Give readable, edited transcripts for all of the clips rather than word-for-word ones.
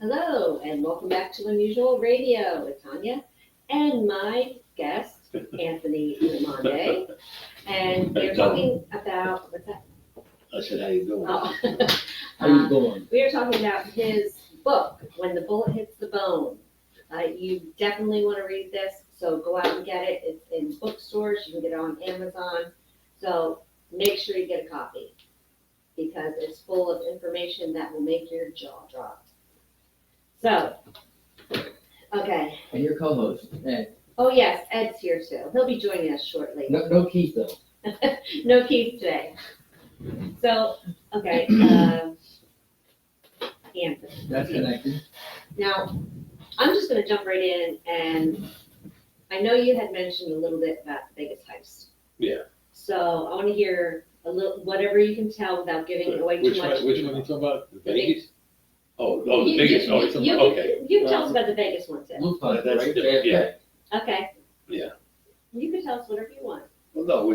Hello, and welcome back to Unusual Radio with Tanya and my guest, Anthony Raimondi. And we're talking about, what's that? I said, how you doing? Oh. How you doing? We are talking about his book, When the Bullet Hits the Bone. You definitely want to read this, so go out and get it. It's in bookstores. You can get it on Amazon. So make sure you get a copy because it's full of information that will make your jaw drop. So, okay. And your co-host, Ed. Oh, yes, Ed's here too. He'll be joining us shortly. No Keith though. No Keith today. So, okay, Anthony. That's connected. Now, I'm just going to jump right in, and I know you had mentioned a little bit about the Vegas heist. Yeah. So I want to hear a little, whatever you can tell without giving away too much. Which one are you talking about? The Vegas? Oh, the You- biggest. you- Oh, it's you okay. You can tell us about the Vegas one too. Lufthansa, That's right? different, yeah. Okay. Yeah. You can tell us whatever you want. Well, no,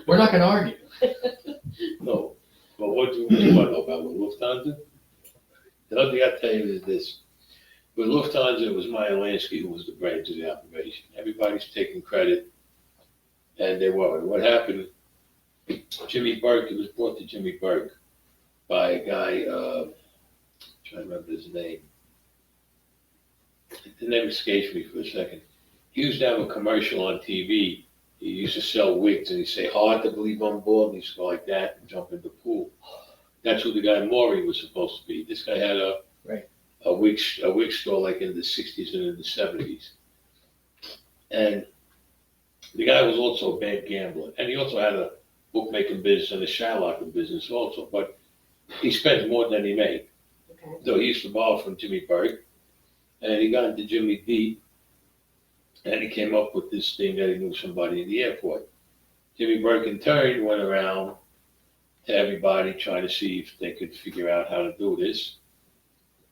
We're not gonna argue. no. But what do you want to know about with Lufthansa? The other thing I'll tell you is this. With Lufthansa, it was Meyer Lansky who was the brains of the operation. Everybody's taking credit, and they weren't. What happened, Jimmy Burke, it was brought to Jimmy Burke by a guy, trying to remember his name. The name escapes me for a second. He used to have a commercial on TV. He used to sell wigs, and he'd say, hard to believe on board, and he'd go like that and jump in the pool. That's who the guy Maury was supposed to be. This guy had a wig store like in the 60s and in the 70s. And the guy was also a bad gambler. And he also had a bookmaking business and a shylocking business also. But he spent more than he made. Okay. So he used to borrow from Jimmy Burke. And he got into Jimmy deep. And he came up with this thing that he knew somebody in the airport. Jimmy Burke in turn went around to everybody trying to see if they could figure out how to do this.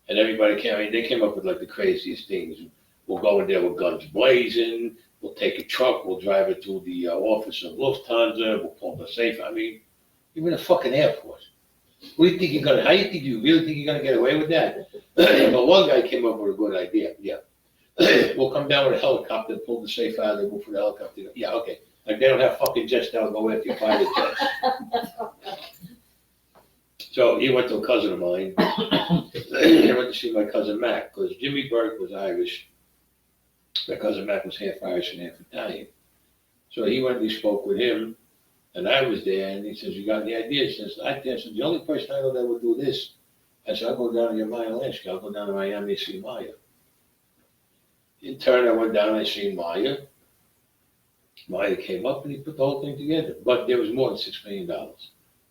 And everybody they came up with like the craziest things. We'll go in there with guns blazing. We'll take a truck. We'll drive it to the office of Lufthansa. We'll pull the safe. I mean, you're in a fucking airport. What do you think how you really think you're going to get away with that? But one guy came up with a good idea. Yeah. We'll come down with a helicopter, pull the safe out, and move for the helicopter. Yeah, okay. Like they don't have fucking jets that'll go after your private jets. So he went to a cousin of mine. He went to see my cousin Mac, because Jimmy Burke was Irish. My cousin Mac was half Irish and half Italian. So he went and he spoke with him, and I was there, and he says, you got any ideas? He says, I said, the only person I know that would do this. I said, I'll go down to your Meyer Lansky. I'll go down to Miami and see Meyer. In turn, I went down and I seen Meyer. Meyer came up and he put the whole thing together. But there was more than $6 million.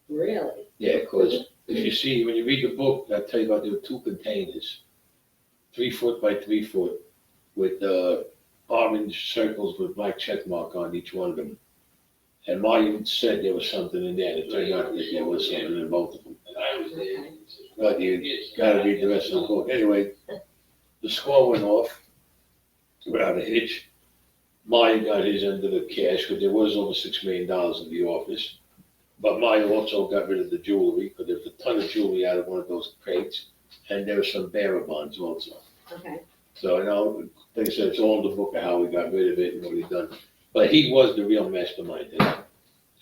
Really? Yeah, because if you see, when you read the book, I'll tell you about there were 2 containers, 3 foot by 3 foot, with orange circles with black check mark on each one of them. And Meyer said there was something in there. And it turned out that there was something in both of them. And I was there. But you got to read the rest of the book. Anyway, the score went off without a hitch. Meyer got his end of the cash because there was over $6 million in the office. But Meyer also got rid of the jewelry because there was a ton of jewelry out of one of those crates. And there were some bearer bonds also. Okay. So, like I said, it's all in the book of how we got rid of it and what he done. But he was the real mastermind.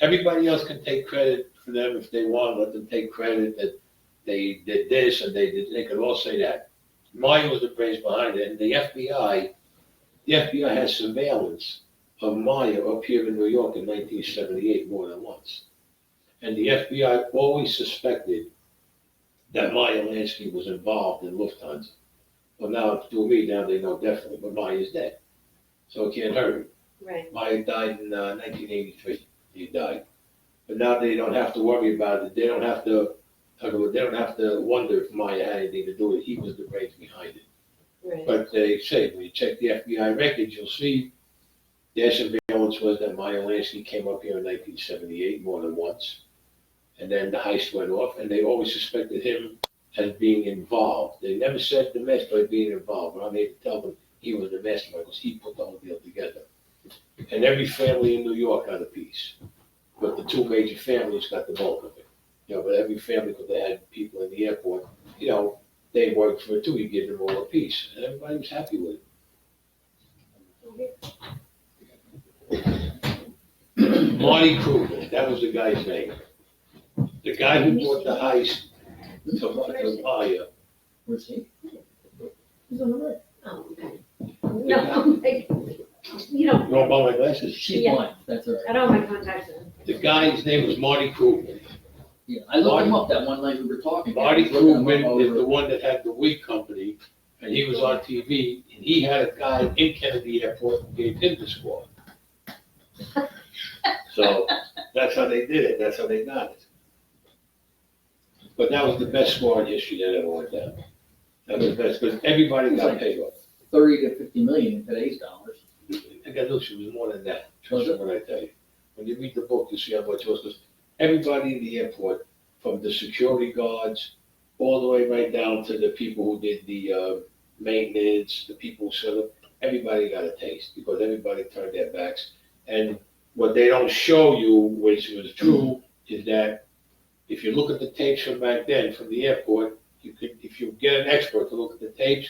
Everybody else can take credit for them if they want. Let them take credit that they did this and they could all say that. Meyer was the brains behind it. And the FBI had surveillance of Meyer up here in New York in 1978 more than once. And the FBI always suspected that Meyer Lansky was involved in Lufthansa. Well, now, to me, now they know definitely, but Meyer's dead. So it can't hurt him. Right. Meyer died in 1983. He died. But now they don't have to worry about it. They don't have to wonder if Meyer had anything to do with it. He was the brains behind it. Right. But they say, when you check the FBI records, you'll see their surveillance was that Meyer Lansky came up here in 1978 more than once. And then the heist went off, and they always suspected him as being involved. They never said the mastermind being involved, but I'm here to tell them he was the mastermind because he put the whole deal together. And every family in New York got a piece. But the 2 major families got the bulk of it. But every family, because they had people in the the airport, they worked for it too, he gave them all a piece, and everybody was happy with it. Marty Kruger, that was the guy's name. The guy who bought the heist to Paya. Where's he? He's on the right. Oh, okay. No, I'm like, you don't, You want to buy my glasses? She's Yeah. blind, that's all I right. don't have my contacts in. The guy's name was Marty Kruger. Yeah, I looked him up that one night we were talking. Marty I was looking him up Krugman is over- the one that had the wig company, and he was on TV, and he had a guy in Kennedy Airport who gave him the squad. So, that's how they did it, that's how they got it. But that was the best squad in history that ever went down. That was the best, because everybody got paid off. 30 to 50 million in today's dollars. I got look, it was more than that, trust me when I tell you. When you read the book, you see how much it was, because everybody in the airport, from the security guards, all the way right down to the people who did the maintenance, the people who set up, everybody got a taste, because everybody turned their backs. And what they don't show you, which was true, is that if you look at the tapes from back then, from the airport, you could, if you get an expert to look at the tapes,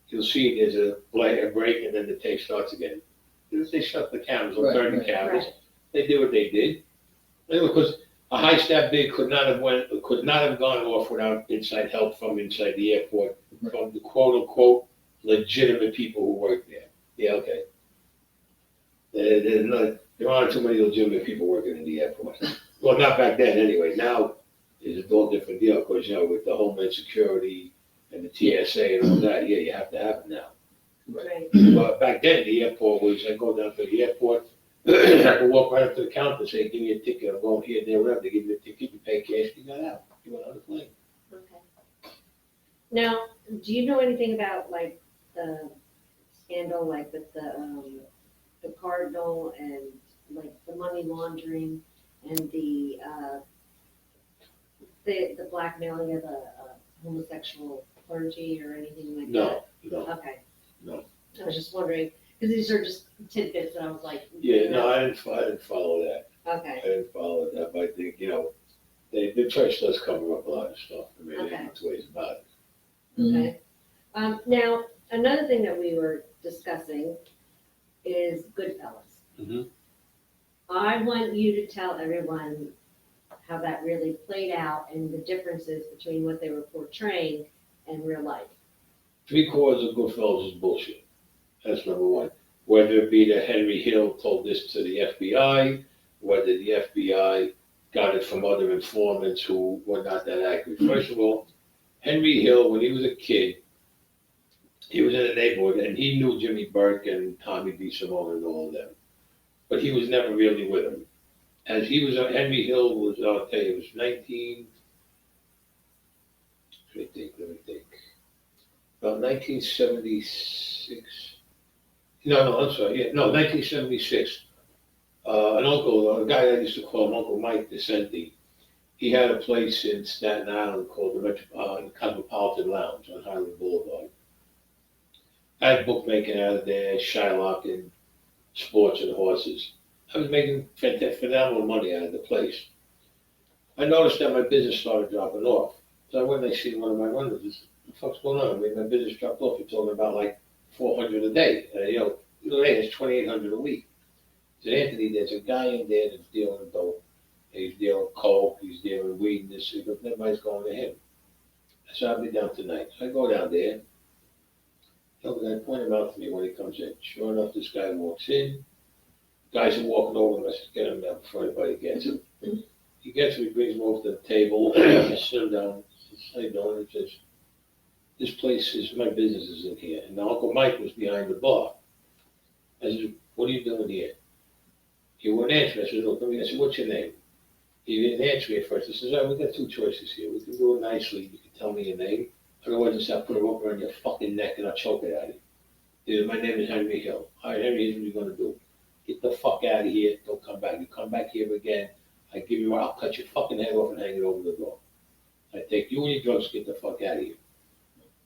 you'll see there's a break and then the tape starts again. They shut the cameras, Right, 30 right, cameras. right. They did what they did. Because a heist that big could not have gone off without inside help from inside the airport, from the quote unquote legitimate people who work there. Yeah, okay. There aren't too many legitimate people working in the airport. Well, not back then anyway. Now it's a whole different deal, because, with the Homeland Security and the TSA and all that, yeah, you have to have it now. Right. But back then, the airport was, I go down to the airport, I can walk right up to the counter and say, give me a ticket, I'm going here, there, whatever, they give you a ticket, you pay cash, you got out, you went on the plane. Okay. Now, do you know anything about like the scandal, like with the Cardinal and like the money laundering and the blackmailing of the homosexual clergy or anything like No, that? no, Okay. No. I was just wondering, because these are just tidbits and I was like. yeah, no, I didn't follow that, Okay, I didn't follow that, but I think, the church does cover up a lot of stuff, I mean, Okay. there's ways about it. Mhm. okay. Now, another thing that we were discussing is Goodfellas. Mhm. I want you to tell everyone how that really played out and the differences between what they were portraying and real life. 3/4 of Goodfellas is bullshit. That's number one. Whether it be that Henry Hill told this to the FBI, whether the FBI got it from other informants who were not that accurate. First of all, Henry Hill, when he was a kid, he was in a neighborhood and he knew Jimmy Burke and Tommy B. Simone and all of them. But he was never really with them. As he was, Henry Hill was, I'll tell you, it was 19, let me think. About 1976. No, I'm sorry. Yeah, no, 1976. An uncle, a guy I used to call him Uncle Mike DeCenti, he had a place in Staten Island called the Cosmopolitan Lounge on Highland Boulevard. I had bookmaking out of there, Shylock and sports and horses. I was making phenomenal money out of the place. I noticed that my business started dropping off. So I went and I see one of my runners. What the fuck's going on? I mean, my business dropped off. You're talking about like 400 a day. Today it's 2,800 a week. I said, Anthony, there's a guy in there that's dealing dope. He's dealing coke. He's dealing weed and this. Everybody's going to him. I said, I'll be down tonight. So I go down there. I point him out to me when he comes in. Sure enough, this guy walks in. Guys are walking over him. I said, get him down before anybody gets him. He gets him, he brings him over to the table. I sit him down. He says, how you doing? He says, this place is, my business is in here. And now Uncle Mike was behind the bar. I said, what are you doing here? He wouldn't answer. I said, look, I said, what's your name? He didn't answer me at first. I said, all right, we got two choices here. We can do it nicely. You can tell me your name. Otherwise, I said, I'll put a rope around your fucking neck and I'll choke it out of you. He said, my name is Henry Hill. All right, Henry, here's what you're going to do. Get the fuck out of here. Don't come back. You come back here again, I'll cut your fucking head off and hang it over the door. I take you and your drugs, get the fuck out of here.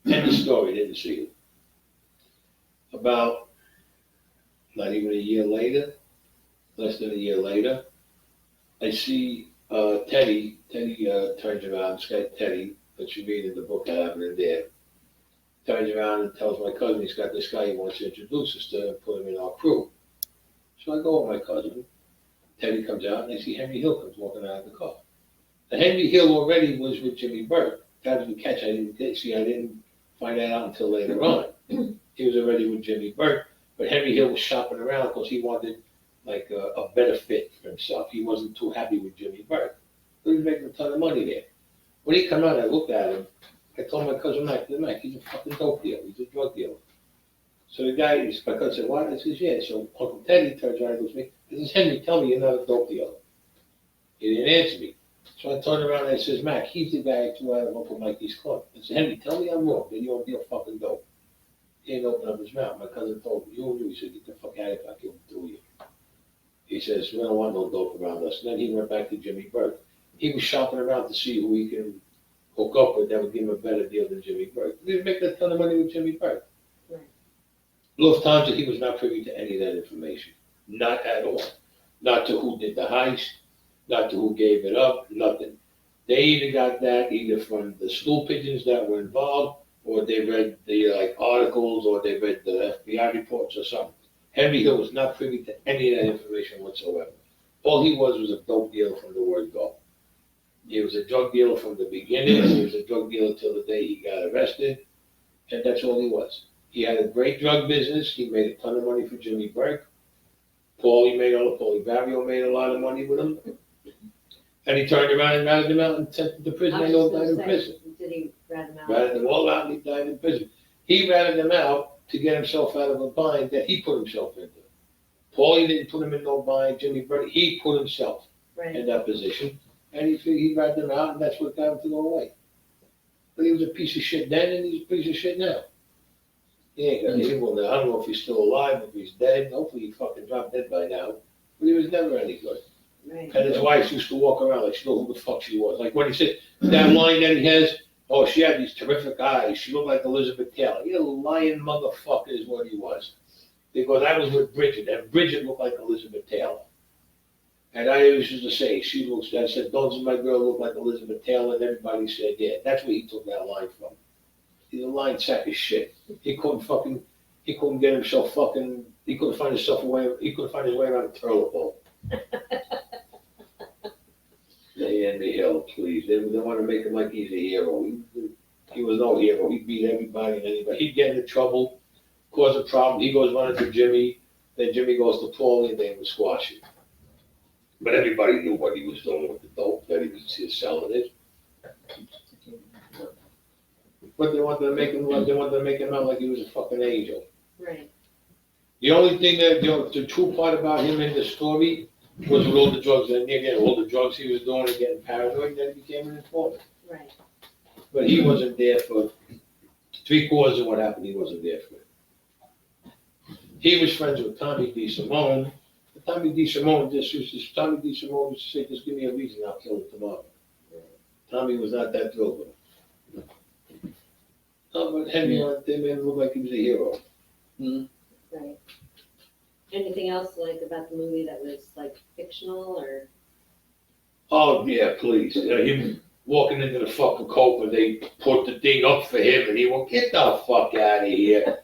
End of story, didn't see you. About, not even a year later, less than a year later, I see Teddy turns around, this guy Teddy, that you read in the book I have it in there. Turns around and tells my cousin he's got this guy he wants to introduce us to and put him in our crew. So I go with my cousin. Teddy comes out and I see Henry Hill comes walking out of the car. Now, Henry Hill already was with Jimmy Burke. That was the catch. I didn't find that out until later on. He was already with Jimmy Burke, but Henry Hill was shopping around because he wanted like a better fit for himself. He wasn't too happy with Jimmy Burke. He was making a ton of money there. When he come out, I looked at him. I told my cousin Mac, he's a fucking dope dealer. He's a drug dealer. So the guy, my cousin said, what? I says, yeah. So Uncle Teddy turns around and goes to me, he says, Henry, tell me you're not a dope dealer. He didn't answer me. So I turned around and I says, Mac, he's the guy who out of Uncle Mikey's club. I said, Henry, tell me I'm wrong. Then you don't deal fucking dope. He didn't open up his mouth. My cousin told me, he said, get the fuck out of here, I'll kill him through you. He says, we don't want no dope around us. And then he went back to Jimmy Burke. He was shopping around to see who he can hook up with that would give him a better deal than Jimmy Burke. He was making a ton of money with Jimmy Burke. Right. Lufthansa, he was not privy to any of that information. Not at all. Not to who did the heist, not to who gave it up, nothing. They either got that either from the stool pigeons that were involved, or they read the articles, or they read the FBI reports or something. Henry Hill was not privy to any of that information whatsoever. All he was a dope dealer from the word go. He was a drug dealer from the beginning. He was a drug dealer till the day he got arrested, and that's all he was. He had a great drug business. He made a ton of money for Jimmy Burke. Paulie Barrio made a lot of money with him. And he turned around and ratted them out and sent them to prison. They all died in prison. Did he rat them out? Ratted them all out and he died in prison. He ratted them out to get himself out of a bind that he put himself into. Paulie didn't put him in no bind. Jimmy Burke, he put himself in that position. And he ratted them out, and that's what got him to go away. But he was a piece of shit then, and he's a piece of shit now. He ain't got evil now. I don't know if he's still alive, if he's dead. Hopefully he fucking dropped dead by now. But he was never any good. Right. And his wife used to walk around like she knew who the fuck she was. Like when he said that line that he has, oh, she had these terrific eyes. She looked like Elizabeth Taylor. You lying motherfucker is what he was. Because I was with Bridget, and Bridget looked like Elizabeth Taylor. And I always used to say, I said, doesn't my girl look like Elizabeth Taylor? And everybody said, yeah. That's where he took that line from. He's a lying sack of shit. He couldn't get himself fucking, he couldn't find his way around a toilet bowl. They end the hill, please. They want to make him like he's a hero. He was no hero. He beat everybody and anybody. He'd get into trouble, cause a problem. He goes running to Jimmy. Then Jimmy goes to Paulie and they would squash it. But everybody knew what he was doing with the dope, that he was selling it. But they wanted to make him out like he was a fucking angel. Right. The only thing that, the true part about him in the story was with all the drugs, and again, all the drugs he was doing and getting paranoid, then he became an informant. Right. But he wasn't there for 3/4 of what happened. He wasn't there for it. He was friends with Tommy DeSimone. Tommy DeSimone used to say, just give me a reason, I'll kill him tomorrow. Tommy was not that thrilled with him. No, but Henry, they made him look like he was a hero. Mm-hmm. Right. Anything else like about the movie that was like fictional or? Oh yeah, please. Him walking into the fucking coke and they put the thing up for him and he went, get the fuck out of here.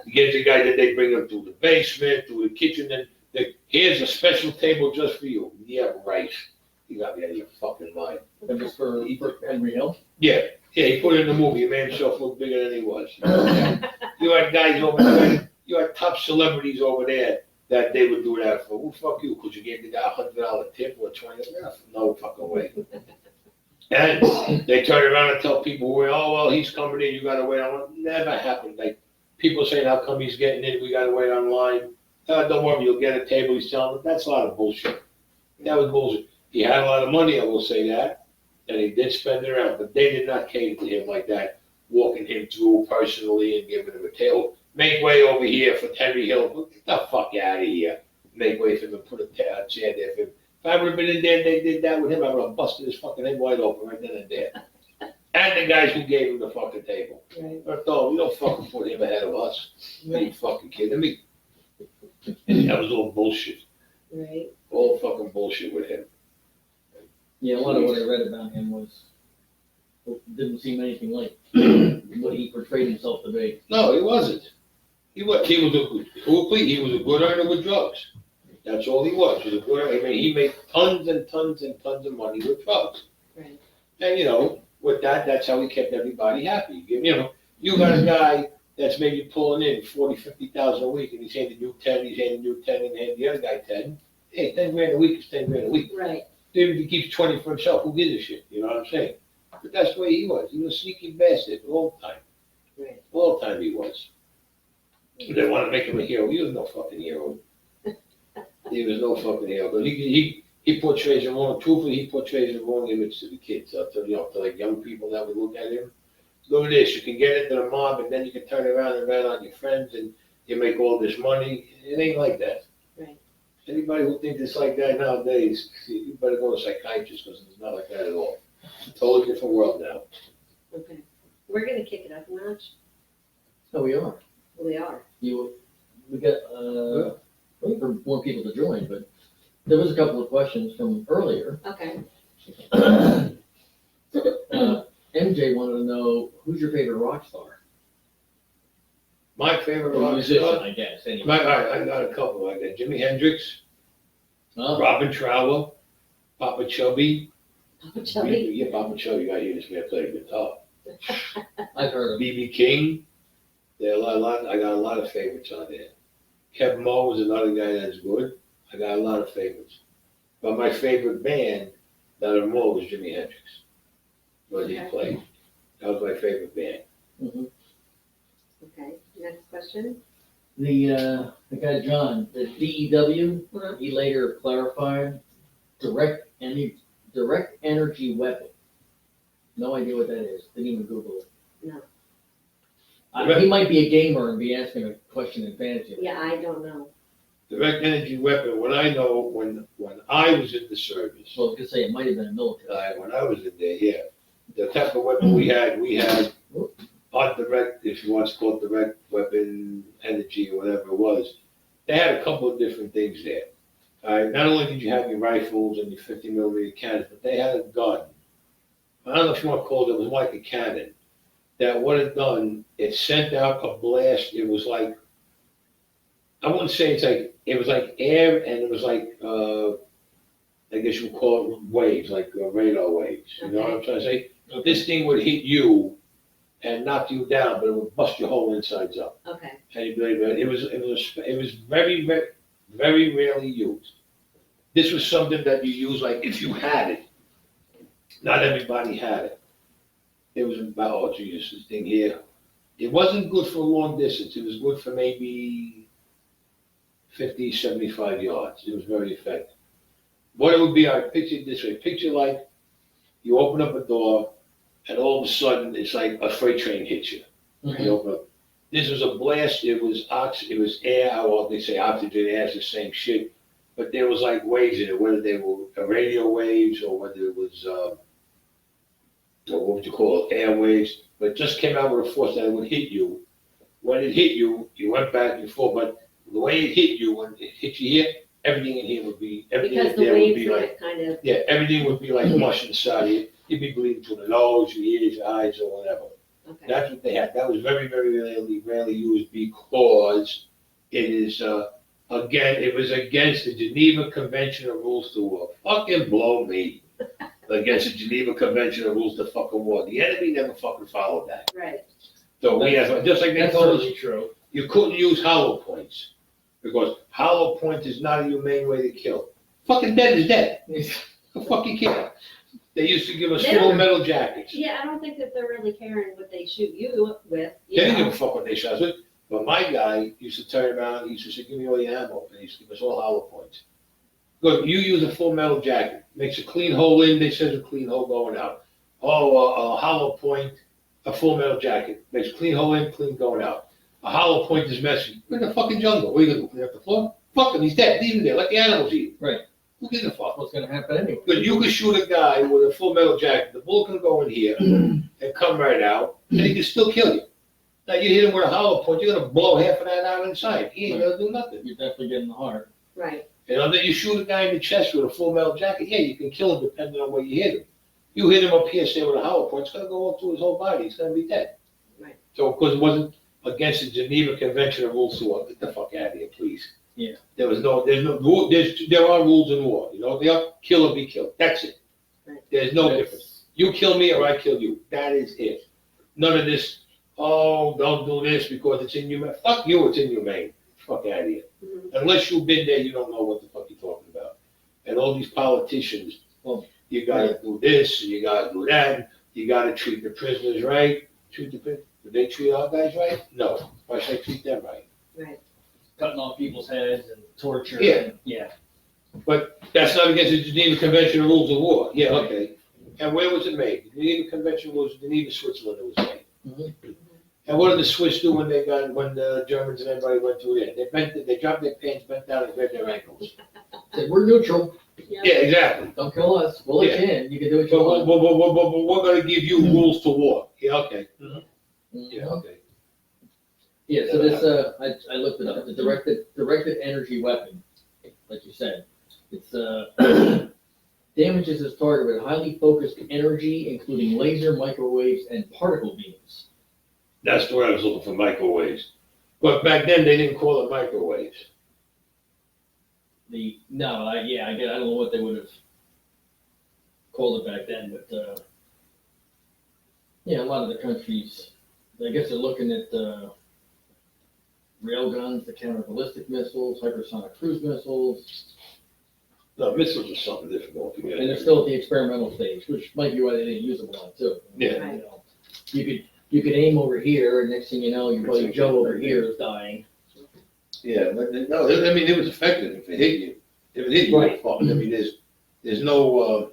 He gets the guy that they bring him to the basement, to the kitchen, and here's a special table just for you. Yeah, right. You got me out of your fucking mind. That was for Henry Hill? Yeah, he put it in the movie. He made himself look bigger than he was. You had guys over there, you had top celebrities over there that they would do that for. Well, fuck you, because you gave the guy $100 tip or $20. No fucking way. And they turn around and tell people, oh, well, he's coming in, you got to wait on. Never happened. Like, people saying, how come he's getting in, we got to wait online. Don't worry, you'll get a table. He's telling them. That's a lot of bullshit. That was bullshit. He had a lot of money, I will say that, and he did spend it around, but they did not cater to him like that, walking him through personally and giving him a table. Make way over here for Henry Hill. Get the fuck out of here. Make way for him and put a chair there for him. If I would have been in there and they did that with him, I would have busted his fucking head wide open right then and there. And the guys who gave him the fucking table. Right. I thought, we don't fucking put him ahead of us. Are you fucking kidding me? That was all bullshit. Right. All fucking bullshit with him. Yeah, a lot of what I read about him was didn't seem anything like what he portrayed himself to be. No, he wasn't. He was a good earner with drugs. That's all he was. He was a good earner. I mean, he made tons and tons and tons of money with drugs. Right. And, you know, with that, that's how he kept everybody happy. You know, you got a guy that's maybe pulling in 40, 50,000 a week, and he's handing you 10, he's handing you 10, and handing the other guy 10. Hey, 10 grand a week is 10 grand a week. Right. Even if he keeps 20 for himself, who gives a shit? You know what I'm saying? But that's the way he was. He was a sneaky bastard all the time. Right. All the time he was. They want to make him a hero. He was no fucking hero. He was no fucking hero. But he portrays him wrong. Truthfully, he portrays the wrong image to the kids. To like young people that would look at him. Look at this. You can get into the mob, and then you can turn around and rat on your friends, and you make all this money. It ain't like that. Right. Anybody who thinks it's like that nowadays, you better go to a psychiatrist because it's not like that at all. It's a totally different world now. Okay. We're gonna kick it up a notch. So we are. We are. We got, waiting for more people to join, but there was a couple of questions from earlier. Okay. MJ wanted to know, who's your favorite rock star? My favorite Or rock musician, star. I guess, anyway. I got a couple. I got Jimi Hendrix, Oh, Robin Trower, Papa Chubby. Papa Chubby. Yeah, Papa Chubby. I hear this man play guitar. I've heard of him. BB King. There are a lot. I got a lot of favorites on there. Kev Moe is another guy that's good. I got a lot of favorites. But my favorite band out of them all was Jimi Hendrix. What he Okay. played. That was my favorite band. Mhm. Okay. Next question. The guy John, the DEW, Uh-huh. he later clarified direct energy weapon. No idea what that is. Didn't even Google it. No. He might be a gamer and be asking a question in fantasy. Yeah, I don't know. Direct energy weapon. When I know when I was in the service. Well, I was gonna say it might have been a military. When I was in there, yeah. The type of weapon we had on direct, if you want to call it direct weapon energy or whatever it was, they had a couple of different things there. All right, not only did you have your rifles and your 50 millimeter cannons, but they had a gun. I don't know if you want to call it, it was like a cannon. That what it done, it sent out a blast. It was like, I wouldn't say it was like air, and it was like, I guess you would call it waves, like radar waves. You know what I'm trying to say? This thing would hit you and knock you down, but it would bust your whole insides up. Okay. Can you believe it? It was very, very, very rarely used. This was something that you use like if you had it. Not everybody had it. It was about, oh Jesus, this thing here. It wasn't good for a long distance. It was good for maybe 50, 75 yards. It was very effective. What it would be, I picture it this way. Picture like you open up a door and all of a sudden it's like a freight train hits you. Mhm. You open up. This was a blast. It was air. Well, they say oxygen, air is the same shit. But there was like waves in it, whether they were radio waves or whether it was, what would you call it, air waves. But it just came out with a force that it would hit you. When it hit you, you went back and forth. But the way it hit you, when it hit you here, everything in here would be, everything Because in the there would waves be would like, kind of. yeah, everything would be like mush inside of you. You'd be bleeding through the nose, your ears, your eyes, or whatever. Okay. That's what they had. That was very, very rarely used because it is, again, it was against the Geneva Convention of Rules to War. Fucking blow me. Against the Geneva Convention of Rules to fucking war. The enemy never fucking followed that. Right. So we have, just like they That's told us, certainly true. you couldn't use hollow points because hollow point is not a humane way to kill. Fucking dead is dead. The fuck you care. They used to give us They full don't- metal jackets. Yeah, I don't think that they're really caring what they shoot you with. They didn't give a fuck what they shot us with. But my guy used to turn around, he used to say, give me all your ammo. And he used to give us all hollow points. Good, you use a full metal jacket. Makes a clean hole in, they says a clean hole going out. Oh, a hollow point, a full metal jacket. Makes a clean hole in, clean going out. A hollow point is messy. We're in the fucking jungle. What are you going to do, clean up the floor? Fuck him, he's dead. Leave him there. Let the animals eat him. Right. Who gives a fuck? What's gonna happen anyway? But you could shoot a guy with a full metal jacket. The bullet can go in here and come right out, and he can still kill you. Now you hit him with a hollow point, you're gonna blow half of that out inside. He ain't gonna do nothing. You're definitely getting the heart. Right. You know, then you shoot a guy in the chest with a full metal jacket. Yeah, you can kill him depending on where you hit him. You hit him up here, say with a hollow point, it's gonna go all through his whole body, he's gonna be dead. Right. So, because it wasn't against the Geneva Convention of Rules of War, get the fuck out of here, please. Yeah. There's no rule, there are rules in war, you know, they are kill or be killed, that's it. Right. There's no That's- difference. You kill me or I kill you, that is it. None of this, oh, don't do this because it's inhumane. Fuck you, it's inhumane. Fuck out of here. Mhm. Unless you've been there, you don't know what the fuck you're talking about. And all these politicians, Well, you gotta do this, and you gotta do that, you gotta treat the prisoners right. Treat the prisoners, do they treat our guys right? No. Why should I treat them right? Right. Cutting off people's heads and torture. Yeah. and- yeah. But that's not against the Geneva Convention of Rules of War. Yeah, okay. And where was it made? The Geneva Convention was Geneva, Switzerland, it was made. Mhm. And what did the Swiss do when the Germans and everybody went through there? They dropped their pants, bent down, and grabbed their ankles. Said, we're neutral. Yeah, exactly. Don't kill us. We'll let you in. You can do what you But want. we're gonna give you rules to war. Yeah, okay. Mhm. Yeah, okay. Yeah, so this, I looked it up, the directed energy weapon, like you said, it's, damages its target with highly focused energy, including laser, microwaves, and particle beams. That's where I was looking for microwaves. But back then, they didn't call it microwaves. I don't know what they would have called it back then, but, yeah, a lot of the countries, I guess they're looking at, rail guns, the counter ballistic missiles, hypersonic cruise missiles, No, missiles are something different altogether. and they're still at the experimental stage, which might be why they didn't use them a lot too. Yeah. You know, you could aim over here, and next thing you know, your buddy Joe over here is dying. Yeah, but no, I mean, it was effective if it hit you. If it hit you, Right. it's fine. I mean, there's no,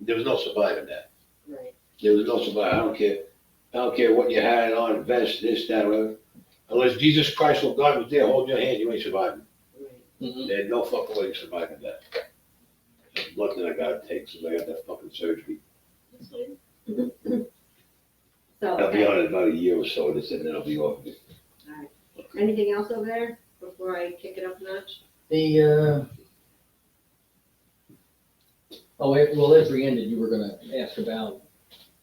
there was no surviving that. Right. There was no surviving. I don't care what you had on, vest, this, that, whatever. Unless Jesus Christ or God was there holding your hand, you ain't surviving. Right. Mhm. There's no fucking way you're surviving that. That's blood that I gotta take since I got that fucking surgery. So, I'll be okay. on it about a year or so, and then I'll be off of it. Anything else over there before I kick it up a notch? As we ended, you were gonna ask about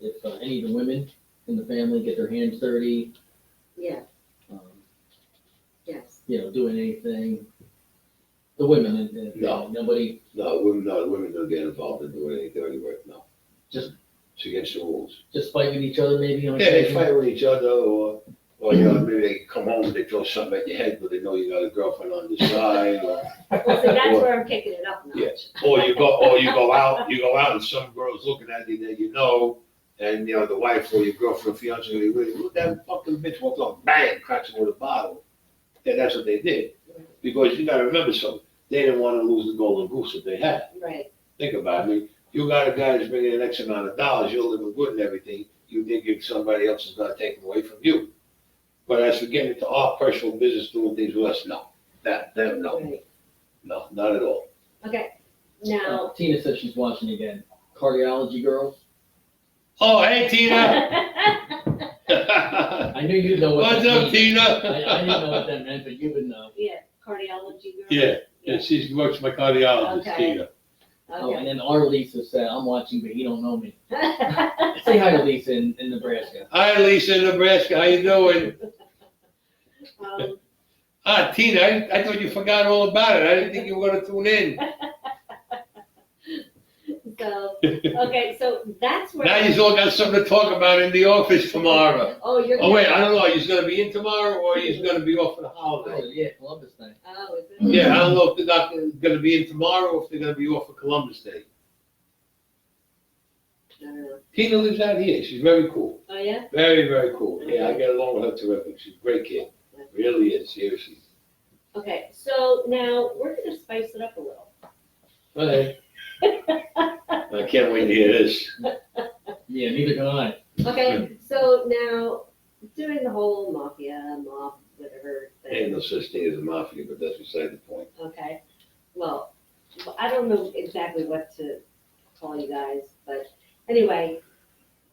if any of the women in the family get their hands dirty, Yeah, um, yes. doing anything. The women, and No. nobody, No, women don't get involved in doing any dirty work, no. Just- It's against the rules. just fight with each other maybe on Yeah, they occasion? fight with each other, or maybe they come home and they throw something at your head, but they know you got a girlfriend on the side, or. Well, see, that's where I'm kicking it up a notch. Yeah. Or you go out and some girl's looking at you that you know, and the wife or your girlfriend, fiance, they really, look, that fucking bitch walked off, bang, cracks him with a bottle. Yeah, that's what they did. Because you gotta remember something, they didn't wanna lose the golden goose that they had. Right, Think about it, I mean, you got a guy that's bringing in X amount of dollars, you're living good and everything, you think if somebody else is gonna take them away from you. But as for getting into our personal business, doing things with us, no. No, right. no, not at all. Okay, now. Tina said she's watching again. Cardiology girls. Oh, hey, Tina! I knew you'd know what What's that up, meant. Tina? I didn't know what that meant, but you would know. Yeah, cardiology girl. Yeah, she works my cardiologist, Okay. Tina. Oh, and Okay. then our Lisa said, I'm watching, but he don't know me. Say hi to Lisa in Nebraska. Hi, Lisa in Nebraska, how you doing? Um, Tina, I thought you forgot all about it. I didn't think you were gonna tune in. So, okay, so that's where. Now you all got something to talk about in the office tomorrow. Oh, you're. Oh, wait, I don't know, are you gonna be in tomorrow or are you gonna be off for the Oh, holiday? yeah, Columbus Day. Oh, is it? Yeah, I don't know if they're not gonna be in tomorrow or if they're gonna be off for Columbus Day. I don't know. Tina lives out here, she's very cool. Oh, yeah? Very, very cool. Yeah, I get along with her terrific. She's a great kid. Really is, seriously. Okay, so now we're gonna spice it up a little. Okay. I can't wait to hear this. Yeah, neither can I. Okay, so now, doing the whole mafia, mob, whatever Ain't thing, no such thing as a mafia, but that's beside the point. okay? Well, I don't know exactly what to call you guys, but anyway,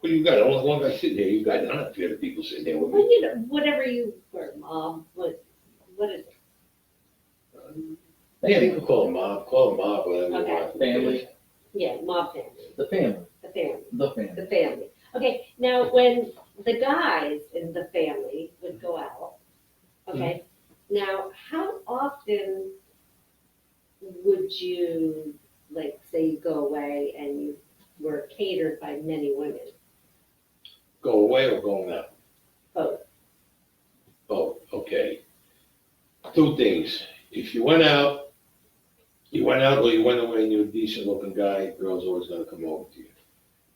What do you got? Only one guy sitting there. You got 100 people sitting there with well, me. whatever you, or mob, what is it? Yeah, you can call them mob, whatever you Okay. want. Family. Yeah, mob family, The family. the family, The family. the family. Okay, now when the guys in the family would go out, okay, now how often would you, like, say you go away and you were catered by many women? Go away or going out? Both. Oh, okay. Two things. If you went out or you went away and you're a decent looking guy, girl's always gonna come over to you.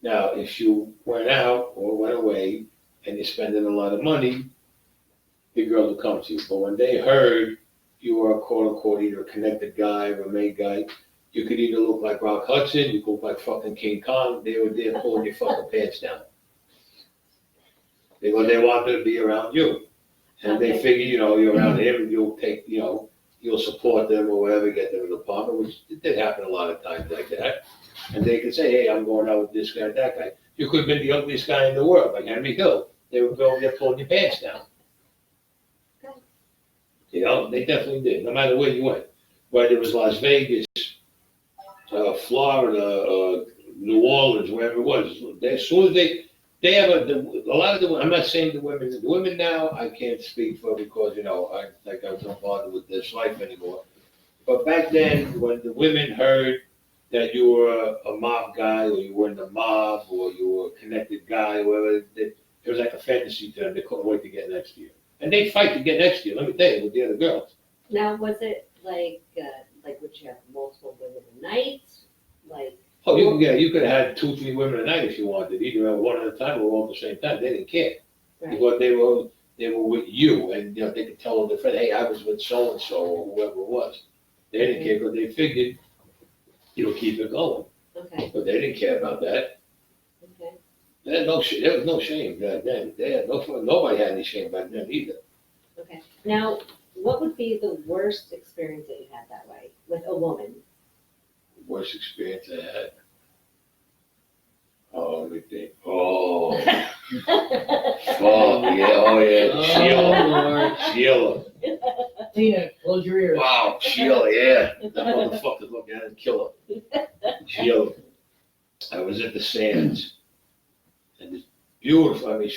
Now, if you went out or went away and you're spending a lot of money, the girls will come to you. But when they heard you were a quote unquote either a connected guy or a made guy, you could either look like Rock Hudson, you could look like fucking King Kong, they were there pulling your fucking pants down. They wanted to be around you. And they Okay. figure, you're around him, you'll take, you'll support them or whatever, get them an apartment, which it did happen a lot of times like that. And they could say, hey, I'm going out with this guy, that guy. You could have been the ugliest guy in the world, like Henry Hill. They would go there pulling your pants down. Okay. They definitely did, no matter where you went. Whether it was Las Vegas, Florida, New Orleans, wherever it was. As soon as they have a lot of the, I'm not saying the women now, I can't speak for because, I don't bother with this life anymore. But back then, when the women heard that you were a mob guy or you were in the mob or you were a connected guy, whatever, it was like a fantasy to them. They couldn't wait to get next to you. And they'd fight to get next to you, let me tell you, with the other girls. Now, was it like would you have multiple women a night? Like, Oh, you could have had 2-3 women a night if you wanted. You could have one at a time or all at the same time. They didn't care. right, Because they were with you, and they could tell their friend, hey, I was with so and so or whoever it was. They didn't care because they figured keep it going. okay, But they didn't care about that. okay. There was no shame back then. Nobody had any shame back then either. Okay. Now, what would be the worst experience that you had that way with a woman? Worst experience I had. Oh, let me think. Oh, yeah. Sheila. Tina, close your ears. Wow, Sheila, yeah. That motherfucker looked at and kill her. Sheila. I was at the Sands. And it's beautiful. I mean,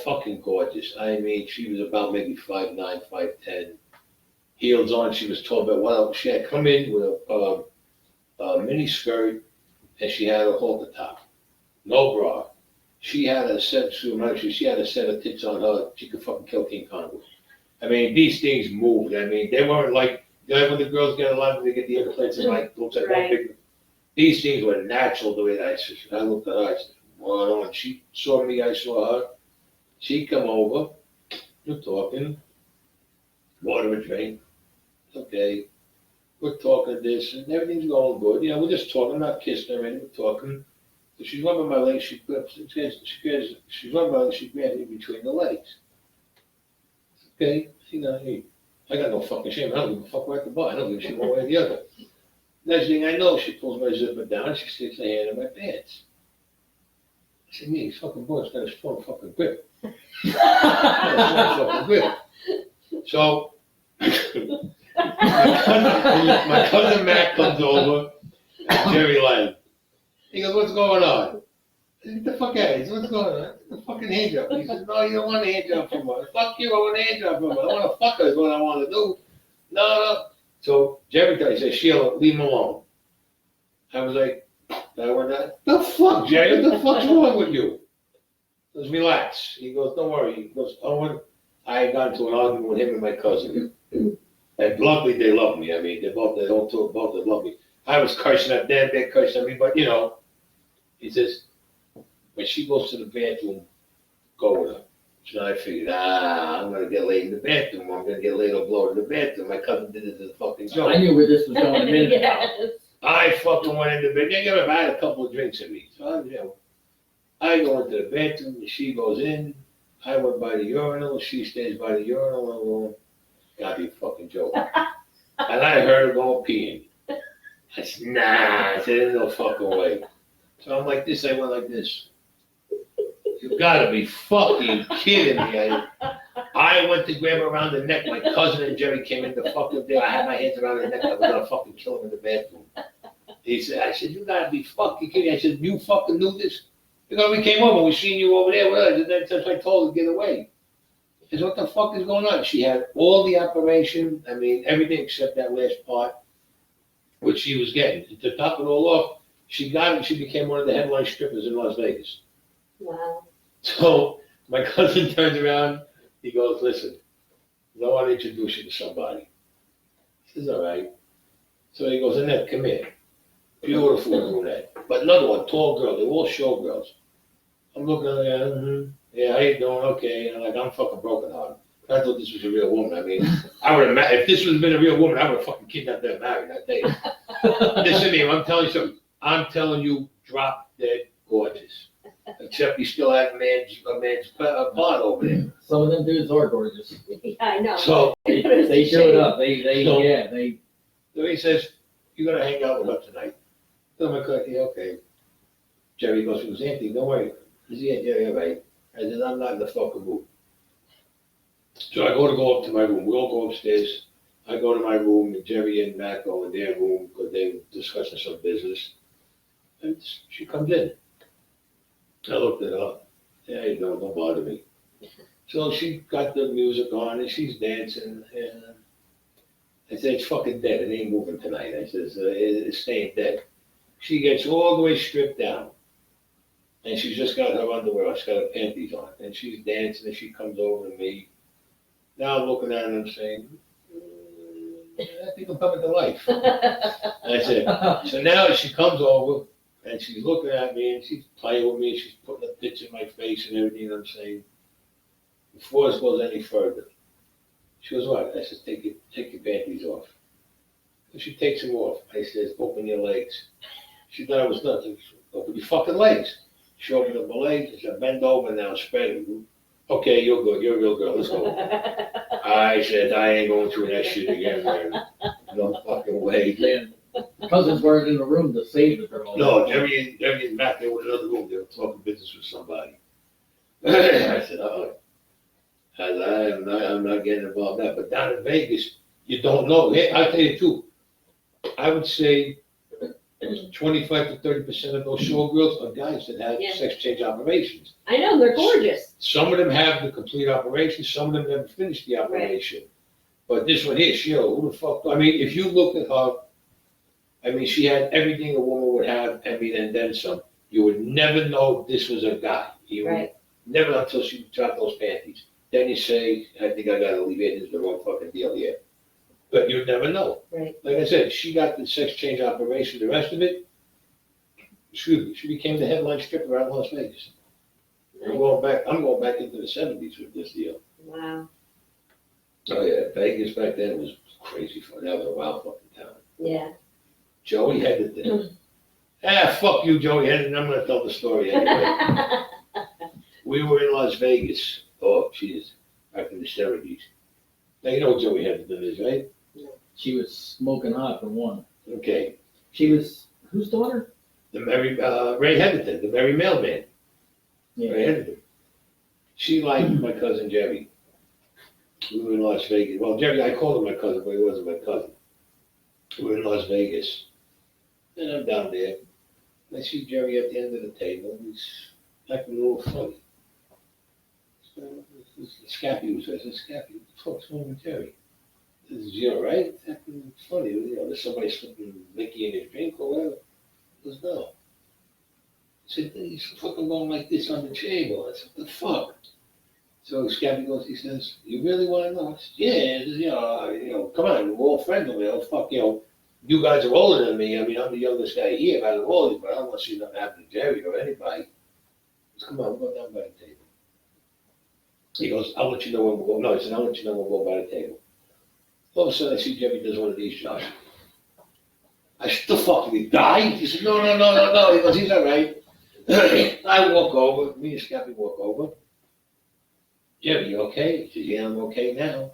fucking gorgeous. I mean, she was about maybe 5'9", 5'10". Heels on. She was tall, but wow, she had come in with a mini skirt and she had a halter top. No bra. She had a set of tits on her. She could fucking kill King Kong with. I mean, these things moved. I mean, they weren't like, when the girls get a lot, they get the implants and like, looks like Right. one big. These things were natural the way that I looked at her. I said, well, when she saw me, I saw her. She come over. We're talking. Bought her a drink. Okay. We're talking this and everything's going good. We're just talking, not kissing her, we're talking. So she's rubbing my legs. She's rubbing my legs. She grabs me between the legs. Okay, I got no fucking shame. I don't give a fuck where I can buy. I don't give a shit one way or the other. Next thing I know, she pulls my zipper down. She sticks her hand in my pants. I said, "Me, fucking boy's got a strong fucking grip." Fucking grip. So my cousin Matt comes over. And Jerry Lang. He goes, "What's going on?" Get the fuck out of here. What's going on? Get the fucking hand job. He says, "No, you don't want a hand job from her." Fuck you, I want a hand job from her. I want to fuck her is what I want to do. No. So Jerry says, "Sheila, leave him alone." I was like, I went, "The fuck, Jerry? What the fuck's wrong with you?" He goes, "Relax." He goes, "Don't worry." He goes, I had gotten into an argument with him and my cousin. And luckily they love me. I mean, they both love me. I was cursing at them, they're cursing at me, but he says, when she goes to the bathroom, go with her. So I figured, I'm going to get laid in the bathroom. I'm going to get laid or blow in the bathroom. My cousin did it as a fucking joke. I knew where this was going a minute ago. Yes. I fucking went in the bathroom. I had a couple of drinks in me. So, I go into the bathroom and she goes in. I went by the urinal. She stays by the urinal. I'm going, gotta be a fucking joke. And I heard her go peeing. I said, nah. I said, there's no fucking way. So I'm like this. I went like this. You gotta be fucking kidding me. I went to grab her around the neck. My cousin and Jerry came in the fucking day. I had my hands around her neck. I was gonna fucking kill him in the bathroom. He said, I said, you gotta be fucking kidding. I said, you fucking knew this? Because we came over, we seen you over there with us, and then since I told her to get away. I said, what the fuck is going on? She had all the operation, I mean, everything except that last part, which she was getting. To top it all off, she got it, she became one of the headline strippers in Las Vegas. Wow. So my cousin turns around, he goes, listen, I want to introduce you to somebody. He says, all right. So he goes, Annette, come here. Beautiful brunette. But another one, tall girl, they're all show girls. I'm looking at her, yeah, how you doing? Okay. And I'm fucking broken hearted. I thought this was a real woman. I mean, I would have, if this would have been a real woman, I would have fucking kidnapped her and married that day. Listen to me, I'm telling you something. I'm telling you, drop dead gorgeous. Except he's still at a man's pod over there. Some of them dudes are gorgeous. Yeah, I know. So They showed up. They so he says, you're going to hang out with her tonight. So I'm like, yeah, okay. Jerry goes, Anthony, don't worry. He said, yeah, Jerry, all right. I said, I'm not in the fucking mood. So I go up to my room. We all go upstairs. I go to my room, and Jerry and Matt go in their room because they were discussing some business. And she comes in. I looked at her. Yeah, you don't bother me. So she got the music on, and she's dancing. And I said, it's fucking dead. It ain't moving tonight. I says, it's staying dead. She gets all the way stripped down. And she's just got her underwear on. She's got her panties on. And she's dancing, and she comes over to me. Now I'm looking at her and I'm saying, I think I'm coming to life. And I said, so now she comes over, and she's looking at me, and she's playing with me, she's putting a pitch in my face and everything, and I'm saying, before this goes any further, she goes, what? I said, take your panties off. So she takes them off. I said, open your legs. She thought I was nuts. Open your fucking legs. She opened up my legs. I said, bend over now, spread them. Okay, you're good. You're a real girl. Let's go. I said, I ain't going through that shit again, man. No fucking way. Man, cousins weren't in the room to save the girl. No, Jerry and Matt, they were in another room. They were talking business with somebody. I said, I'm not getting involved in that. But down in Vegas, you don't know. Hey, I'll tell you too. I would say 25 to 30% of those showgirls are guys that have sex change operations. I know, they're gorgeous. Some of them have the complete operation. Some of them never finished the operation. Right. But this one here, who the fuck? I mean, if you look at her, I mean, she had everything a woman would have, I mean, and then some. You would never know this was a guy. You would never until she dropped those panties. Then you say, I think I gotta leave it. This is the wrong fucking deal here. But you'd never know. Right. Like I said, she got the sex change operation. The rest of it, she became the headline stripper around Las Vegas. Nice. I'm going back into the 70s with this deal. Wow. Oh yeah, Vegas back then was crazy fun. That was a wild fucking town. Yeah. Joey Headington. Fuck you, Joey Headington. I'm gonna tell the story anyway. We were in Las Vegas. Oh, jeez, back in the 70s. Now you know what Joey Headington is, right? She was smoking hot for one. Okay. She was whose daughter? The Ray Headington, the Merry Mailman. Yeah. Ray Headington. She liked my cousin Jerry. We were in Las Vegas. Well, Jerry, I called him my cousin, but he wasn't my cousin. We were in Las Vegas. And I'm down there. I see Jerry at the end of the table. He's acting a little funny. So, Scappy was there. I said, Scappy, what the fuck's wrong with Jerry? Is he all right? It's acting funny. You know, there's somebody slipping Mickey in his drink or whatever. He goes, no. I said, he's fucking going like this on the table. I said, what the fuck? So Scappy goes, he says, you really want to know? I said, yeah, you know, come on, we're all friends over there. Fuck, you guys are older than me. I mean, I'm the youngest guy here out of all of you, but I don't want to see nothing happen to Jerry or anybody. He goes, come on, we'll go down by the table. He goes, I'll let you know when we'll go. No, he said, I'll let you know when we'll go by the table. All of a sudden, I see Jerry does one of these jobs. I said, the fuck, did he die? He said, no. He goes, he's all right. I walk over, me and Scappy walk over. Jerry, you okay? He says, yeah, I'm okay now.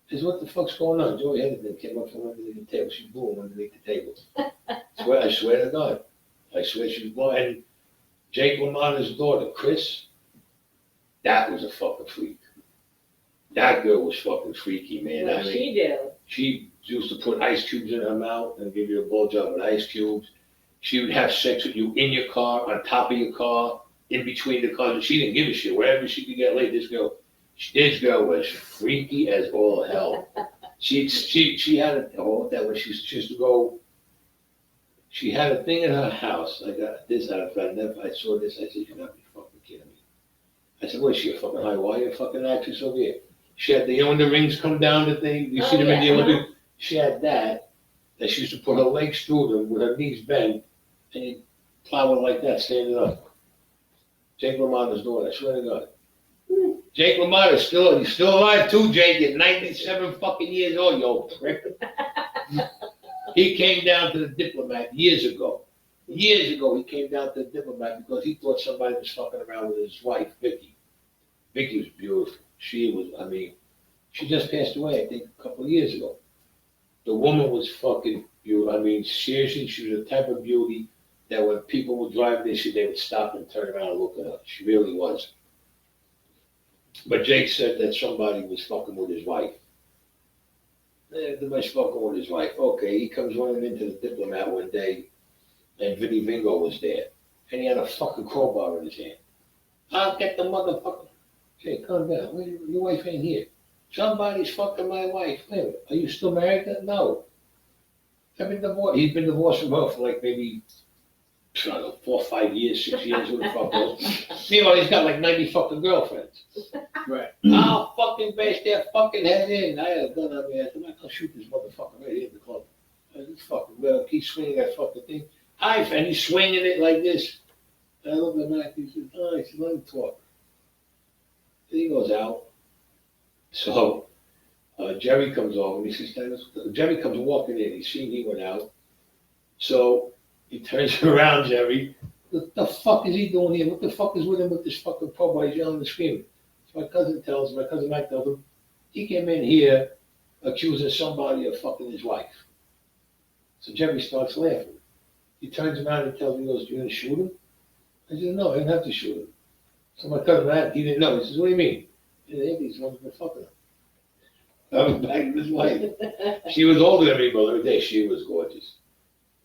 He says, what the fuck's going on? Joey Headington came up from underneath the table. She blew him underneath the table. I swear to God. I swear she was blowing. And Jake LaMotta's daughter, Chris, that was a fucking freak. That girl was fucking freaky, man. What did she do? She She used to put ice cubes in her mouth and give you a blowjob with ice cubes. She would have sex with you in your car, on top of your car, in between the cars. She didn't give a shit. Wherever she could get laid, this girl was freaky as all hell. She had that when she used to go. She had a thing in her house. I got this out of it. I saw this. I said, "You gotta be fucking kidding me." I said, "What is she, a fucking Hawaiian fucking actress over here?" She had when the rings come down the thing. You see them in the Olympic. She had that she used to put her legs through them with her knees bent, and you plow it like that, standing up. Jake LaMotta's daughter, I swear to God. Jake LaMotta's he's still alive too, Jake. At 97 fucking years old, yo prick. He came down to the Diplomat years ago. Years ago, he came down to the Diplomat because he thought somebody was fucking around with his wife, Vicky. Vicky was beautiful. She just passed away, I think, a couple of years ago. The woman was fucking beautiful. Seriously, she was the type of beauty that when people would drive this, they would stop and turn around and look at her. She really was. But Jake said that somebody was fucking with his wife. Somebody's fucking with his wife. Okay, he comes running into the Diplomat one day, and Vinny Vingo was there. And he had a fucking crowbar in his hand. I'll get the motherfucker. Jake, calm down. Your wife ain't here. Somebody's fucking my wife. Wait a minute. Are you still married to her? No. I've been divorced. He's been divorced from her for like maybe, I don't know, 4 or 5 years, 6 years, who the fuck knows. Meanwhile, he's got like 90 fucking girlfriends. Right. I'll fucking bash their fucking head in. I had a gun on me. I said, I'm not gonna shoot this motherfucker right here in the club. I said, fucking well, keep swinging that fucking thing. And he's swinging it like this. And I look at Mac, he says, oh, he said, let him talk. Then he goes out. So Jerry comes over and he says, Jerry comes walking in. He's seen he went out. So he turns around, Jerry. What the fuck is he doing here? What the fuck is with him with this fucking pro? He's yelling and screaming. So my cousin Mike tells him, he came in here accusing somebody of fucking his wife. So Jerry starts laughing. He turns around and tells me, he goes, you gonna shoot him? I said, no, I didn't have to shoot him. So my cousin Matt, he didn't know. He says, what do you mean? He said, he's one of the fucking him. I was back with his wife. She was older than me, but every day she was gorgeous.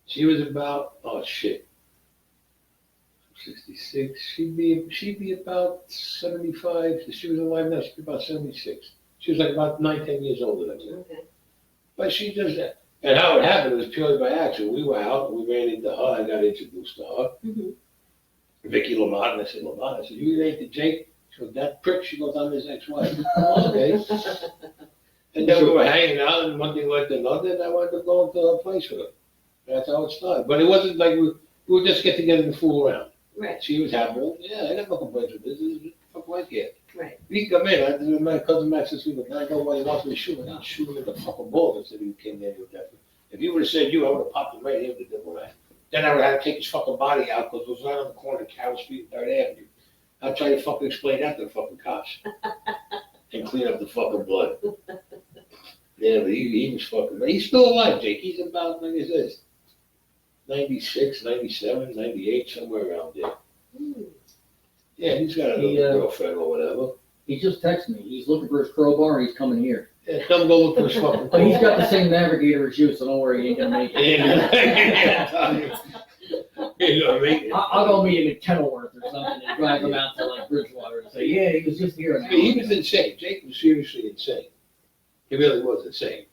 She was about, 66. She'd be about 75. If she was alive now, she'd be about 76. She was like about 9-10 years older than me. Okay. But she does that. And how it happened was purely by accident. We were out, we ran into her, I got introduced to her. Mm-hmm. Vicky Lamont, and I said, Lamont, I said, you related to Jake? She goes, that prick, she goes, I'm his ex-wife. Okay. And then we were hanging out, and one thing led to another, and I wanted to go into her place with her. That's how it started. But it wasn't like we would just get together and fool around. Right. She was happy. Yeah, I got no complaints with this. This is what the fuck I care. Right. He come in. My cousin Max says, I know why he wants me to shoot him. I'll shoot him in the fucking balls. I said, he came there with that. If he would have said you, I would have popped him right here with the Diplomat. Then I would have to take his fucking body out because it was right on the corner of Carroll Street and 3rd Avenue. I'll try to fucking explain that to the fucking cops. And clean up the fucking blood. Yeah, but he was fucking, but he's still alive, Jake. He's about, like I said, 96, 97, 98, somewhere around there. Yeah, he's got another girlfriend or whatever. He just texted me. He's looking for his crowbar. He's coming here. Yeah, come go look for his fucking But he's got the same navigator as you, so don't worry, he ain't gonna make it. He ain't gonna make it. I'll go meet him in Kenilworth or something and drive him out to like Bridgewater and say, yeah, he was just here. He was insane. Jake was seriously insane. He really was insane.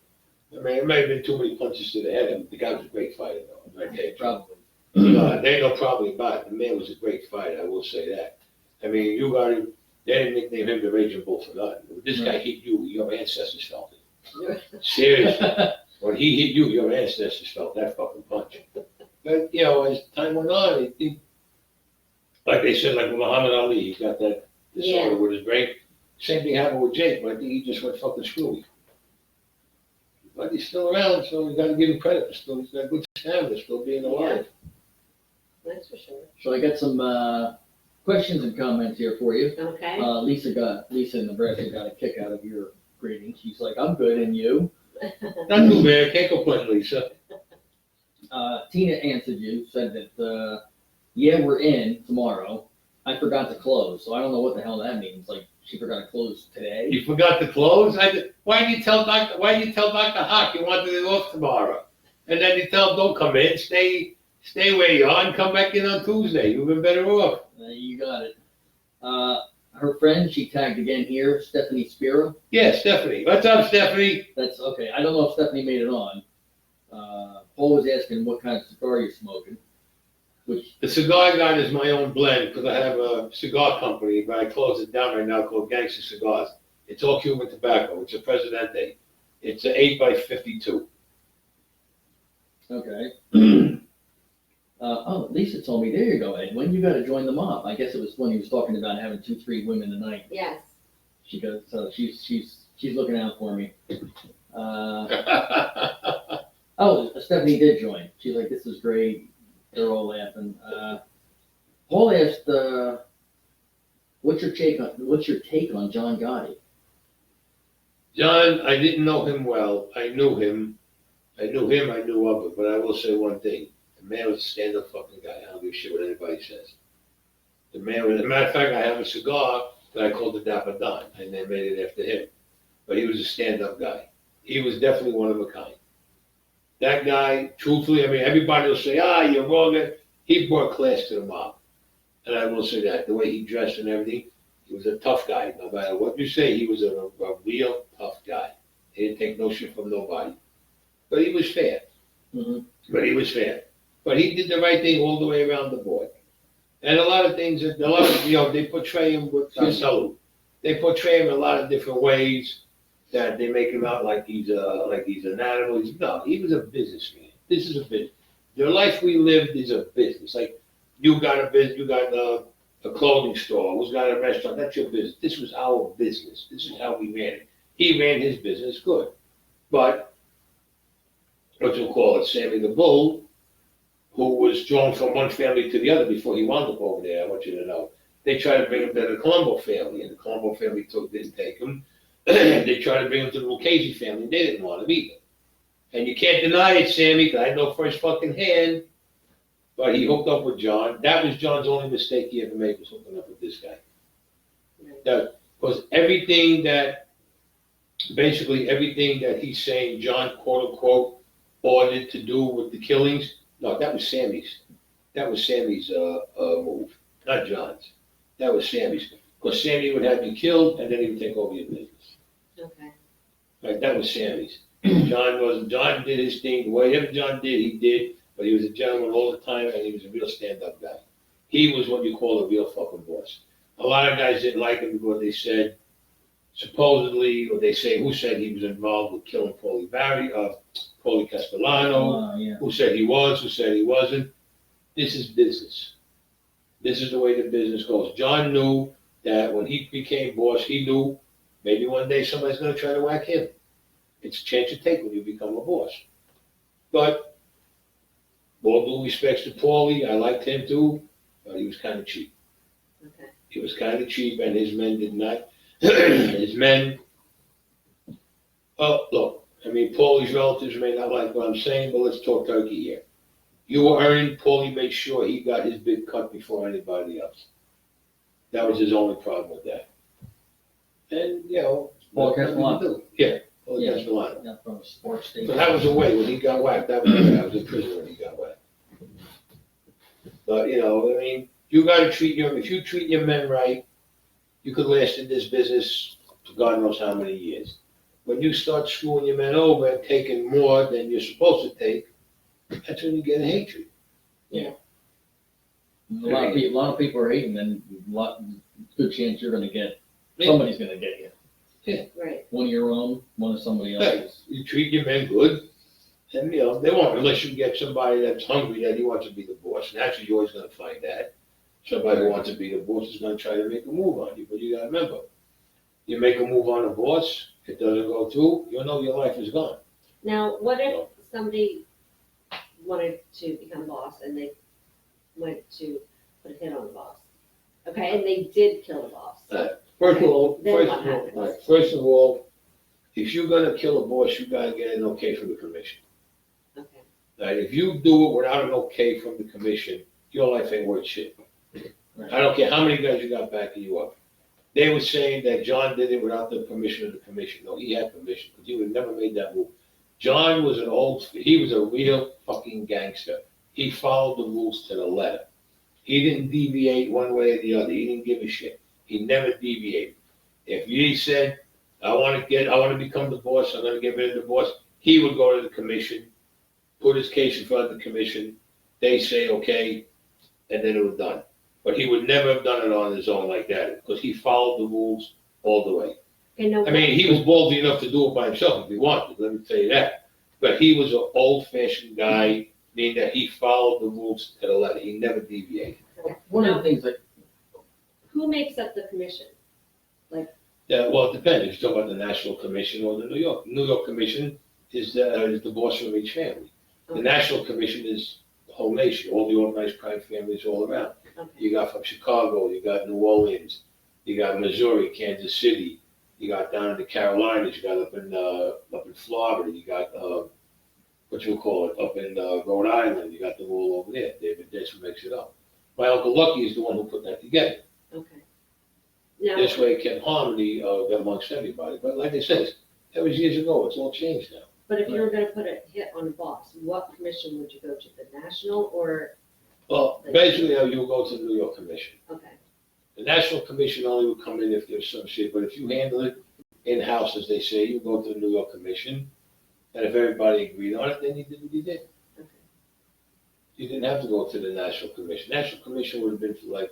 I mean, it may have been too many punches to the head. The guy was a great fighter, though. Right there, Probably. There ain't no problem about it. The man was a great fighter, I will say that. I mean, you got him, they didn't nickname him the Raging Bull for nothing. When this guy hit you, your ancestors felt it. Seriously. When he hit you, your ancestors felt that fucking punch. But, as time went on, like they said, like with Muhammad Ali, he got that disorder with his brain. Same thing happened with Jake, but I think he just went fucking screwy. But he's still around, so we got to give him credit for still. He's got good stamina, still being alive. That's for sure. So I got some questions and comments here for you. Okay. Lisa in Nebraska got a kick out of your greeting. She's like, I'm good, and you? Not too bad. Can't complain, Lisa. Tina answered you, said that, yeah, we're in tomorrow. I forgot to close, so I don't know what the hell that means. Like, she forgot to close today. You forgot to close? Why didn't you tell Dr. Hawk you wanted it off tomorrow? And then you tell him, don't come in, stay where you are and come back in on Tuesday. You've been better off. You got it. Her friend, she tagged again here, Stephanie Spiro. Yeah, Stephanie. What's up, Stephanie? That's okay. I don't know if Stephanie made it on. Paul was asking what kind of cigar you're smoking. Which The cigar gun is my own blend because I have a cigar company, but I closed it down right now called Gangster Cigars. It's all Cuban tobacco. It's a Presidente. It's an 8x52. okay. Oh, Lisa told me. There you go, Ed. When you got to join the mob? I guess it was when he was talking about having 2-3 women a night. Yes. She goes, so she's looking out for me. Oh, Stephanie did join. She's like, this is great. They're all laughing. Paul asked, what's your take on John Gotti? John, I didn't know him well. I knew him. I knew of him. But I will say one thing. The man was a stand-up fucking guy. I don't give a shit what anybody says. The man was, as a matter of fact, I have a cigar that I called the Dapper Don, and they made it after him. But he was a stand-up guy. He was definitely one of a kind. That guy, truthfully, I mean, everybody will say, you're wrong. He brought class to the mob. And I will say that. The way he dressed and everything, he was a tough guy. No matter what you say, he was a real tough guy. He didn't take no shit from nobody. But he was fair. Mm-hmm. But he did the right thing all the way around the board. And a lot of things, they portray him with salute. They portray him in a lot of different ways that they make him out like he's an animal. No, he was a businessman. This is a business. The life we lived is a business. Like you got a business, you got a clothing store, who's got a restaurant. That's your business. This was our business. This is how we ran it. He ran his business good, but what you call it, Sammy the Bull, who was drawn from one family to the other before he wound up over there. I want you to know. They tried to bring him to the Colombo family, and the Colombo family didn't take him. They tried to bring him to the Lucchese family, and they didn't want him either. And you can't deny it, Sammy, because I know first fucking hand, but he hooked up with John. That was John's only mistake he ever made, was hooking up with this guy. Because basically everything that he's saying John, quote unquote, ordered to do with the killings, no, that was Sammy's. That was Sammy's move, not John's. That was Sammy's. Because Sammy would have you killed, and then he would take over your business. Okay. Right, that was Sammy's. John did his thing. Whatever John did, he did. But he was a gentleman all the time, and he was a real stand-up guy. He was what you call a real fucking boss. A lot of guys didn't like him because they said, supposedly, or they say, who said he was involved with killing Paulie Castellano, Yeah. who said he was, who said he wasn't. This is business. This is the way the business goes. John knew that when he became boss, he knew maybe one day somebody's going to try to whack him. It's a chance you take when you become a boss. But all due respects to Paulie, I liked him too, but he was kind of cheap. Okay. He was kind of cheap, and his men did not. His men. Oh, look. I mean, Paulie's relatives may not like what I'm saying, but let's talk turkey here. You were earning. Paulie made sure he got his big cut before anybody else. That was his only problem with that. And Paul Castellano. Yeah, Paul Yeah. Castellano. Yeah, from a sports station. So that was a way when he got whacked. That was the way. I was in prison when he got whacked. But I mean, you got to if you treat your men right, you could last in this business for God knows how many years. When you start screwing your men over and taking more than you're supposed to take, that's when you get a hatred. A lot of people are hating, and good chance you're going to get, somebody's going to get you. Right. One of your own, one of somebody Hey, else's. you treat your men good, and they won't, unless you get somebody that's hungry that he wants to be the boss. Naturally, you're always going to find that. Somebody who wants to be the boss is going to try to make a move on you, but you got to remember, you make a move on a boss, it doesn't go through, you know your life is gone. Now, what if somebody wanted to become boss and they went to put a hit on the boss? Okay, and they did kill the boss. First of all, Then what happens? first of all, if you're going to kill a boss, you got to get an okay from the commission. Okay. Right? If you do it without an okay from the commission, your life ain't worth shit. Right. I don't care how many guys you got backing you up. They were saying that John did it without the permission of the commission. No, he had permission, because he would have never made that move. John was he was a real fucking gangster. He followed the rules to the letter. He didn't deviate one way or the other. He didn't give a shit. He never deviated. If he said, I want to become the boss, I'm going to get rid of the boss, he would go to the commission, put his case in front of the commission, they say okay, and then it was done. But he would never have done it on his own like that, because he followed the rules all the way. Okay, no, I mean, he was ballsy enough to do it by himself if he wanted, let me tell you that. But he was an old-fashioned guy, meaning that he followed the rules to the letter. He never deviated. One of the things like, who makes up the commission? Yeah, well, it depends. If you're talking about the National Commission or the New York Commission is the boss from each family. The National Commission is the whole nation, all the organized crime families all around. Okay. You got from Chicago, you got New Orleans, you got Missouri, Kansas City, you got down in the Carolinas, you got up in Florida, you got up in Rhode Island, you got them all over there. David Dix makes it up. My Uncle Lucky is the one who put that together. Okay. Now, This way it kept harmony amongst everybody. But like I said, that was years ago. It's all changed now. but if you were gonna put a hit on a boss, what commission would you go to, the national or, Well, basically, you will go to the New York Commission. okay, The National Commission only would come in if there's some shit, but if you handle it in-house, as they say, you go to the New York Commission, and if everybody agreed on it, then you did what you did. okay. You didn't have to go to the National Commission. National Commission would have been for like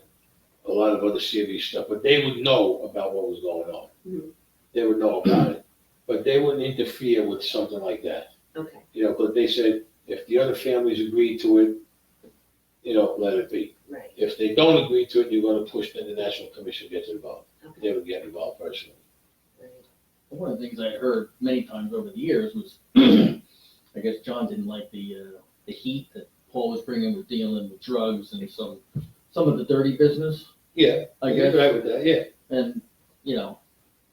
a lot of other serious stuff, but they would know about what was going on. Mhm. They would know about it, but they wouldn't interfere with something like that. Okay, Because they said, if the other families agree to it, let it be. right, If they don't agree to it, you're gonna push, then the National Commission gets involved. okay, They would get involved personally. right. one of the things I heard many times over the years was, I guess John didn't like the heat that Paul was bringing with dealing with drugs and some of the dirty business, Yeah, I you're guess. right with that, yeah. And,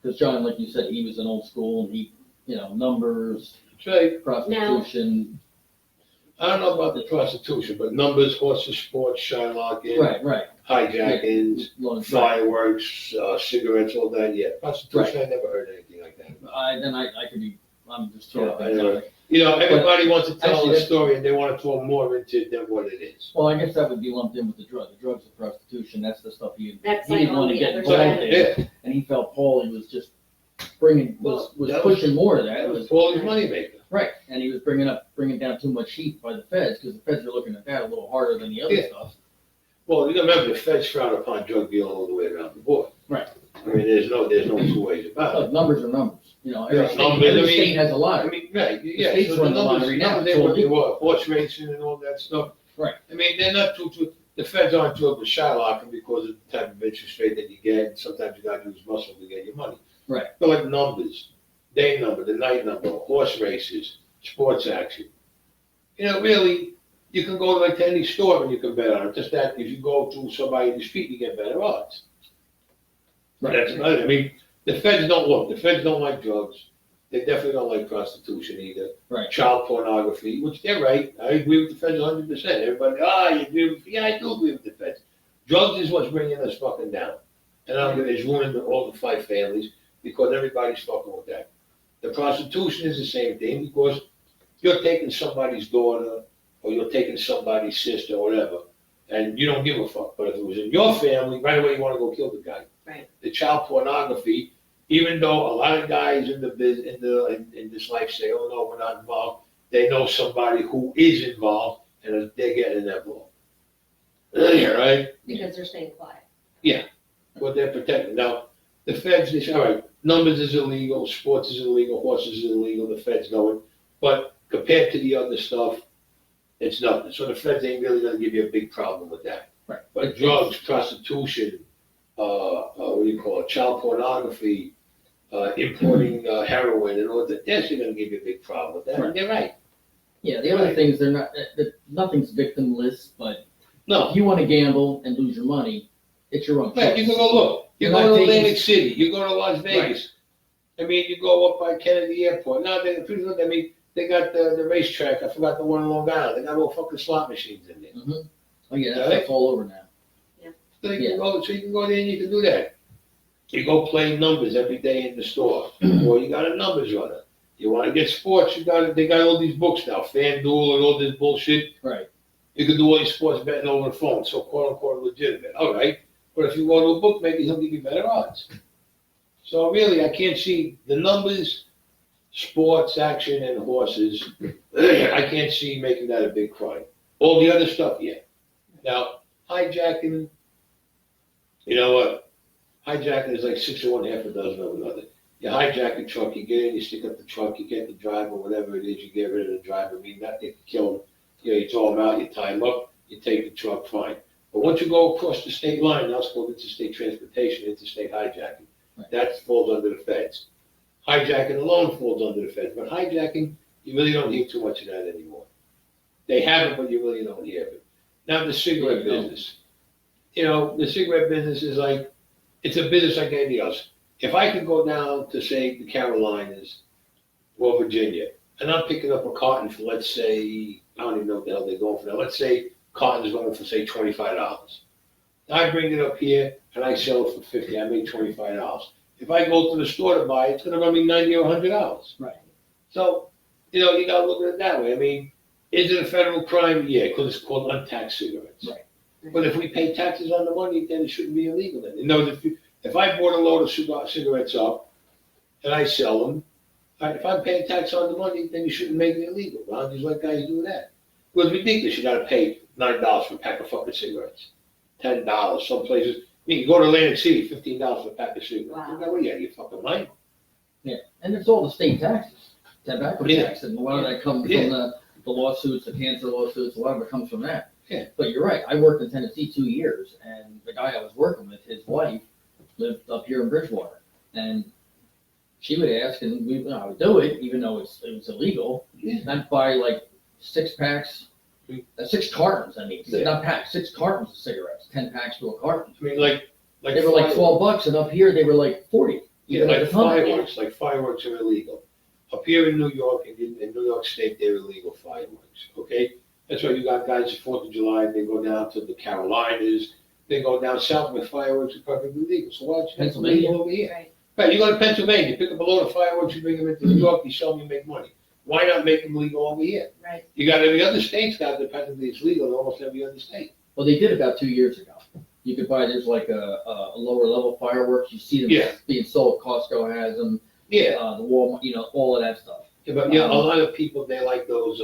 because John, like you said, he was an old school and he, numbers, That's right. prostitution. I don't know about the prostitution, but numbers, horses, sports, shylocking, Right. hijackings, Right. fireworks, cigarettes, all that, yeah. Prostitution, I never heard anything like that about. I could be, I'm just throwing Yeah, I things know. out there. Everybody wants to tell actually, a that's- story and they want to throw more into it than what it is. Well, I guess that would be lumped in with the drug. The drugs and prostitution, that's the stuff he That's didn't like want on to the get other involved side. in. And he felt Paulie was just was Well, that was- pushing more of that. That It was was Paulie's moneymaker. right, and he was bringing down too much heat by the feds because the feds are looking at that a little harder than the other Yeah. stuff. Well, you gotta remember, the feds frown upon drug dealing all the way around the board. Right. I mean, there's no two ways about it. Look, numbers are numbers. Every Yeah, state, numbers, every I mean- state has a lot. I mean, right, yeah. states so run the numbers- lottery now, numbers, so- They horse racing and all that stuff. Right. I mean, they're not the feds aren't too up with shylocking because of the type of interest rate that you get, and sometimes you gotta use muscle to get your money. Right. But like numbers, day number, the night number, horse races, sports action. Really, you can go to any store and you can bet on it. Just that if you go to somebody in the street, you get better odds. That's about it. I mean, the feds don't like drugs. They definitely don't like prostitution either. Right. Child pornography, which they're right. I agree with the feds 100%. Everybody, you agree with, yeah, I do agree with the feds. Drugs is what's bringing us fucking down. And it's ruined all the five families because everybody's fucking with that. The prostitution is the same thing because you're taking somebody's daughter or you're taking somebody's sister or whatever, and you don't give a fuck. But if it was in your family, right away you want to go kill the guy. Right. The child pornography, even though a lot of guys in this life say, "Oh no, we're not involved," they know somebody who is involved, and they're getting involved. Right? Because they're staying quiet. What they're protecting. Now, the feds, they say, all right, numbers is illegal, sports is illegal, horses is illegal, the feds know it. But compared to the other stuff, it's nothing. So the feds ain't really gonna give you a big problem with that. Right. But drugs, prostitution, child pornography, importing heroin and all that, that's gonna give you a big problem with that. Right. And they're right. Yeah, the other things, they're not, nothing's victimless, but No, if you want to gamble and lose your money, it's your own right, you can choice. go look. You You're go not to taking- Atlantic City, you go to Las Vegas. I mean, you go up by Kennedy Airport. Now, they got the racetrack. I forgot the one in Long Island. They got all fucking slot machines in there. Oh yeah, that's all over now. So you can go there and you can do that. You go play numbers every day in the store, or you got a numbers runner. You want to get sports, they got all these books now, FanDuel and all this bullshit. Right. You can do all your sports betting over the phone, so quote unquote legitimate. All right, but if you go to a bookmaker, he'll give you better odds. So really, I can't see the numbers, sports, action, and horses. I can't see making that a big crime. All the other stuff, yeah. Now, hijacking, you know what? Hijacking is like 6 of one, half a dozen of another. You hijack a truck, you get in, you stick up the truck, you get the driver, whatever it is, you get rid of the driver. I mean, not that you kill him. You know, you throw him out, you tie him up, you take the truck, fine. But once you go across the state line, now it's called interstate transportation, interstate hijacking. Right. That falls under the feds. Hijacking alone falls under the feds. But hijacking, you really don't hear too much of that anymore. They have it, but you really don't hear it. Now the cigarette business. You know, the cigarette business is like, it's a business like anything else. If I could go down to, say, the Carolinas or Virginia, and I'm picking up a carton for, let's say, I don't even know what the hell they're going for now. Let's say carton's going for, say, $25. I bring it up here, and I sell it for $50. I make $25. If I go to the store to buy it, it's going to run me $90 or $100. Right. So, you know, you got to look at it that way. I mean, is it a federal crime? Yeah, because it's called untaxed cigarettes. Right. But if we pay taxes on the money, then it shouldn't be illegal. Then, you know, if I bought a load of cigarettes up and I sell them, if I'm paying tax on the money, then you shouldn't make it illegal. Well, just like guys do that. It was ridiculous. You got to pay $9 for a pack of fucking cigarettes, $10. Some places, I mean, you go to Atlantic City, $15 for a pack of cigarettes. Wow. What are you out of your fucking mind? Yeah, and it's all the state taxes, tobacco tax, and a lot of that comes from the lawsuits, the cancer lawsuits, a lot of it comes from that. Yeah. But you're right, I worked in Tennessee 2 years, and the guy I was working with, his wife, lived up here in Bridgewater, and she would ask, and I would do it, even though it was illegal. Yeah. I'd buy like 6 packs, 6 cartons, I mean, Yeah. not packs, 6 cartons of cigarettes, 10 packs to a carton. I mean, like They were like $12, and up here they were like 40. Yeah, Like like a ton. fireworks are illegal. Up here in New York, in New York State, they're illegal fireworks, okay? That's why you got guys at 4th of July, they go down to the Carolinas, they go down south where fireworks are perfectly legal. So why don't you make them legal over here? Right. Right, you go to Pennsylvania, you pick up a load of fireworks, you bring them into New York, you sell them, you make money. Why not make them legal over here? Right. You got every other state's got it, practically it's legal in almost every other state. Well, they did about 2 years ago. You could buy, there's like a lower level fireworks, you see them Yeah. being sold, Costco has them, Yeah, the Walmart, all of that stuff. yeah, but yeah, a lot of people, they like those,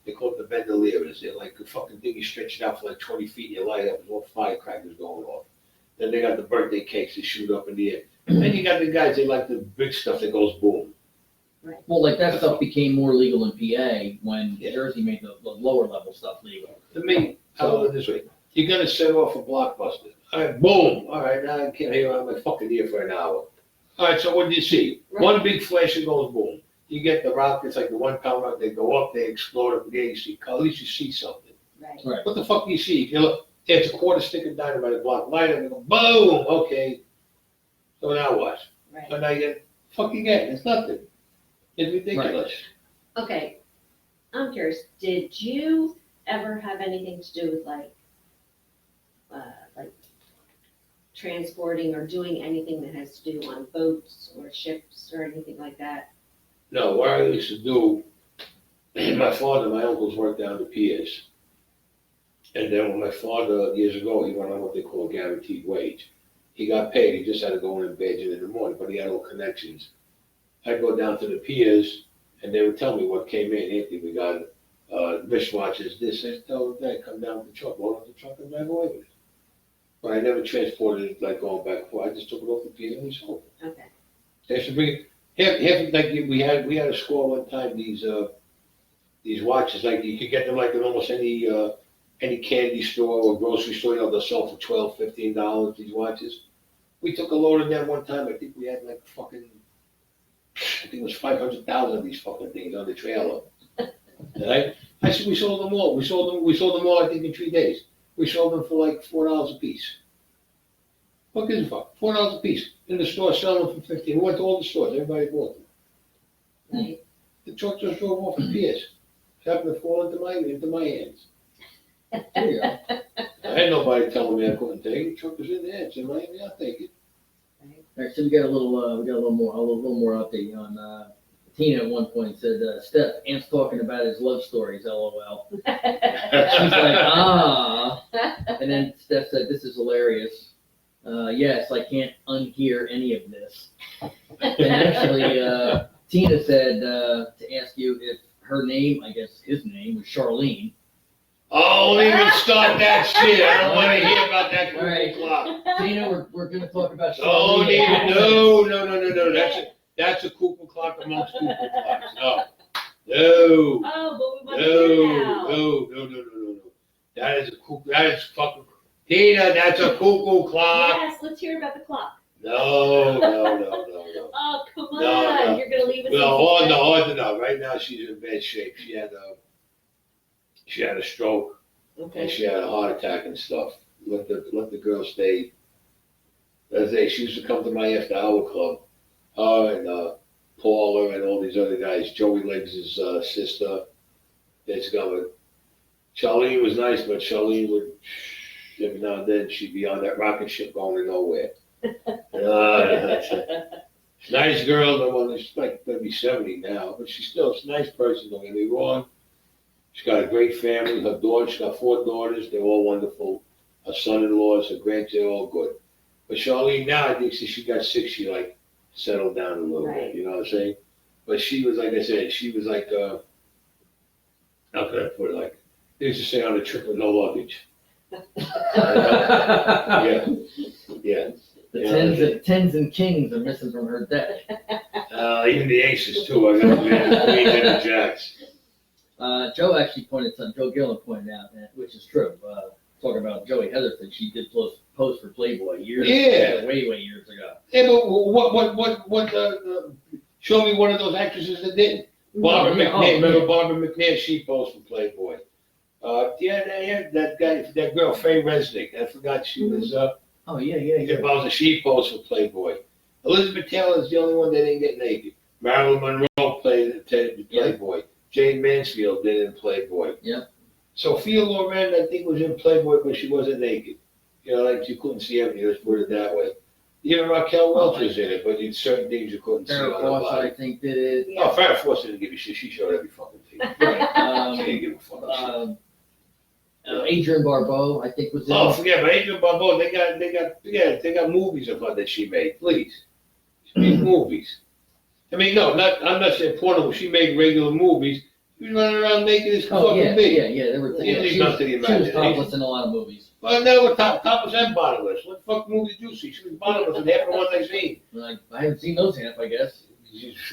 they call it the bandoliers. They're like a fucking thing, you stretch it out for like 20 feet and you light up, there's all firecrackers going off. Then they got the birthday cakes that shoot up in the air. Then you got the guys, they like the big stuff that goes boom. Well, like that stuff became more legal in PA when Yeah. Jersey made the lower level stuff legal. To me, I'll put it this way. You're gonna set off a blockbuster. All right, boom. All right, now I can't hear out my fucking ear for an hour. All right, so what do you see? Right. One big flash and goes boom. You get the rockets, like the 1 pound rocket, they go up, they explode up in the air, you see, at least you see something. Right. Right. What the fuck do you see? If you look, it's a quarter stick of dynamite, a block light up, and go boom, okay. So now what? Right. So now you get, fuck you get, it's nothing. It's ridiculous. Okay, I'm curious, did you ever have anything to do with like transporting or doing anything that has to do on boats or ships or anything like that? No, what I used to do, my father and my uncles worked down the piers. And then when my father, years ago, he went on what they call a guaranteed wage. He got paid, he just had to go in and badge it in the morning, but he had all connections. I'd go down to the piers, and they would tell me what came in. Anthony, we got wristwatches, this. I told them, come down with the truck, load up the truck, and drive away with it. But I never transported it like going back and forth. I just took it off the pier and we sold it. Okay. They should bring it. Half, like we had a score one time. These watches, like you could get them like in almost any candy store or grocery store. You know, they'll sell for $12, $15. These watches. We took a load of them one time. I think we had like fucking. I think it was 500,000 of these fucking things on the trailer. Right? I said we sold them all. We sold them all. I think in 3 days. We sold them for like $4 a piece. What gives a fuck? $4 a piece. In the store, selling them for $15. We went to all the stores. Everybody bought them. Right. The truck just drove off the piers. It happened to fall into my hands. There you go. I had nobody telling me I couldn't take it. The truck was in there. It's in my hand. I'll take it. Right. All right, so we got a little more update on Tina at one point said, Steph, Ant's talking about his love stories, LOL. She's like, ah. And then Steph said, this is hilarious. Yes, I can't unhear any of this. And actually, Tina said to ask you if her name, I guess his name, was Charlene. Oh, don't even start that shit. I don't want to hear about that Right. clock. Tina, we're going to talk about Don't Charlene. even, no. That's a cuckoo clock amongst cuckoo clocks. No. Oh, but we want to hear now. No. That is fucking, Tina, that's a cuckoo clock. Yes, let's hear about the clock. No. Oh, come on. No. You're going to leave us No. Right now she's in bad shape. She had a stroke and Okay. she had a heart attack and stuff. Let the girl stay. As she used to come to my after hour club. Her and Paula and all these other guys. Joey Legs' sister. That's going. Charlene was nice, but Charlene would every now and then she'd be on that rocket ship going to nowhere. Nice girl, the one that's like maybe 70 now, but she's still a nice person, don't get me wrong. She's got a great family. Her daughter, she's got 4 daughters, they're all wonderful. Her son-in-laws, her grandkids, they're all good. But Charlene now, I think since she got sick, she like settled down a little bit, you know what I'm saying? But she was, like I said, she was like, how can I put it, like, they used to say on a trip with no luggage. Yeah. The tens and kings are missing from her deck. Even the aces too. I got the queens and the jacks. Joe Gillen pointed out, which is true. Talking about Joey Heatherton, she did pose for Playboy years ago, way years ago. Yeah, but what? Show me one of those actresses that didn't. Barbara McNair. Remember Barbara McNair? She posed for Playboy. That girl, Faye Resnick. I forgot she was. She posed for Playboy. Elizabeth Taylor is the only one that didn't get naked. Marilyn Monroe played Playboy. Jane Mansfield did in Playboy. Yep. Sophia Loren, I think, was in Playboy, but she wasn't naked. You know, like you couldn't see everything. Let's put it that way. Even Raquel Welch was in it, but in certain things you couldn't see on her body. I think did it. Oh, Farrah Fawcett didn't give a shit. She showed every fucking thing. She didn't give a fucking shit. Adrienne Barbeau, I think, was in. Oh, forget about Adrienne Barbeau. They got movies of her that she made. Please, she made movies. I mean, I'm not saying porno. She made regular movies. She was running around naked as fucking big. Yeah. They were. She was topless in a lot of movies. Well, no, we're topless and bottomless. What the fuck movie did you see? She was bottomless in half the ones I seen. I haven't seen those half, I guess.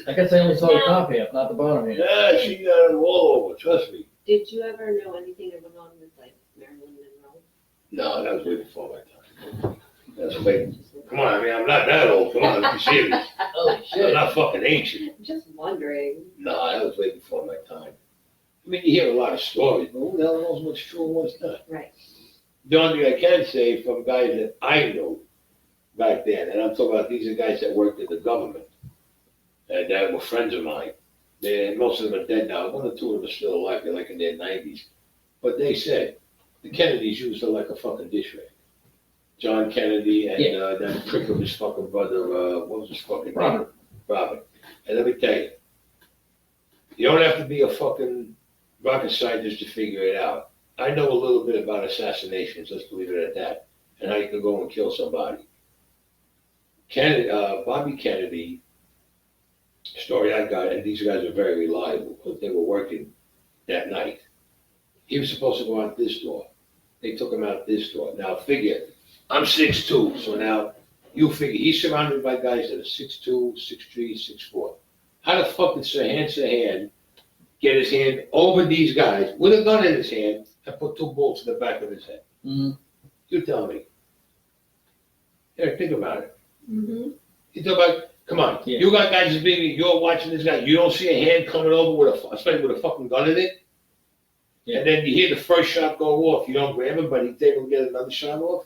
I guess I only saw the top half, not the bottom half. Yeah, she got them all over. Trust me. Did you ever know anything that went on with like Marilyn Monroe? No, that was way before my time. That's way. Come on, I mean, I'm not that old. Come on, let's be serious. Holy shit. I'm not fucking ancient. I'm just wondering. No, that was way before my time. I mean, you hear a lot of stories, but who the hell knows what's true and what's not? Right. The only thing I can say from guys that I knew back then, and I'm talking about these are guys that worked in the government and that were friends of mine. Most of them are dead now. 1 or 2 of them are still alive. They're like in their 90s. But they said the Kennedys used her like a fucking dish rag. John Kennedy and that prick of his fucking brother, what was his fucking name? Robert. And let me tell you, you don't have to be a fucking rocket scientist to figure it out. I know a little bit about assassinations, let's leave it at that, and how you can go and kill somebody. Bobby Kennedy, story I got, and these guys are very reliable because they were working that night. He was supposed to go out this door. They took him out this door. Now figure, I'm 6'2", so now you figure he's surrounded by guys that are 6'2", 6'3", 6'4". How the fuck did Sirhan Sirhan get his hand over these guys with a gun in his hand and put 2 bolts in the back of his head? Mm-hmm. You tell me. Yeah, think about it. Mm-hmm. You talk about, come on, you got guys as big, you're watching this guy, you don't see a hand coming over especially with a fucking gun in it? Yeah. And then you hear the first shot go off, you don't grab him, but he's able to get another shot off?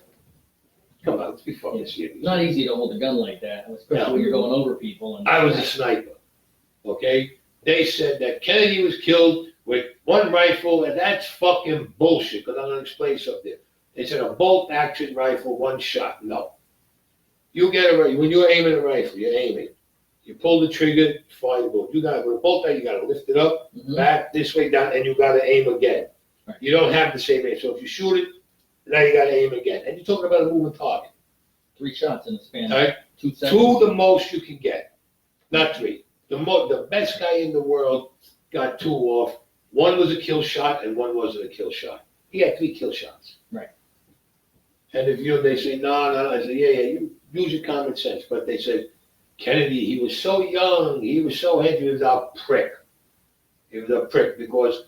Come on, let's be fucking serious. It's not easy to hold a gun like that, especially when you're going over people. I was a sniper, okay? They said that Kennedy was killed with 1 rifle, and that's fucking bullshit, because I'm going to explain something. They said a bolt action rifle, 1 shot. No. You get it right. When you're aiming a rifle, you're aiming. You pull the trigger, fire the bullet. You gotta, with a bolt out, you gotta lift it up, Mhm. back, this way, down, and you gotta aim again. Right. You don't have the same aim. So if you shoot it, now you gotta aim again. And you're talking about a moving target. 3 shots in the span All of right? 2 seconds. 2 the most you can get, not 3. The best guy in the world got 2 off. 1 was a kill shot and 1 wasn't a kill shot. He had 3 kill shots. Right. And if they say no, I say yeah, you use your common sense. But they said Kennedy, he was so young, he was so heavy, he was a prick. He was a prick because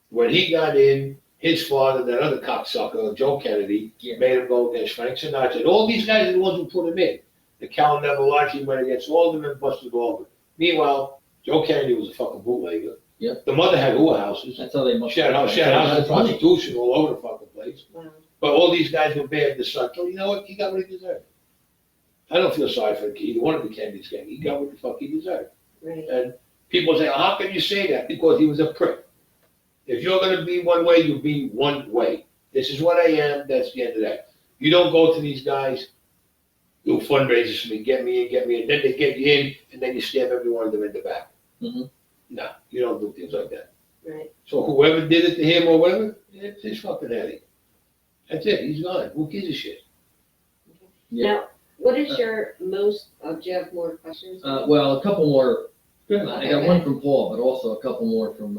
when he got in, his father, that other cocksucker, Joe Kennedy, made him go against Frank Sinatra. And all these guys are the ones who put him in. The Cal Neville went against all of them and busted all of them. Meanwhile, Joe Kennedy was a fucking bootlegger. Yep. The mother had whorehouses. That's how they must She had houses of prostitution all over the fucking place. Wow. But all these guys were bad. The son, so you know what? He got what he deserved. I don't feel sorry for either one of the Kennedy's gang. He got what the fuck he deserved. Right. And people say, how can you say that? Because he was a prick. If you're going to be one way, you be one way. This is what I am. That's the end of that. You don't go to these guys, do fundraisers for me, get me in, and then they get you in, and then you stab every one of them in the back. Mm-hmm. No, you don't do things like that. Right. So whoever did it to him or whatever, it's his fucking headache. That's it. He's gone. Who gives a shit? Yeah. Now, what is your most, do you have more questions? Well, a couple more. Good. I got one from Paul, but also a couple more from,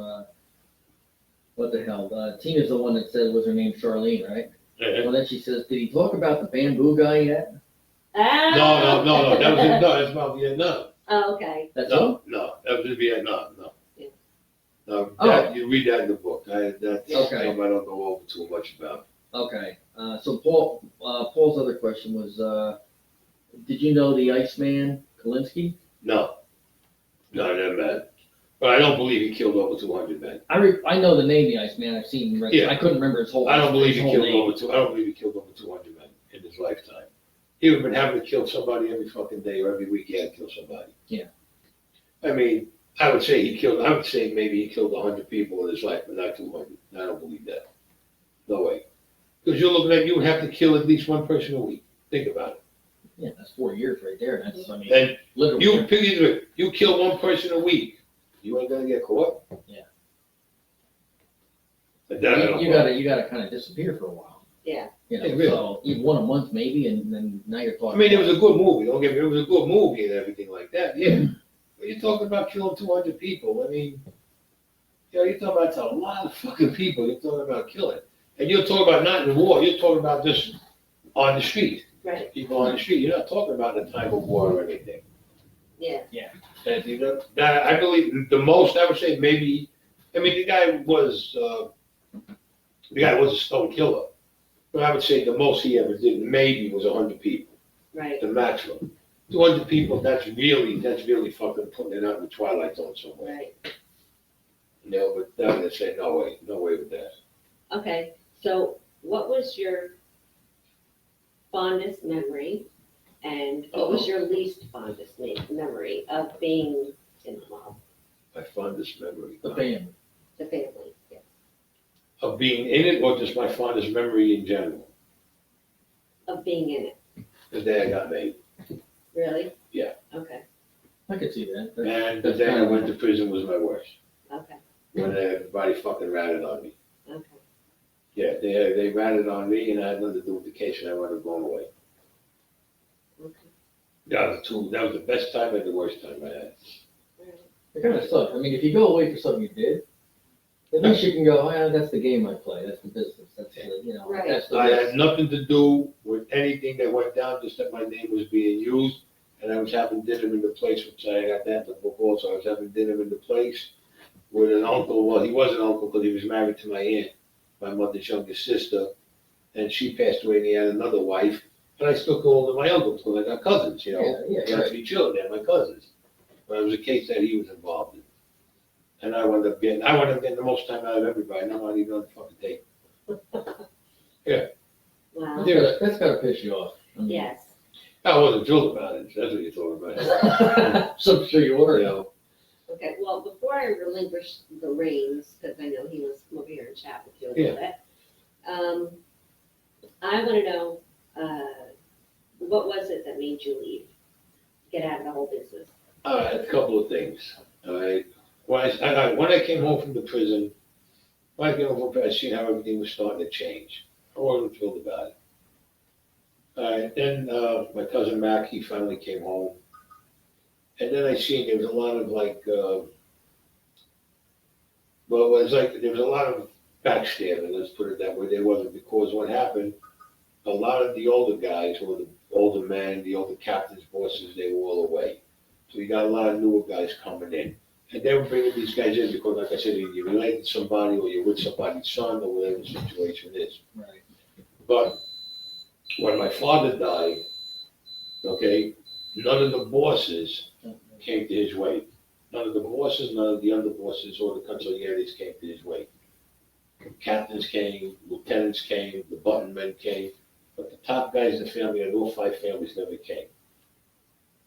what the hell? Tina's the one that said, was her name Charlene, right? Well, then she says, did he talk about the bamboo guy yet? Ah! No. That's about Vietnam. Oh, okay. That's all? No, that was in Vietnam. No. Yeah. No, Oh. you read that in the book. That's Okay. something I don't go over too much about. Okay. So Paul's other question was, did you know the Iceman Kalinsky? No, that man. But I don't believe he killed over 200 men. I know the name the Iceman. I've seen him. Yeah. I couldn't remember his whole. I don't believe his he whole killed name. over 200 men in his lifetime. He would have been having to kill somebody every fucking day or every week. He had to kill somebody. Yeah. I mean, I would say maybe he killed 100 people in his life, but not 200. I don't believe that. No way. Because you're looking at, you would have to kill at least one person a week. Think about it. Yeah, that's 4 years right there. That's, I mean, And literally. you kill one person a week, you ain't gonna get caught. Yeah. And that I don't You know. gotta kind of disappear for a while. Yeah. You know, Yeah, really. so even 1 a month maybe, and then now you're I talking. mean, it was a good movie. Don't get me. It was a good movie and everything like that. Yeah. But you're talking about killing 200 people. I mean, you're talking about a lot of fucking people. You're talking about killing, and you're talking about not in war. You're talking about just on the street. Right. People on the street. You're not talking about in a time of war or anything. Yeah. And you know, that I believe the most I would say maybe. I mean, the guy was a stone killer, but I would say the most he ever did maybe was 100 people, Right. the maximum. 200 people. That's really fucking putting it out in the twilight zone somewhere. Right. You know, but that would say no way with that. Okay. So, what was your fondest memory, and what was your least fondest memory of being in the mob, My fondest memory The family. the family? Yeah. of being in it, or just my fondest memory in general. Of being in it. The day I got made, Really? Yeah. Okay. I could see that. and the day I went to prison was my worst. Okay. When everybody fucking ratted on me. Okay. Yeah, they ratted on me, and I had nothing to do with the case, and I wound up going away. Okay. That was the best time and the worst time I had. Right. It kind of sucks. I mean, if you go away for something you did, at least you can go, that's the game I play. That's the business. That's the, you know, Right. that's the I risk. had nothing to do with anything that went down, just that my name was being used, and I was having dinner in the place, which I got that in the book also. I was having dinner in the place with an uncle. Well, he was an uncle because he was married to my aunt, my mother's youngest sister, and she passed away, and he had another wife. But I still called them my uncles because I got cousins, you know. Yeah, I got 3 children, they're my cousins. But it was a case that he was involved in. And I wound up getting the most time out of everybody, and I'm not even on the fucking tape. Wow. That's gotta piss you off. I mean, Yes. I wasn't thrilled about it, that's what you're talking about. So I'm sure you were. You know, Okay, well, before I relinquish the reins, because I know he wants to come over here and chat with you a little bit, I want to know, What was it that made you leave? Get out of the whole business? A couple of things, all right? When I came home from the prison, when I came home from prison, I seen how everything was starting to change. I wasn't thrilled about it. All right, then my cousin Mac, he finally came home. And then I seen there was a lot of like, well, it was like, there was a lot of backstabbing, let's put it that way. There wasn't, because what happened, a lot of the older guys, or the older men, the older captains, bosses, they were all away. So you got a lot of newer guys coming in. And they were bringing these guys in because, like I said, you're related to somebody or you're with somebody's son or whatever the situation is. Right. But when my father died, okay, none of the bosses came to his wake. None of the bosses, none of the underbosses or the consigliaries came to his wake. Captains came, lieutenants came, the button men came, but the top guys in the family and all 5 families never came.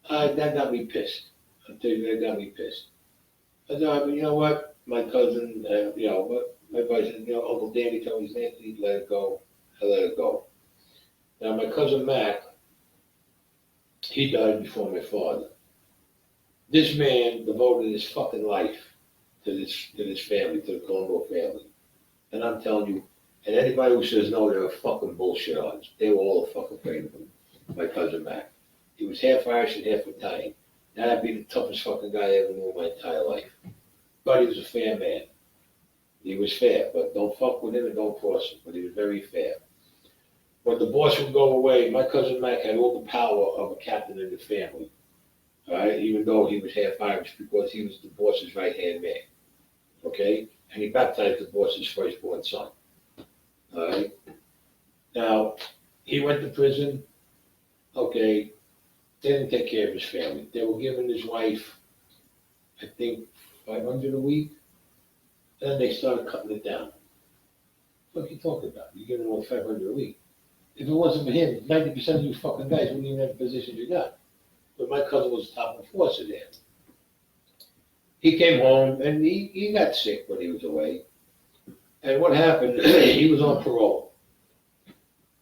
That got me pissed. I'll tell you, that got me pissed. I thought, you know what, my cousin, my buddy said, Uncle Danny told me his name, he'd let it go. I let it go. Now, my cousin Mac, he died before my father. This man devoted his fucking life to this family, to the Colombo family. And I'm telling you, and anybody who says no, they're a fucking bullshit odds. They were all fucking afraid of him, my cousin Mac. He was half Irish and half Italian. That'd be the toughest fucking guy I ever knew in my entire life. But he was a fair man. He was fair, but don't fuck with him and don't cross him. But he was very fair. When the boss would go away, my cousin Mac had all the power of a captain in the family. All right, even though he was half Irish, because he was the boss's right-hand man. Okay? And he baptized the boss's firstborn son. All right? Now, he went to prison. Okay, they didn't take care of his family. They were giving his wife, I think, $500 a week. And then they started cutting it down. What are you talking about? You're giving them only $500 a week. If it wasn't for him, 90% of you fucking guys wouldn't even have the positions you got. But my cousin was the top enforcer there. He came home and he got sick when he was away. And what happened, he was on parole.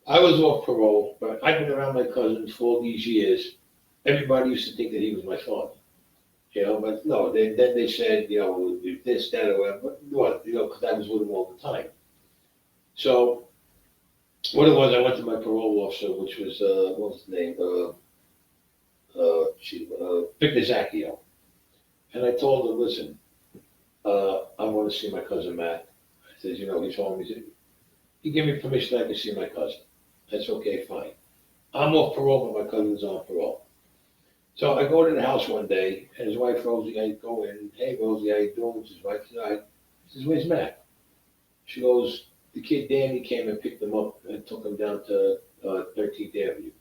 I was off parole, but I've been around my cousins for all these years. Everybody used to think that he was my father. But no, then they said, this, that, or whatever. But what, because I was with him all the time. So, what it was, I went to my parole officer, which was, what was his name? Victor Zacchio. And I told him, listen, I want to see my cousin Matt. I said, he's home. He said, he gave me permission I could see my cousin. That's okay, fine. I'm off parole, but my cousin's on parole. So I go to the house one day, and his wife, Rosie, I go in, hey, Rosie, how you doing? His wife says, he says, where's Matt? She goes, the kid Danny came and picked him up and took him down to 13th Avenue.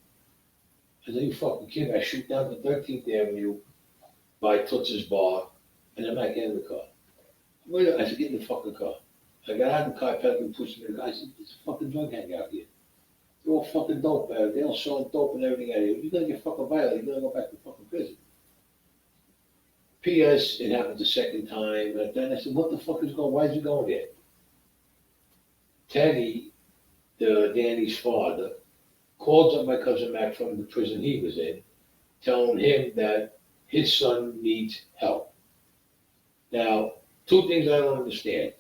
I said, you fucking kid, I shoot down to 13th Avenue by Toots's bar, and I'm not getting in the car. I said, get in the fucking car. I got out of the car, I felt him pushing me in the car. I said, there's a fucking drug hang out here. They're all fucking dope, man. They're all selling dope and everything out here. You're gonna get fucking violated, you're gonna go back to fucking prison. P.S. It happened the second time, and then I said, what the fuck is going, why is he going there? Teddy, Danny's father, calls up my cousin Mac from the prison he was in, telling him that his son needs help. Now, 2 things I don't understand.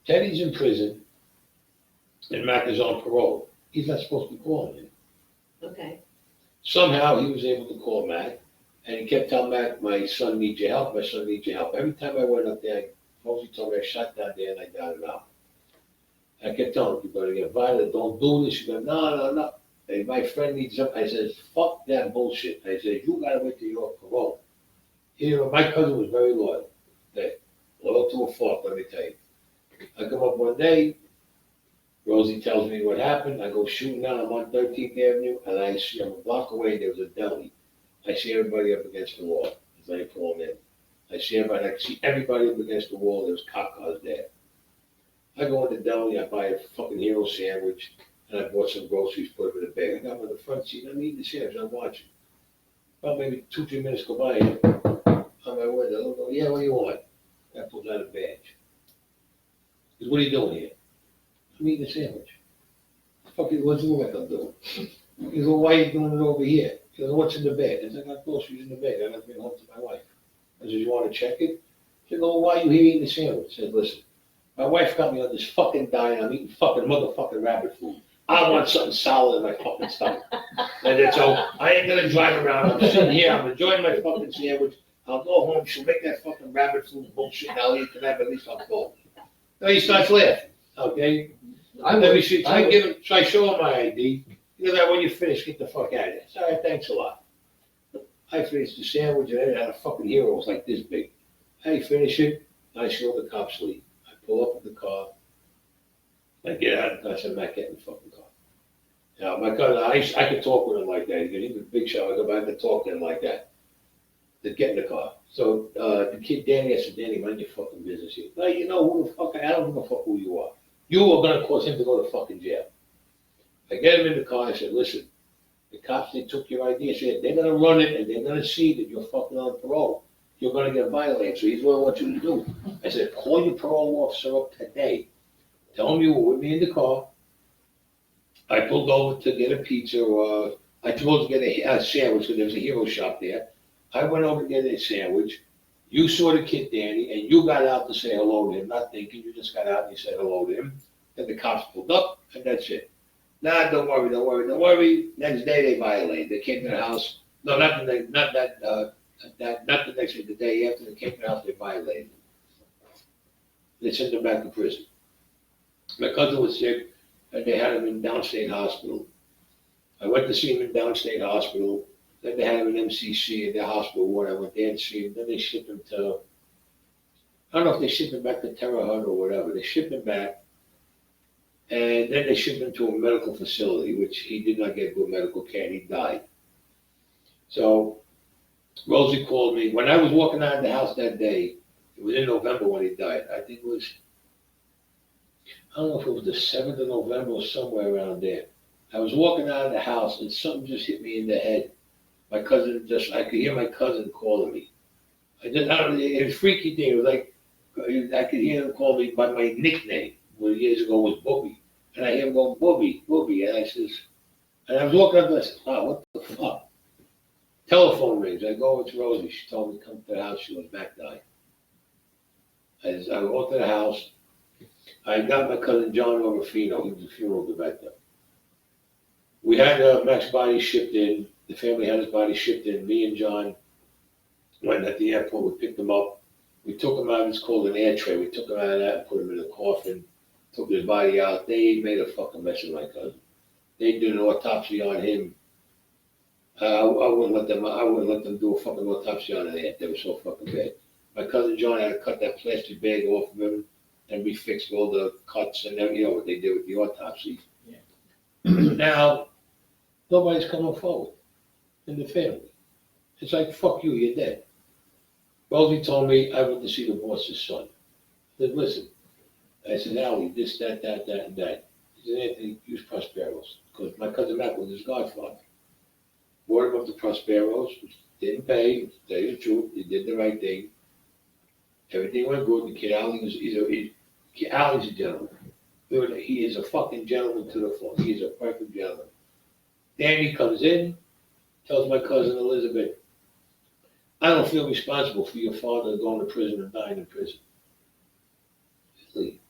Teddy's in prison, and Mac is on parole. He's not supposed to be calling him. Okay. Somehow he was able to call Mac, and he kept telling Mac, my son needs your help, my son needs your help. Every time I went up there, Rosie told me I shot down there and I got him out. I kept telling him, you better get violent, don't do this. She goes, no. Hey, my friend needs help. I said, fuck that bullshit. I said, you gotta wait till you're off parole. My cousin was very loyal. Loyal to a fault, let me tell you. I come up one day, Rosie tells me what happened. I go shooting down, I'm on 13th Avenue, and I see, I'm a block away, there was a deli. I see everybody up against the wall as I pull them in. I see everybody up against the wall, there was cop cars there. I go in the deli, I buy a fucking hero sandwich, and I bought some groceries, put them in a bag. I got them in the front seat, I'm eating the sandwich, I'm watching. About maybe 2-3 minutes go by, on my window, I go, yeah, what do you want? I pulls out a badge. He goes, what are you doing here? I'm eating a sandwich. Fucking, what's the like I'm doing? He goes, well, why are you doing it over here? He goes, what's in the bag? I said, I got groceries in the bag. I got to bring home to my wife. I said, you want to check it? He said, well, why are you here eating the sandwich? I said, listen, my wife got me on this fucking diet. I'm eating fucking motherfucking rabbit food. I want something solid in my fucking stomach. And then so I ain't gonna drive around. I'm sitting here. I'm enjoying my fucking sandwich. I'll go home. She'll make that fucking rabbit food bullshit. And I'll eat tonight, but at least I'll go. Then he starts laughing. Okay. So I show him my ID. He goes, when you finish, get the fuck out of here. I said, all right, thanks a lot. I finished the sandwich and I had a fucking hero. It was like this big. I finish it. I show the cops leave. I pull up in the car. I get out of the car. I said, I'm not getting in the fucking car. Now, my cousin, I could talk with him like that. He was a big shot. I go back and talk to him like that. To get in the car. So the kid Danny, I said, Danny, mind your fucking business here. No, you know who the fuck I don't give a fuck who you are. You are gonna cause him to go to fucking jail. I get him in the car. I said, listen, the cops, they took your ID. I said, they're gonna run it and they're gonna see that you're fucking on parole. You're gonna get violated. So here's what I want you to do. I said, call your parole officer up today. Tell him you were with me in the car. I pulled over to get a pizza or I told to get a sandwich because there was a hero shop there. I went over to get a sandwich. You saw the kid Danny and you got out to say hello to him, not thinking. You just got out and you said hello to him. Then the cops pulled up and that's it. Nah, don't worry. Next day they violated. They came to the house. No, not the next day, the day after they came to the house, they violated. They sent them back to prison. My cousin was sick and they had him in downstate hospital. I went to see him in downstate hospital. Then they had him in MCC in their hospital ward. I went there to see him. Then they shipped him to, I don't know if they shipped him back to Terre Haute or whatever. They shipped him back. And then they shipped him to a medical facility, which he did not get good medical care, and he died. So Rosie called me. When I was walking out of the house that day, it was in November when he died. I think it was, I don't know if it was the 7th of November or somewhere around there. I was walking out of the house and something just hit me in the head. My cousin I could hear my cousin calling me. It was a freaky thing. It was like, I could hear him call me by my nickname. Well, years ago was Booby. And I hear him going, Booby. And I says, and I was walking up and I said, wow, what the fuck? Telephone rings. I go over to Rosie. She told me to come to the house. She was back died. I walked to the house. I got my cousin John Orofino. He was a funeral director. We had Mac's body shipped in. The family had his body shipped in. Me and John went at the airport. We picked him up. We took him out. It's called an air tray. We took him out of that and put him in a coffin. Took his body out. They made a fucking mess of my cousin. They did an autopsy on him. I wouldn't let them do a fucking autopsy on it. They were so fucking bad. My cousin John had to cut that plastic bag off of him and we fixed all the cuts and everything, you know, what they did with the autopsy. Yeah. Now, nobody's coming forward in the family. It's like, fuck you, you're dead. Rosie told me I went to see the boss's son. I said, listen. I said, Allie, this, that, and that. He said, Anthony, use Prosperos. Because my cousin Mac was his godfather. Brought him up to Prosperos, didn't pay, to tell you the truth, he did the right thing. Everything went good. The kid Allie's a gentleman. He is a fucking gentleman to the floor. He is a perfect gentleman. Danny comes in, tells my cousin Elizabeth, I don't feel responsible for your father going to prison and dying in prison. Really?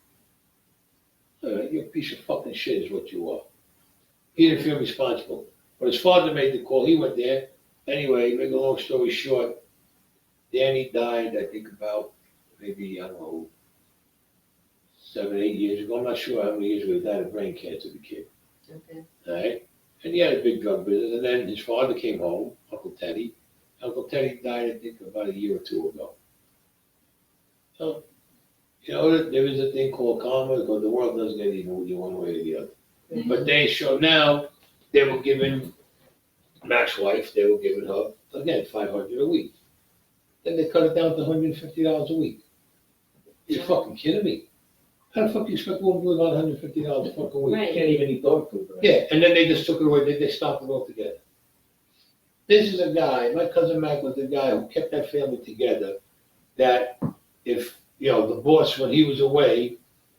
You're a piece of fucking shit is what you are. He didn't feel responsible. But his father made the call. He went there. Anyway, make a long story short, Danny died, I think, about maybe, I don't know, 7, 8 years ago. I'm not sure how many years ago he died of brain cancer, the kid. Okay. All right? And he had a big drug business. And then his father came home, Uncle Teddy. Uncle Teddy died, I think, about a year or two ago. So, you know, there is a thing called karma, because the world doesn't get even with you one way or the other. Mm-hmm. But they show now, they were giving Mac's wife, they were giving her, again, $500 a week. Then they cut it down to $150 a week. You're fucking kidding me. How the fuck do you expect a woman to live on $150 a fucking week? Right. Can't even eat dog food, right? Yeah, and then they just took it away, they stopped it altogether. This is a guy, my cousin Mac was the guy who kept that family together, that if, you know, the boss, when he was away,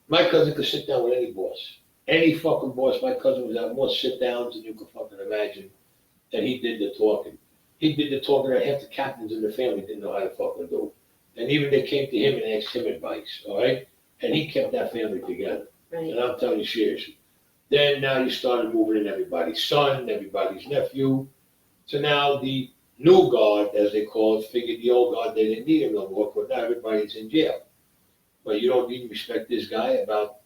my cousin could sit down with any boss. any fucking boss, my cousin was at more sit downs than you could fucking imagine, and he did the talking. He did the talking that half the captains in the family didn't know how to fucking do. And even they came to him and asked him advice, all right? And he kept that family together. Right. And I'm telling you seriously. Then now you started moving in everybody's son, everybody's nephew. So now the new guard, as they call it, figured the old guard, they didn't need him no more, but now everybody's in jail. But you don't even respect this guy about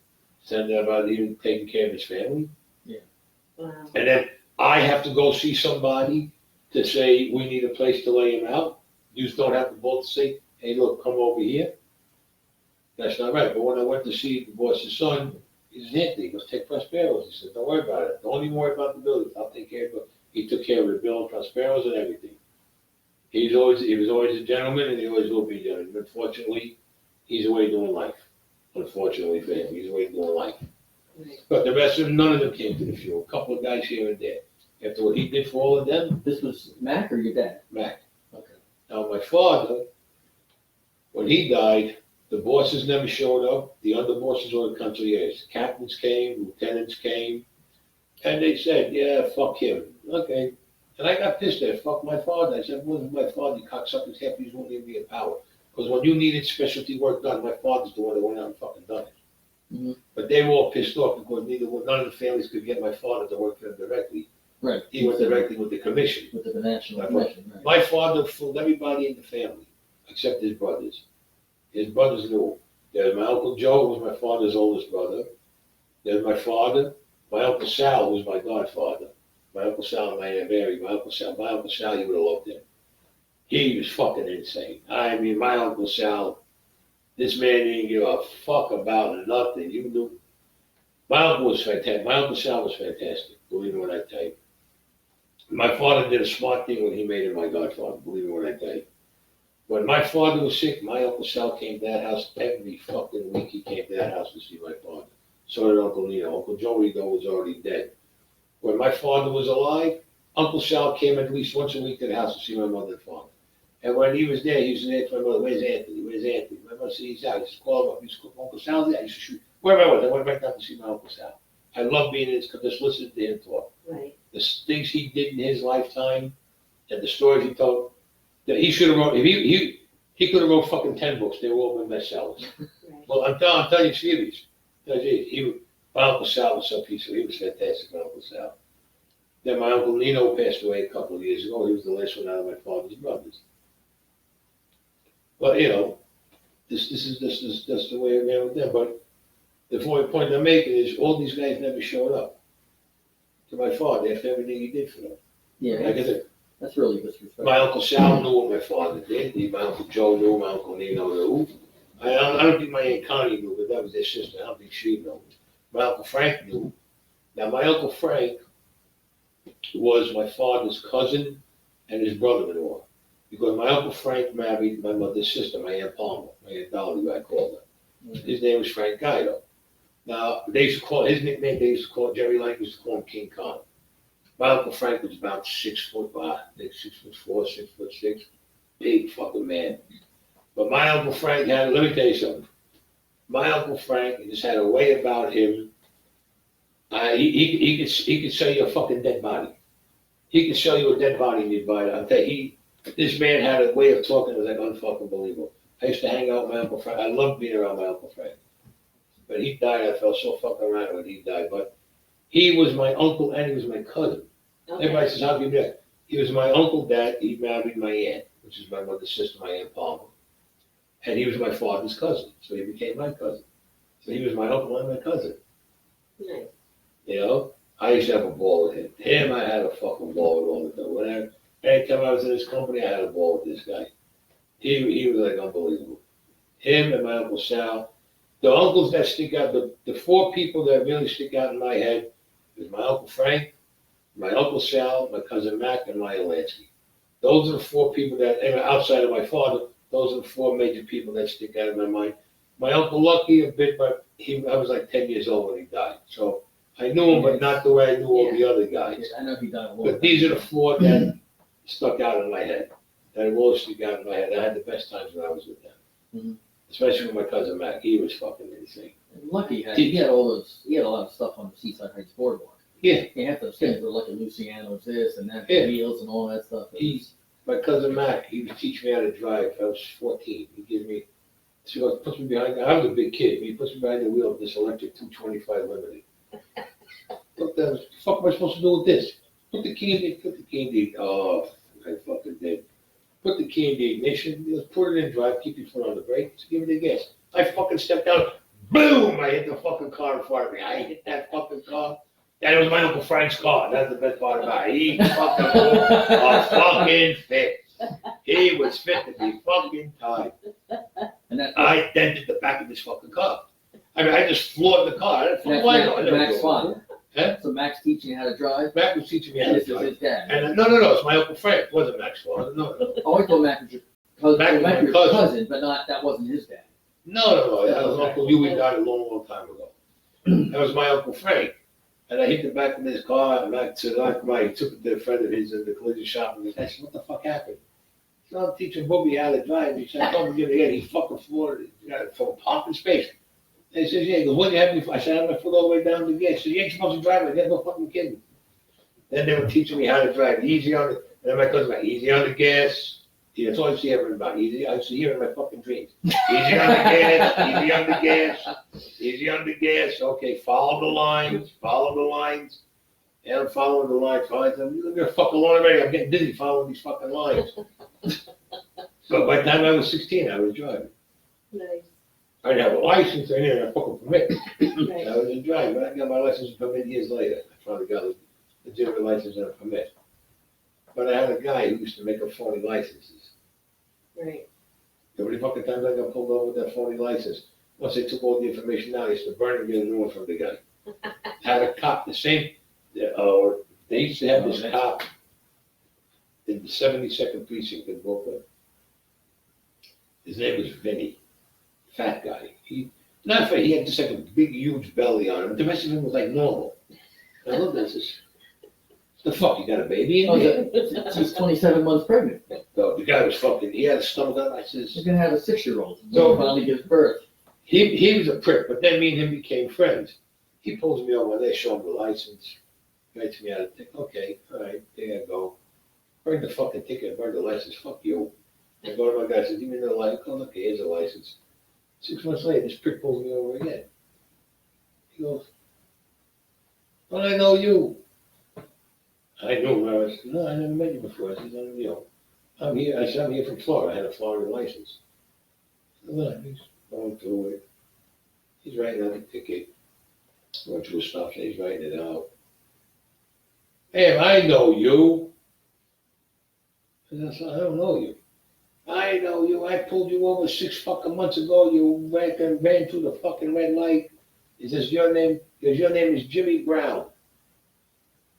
even taking care of his family. Wow. And then I have to go see somebody to say we need a place to lay him out. You just don't have the balls to say, hey, look, come over here. That's not right. But when I went to see the boss's son, he said, Anthony, he goes, take Prospero's. He said, don't worry about it. Don't even worry about the buildings. I'll take care of it. He took care of the bill and Prospero's and everything. He was always a gentleman, and he always will be a gentleman. Unfortunately, he's away doing life. Unfortunately for him, he's away doing life. Right. But the rest of them, none of them came to the funeral. A couple of guys here and there. After what he did for all of them, This was Mac or your dad? Mac. Okay. Now, my father, when he died, the bosses never showed up. The underbosses or the concierge. Captains came, lieutenants came, and they said, yeah, fuck him. Okay. And I got pissed there. Fuck my father. I said, it wasn't my father. You cocksuckers, half of you won't even be in power. Because when you needed specialty work done, my father's the one that went out and fucking done it. Mm-hmm. But they were all pissed off because none of the families could get my father to work for them directly. Right. He went directly with the commission. With the National My Commission, right. My father fooled everybody in the family, except his brothers. His brothers knew. There's my Uncle Joe, who was my father's oldest brother. There's my father. My Uncle Sal, who was my godfather. My Uncle Sal and my Aunt Mary. My Uncle Sal, you would have loved him. He was fucking insane. I mean, my Uncle Sal, this man didn't give a fuck about nothing. You knew. My uncle was fantastic. My Uncle Sal was fantastic, believe me when I tell you. My father did a smart thing when he made him my godfather, believe me when I tell you. When my father was sick, my Uncle Sal came to that house every fucking week. He came to that house to see my father. So did Uncle Nino. Uncle Joey, though, was already dead. When my father was alive, Uncle Sal came at least once a week to the house to see my mother and father. And when he was there, he used to say to my mother, where's Anthony? Where's Anthony? My mother said, he's out. He used to call him up. He used to call Uncle Sal's there. I used to shoot. Wherever I was, I went right down to see my Uncle Sal. I love being in this because just listening to him talk. Right. The things he did in his lifetime and the stories he told, that he should have wrote, if he could have wrote fucking 10 books. They were all been bestsellers. Right. Well, I'm telling you serious. My Uncle Sal was so peaceful. He was fantastic, my Uncle Sal. Then my Uncle Nino passed away a couple of years ago. He was the last one out of my father's brothers. But, you know, this is the way it ran with them. But the point I'm making is all these guys never showed up to my father after everything he did for them. Yeah, Like I said, that's really disrespectful. my Uncle Sal knew what my father did. My Uncle Joe knew. My Uncle Nino knew. I don't think my Aunt Connie knew, but that was their sister. I don't think she knew. My Uncle Frank knew. Now, my Uncle Frank was my father's cousin and his brother-in-law. Because my Uncle Frank married my mother's sister, my Aunt Palmer, my Aunt Dolly, I called her. His name was Frank Guido. Now, they used to call his nickname, Jerry Lang used to call him King Kong. My Uncle Frank was about 6'5", 6'4", 6'6", big fucking man. But my Uncle Frank let me tell you something. My Uncle Frank just had a way about him. He could sell you a fucking dead body. He could sell you a dead body and you'd buy it. I'll tell you, this man had a way of talking that was like unfucking believable. I used to hang out with my Uncle Frank. I loved being around my Uncle Frank. But he died. I felt so fucking around when he died. But he was my uncle and he was my cousin. Okay. Everybody says, how do you do that? He was my uncle that he married my aunt, which is my mother's sister, my Aunt Palmer. And he was my father's cousin. So he became my cousin. So he was my uncle and my cousin. Nice. You know? I used to have a ball with him. Him, I had a fucking ball with all the time. Anytime I was in his company, I had a ball with this guy. He was like unbelievable. Him and my Uncle Sal. The uncles that stick out, the four people that really stick out in my head is my Uncle Frank, my Uncle Sal, my cousin Mac, and my Lansky. Those are the four people that, outside of my father, those are the four major people that stick out in my mind. My Uncle Lucky a bit, but I was like 10 years old when he died. So I knew him, but not the way I knew all the other guys. Yeah, I know he died a long But time. these are the four that stuck out in my head, that have always stuck out in my head. I had the best times when I was with them. Mhm. Especially with my cousin Mac. He was fucking insane. Lucky he had all those. He had a lot of stuff on the Seaside Heights boardwalk. Yeah. He had those things with Lucky Luciano's this and that, Yeah. wheels and all that stuff. My cousin Mac, he would teach me how to drive. I was 14. He gave me, so he puts me behind. I was a big kid. He puts me behind the wheel of this electric 225 Limited. What the fuck am I supposed to do with this? Put the key in the. Oh, I fucking did. Put the key in the ignition. Just put it in drive. Keep your foot on the brake. Just give it a gas. I fucking stepped out. Boom! I hit the fucking car in front of me. I hit that fucking car. That was my Uncle Frank's car. That's the best part about it. He fucking was a fucking fit. He was fit to be fucking tied. And that, I dented the back of this fucking car. I mean, I just floored the car. that's Mac's Huh? father. So Mac's teaching you how to drive. Mac was teaching me how And to this is drive. his dad. And no, it's my Uncle Frank. It wasn't Mac's father. No. Oh, I thought Mac was your cousin. Mac was Mac my was your cousin. cousin, but that wasn't his dad. No. That was Uncle Huey died a long time ago. That was my Uncle Frank. And I hit the back of his car, and Mac said, he took it to a friend of his in the collision shop, and I said, what the fuck happened? He said, I'm teaching Bobby how to drive. He said, come and get it again. He fucking floored it from parking space. And he says, yeah, he goes, what do you have me for? I said, I have my foot all the way down to the gas. He said, you ain't supposed to drive like that, no fucking kidding. Then they were teaching me how to drive easy on the, and then my cousin went, easy on the gas. Yeah, that's all I see everything about easy. I used to hear it in my fucking dreams. Easy on the gas, easy on the gas, easy on the gas. Okay, follow the lines. And I'm following the lines. I'm looking at a fucking line already. I'm getting dizzy following these fucking lines. So by the time I was 16, I was driving. Nice. I didn't have a license. I didn't have a fucking permit. Right. I was a driver. I got my license and permit years later. I finally got a legitimate license and a permit. But I had a guy who used to make up phony licenses. Right. How many fucking times I got pulled over with that phony license? Once they took all the information out, they used to burn and get a new one from the guy. Had a cop, the same, they used to have this cop in the 72nd precinct in Brooklyn. His name was Vinny, fat guy. He had just like a big, huge belly on him. The rest of him was like normal. I looked at this. The fuck, you got a baby in there? She's 27 months pregnant. So the guy was fucking, he had a stomach on. I says, You're gonna have a 6-year-old. So- So finally gives birth. he was a prick, but then me and him became friends. He pulls me over one day, show him the license, writes me out a ticket. Okay, all right, there I go. Burn the fucking ticket, burn the license, fuck you. I go to my guy, says, give me the license. Oh, okay, here's the license. 6 months later, this prick pulls me over again. He goes, but I know you. I knew him. I was, no, I never met you before. I said, I'm here. I said, I'm here from Florida. I had a Florida license. No, he's going through it. He's writing out the ticket. Went to a stop sign. He's writing it out. Hey, I know you. I said, I don't know you. I know you. I pulled you over 6 fucking months ago. You ran through the fucking red light. He says, your name is Jimmy Brown.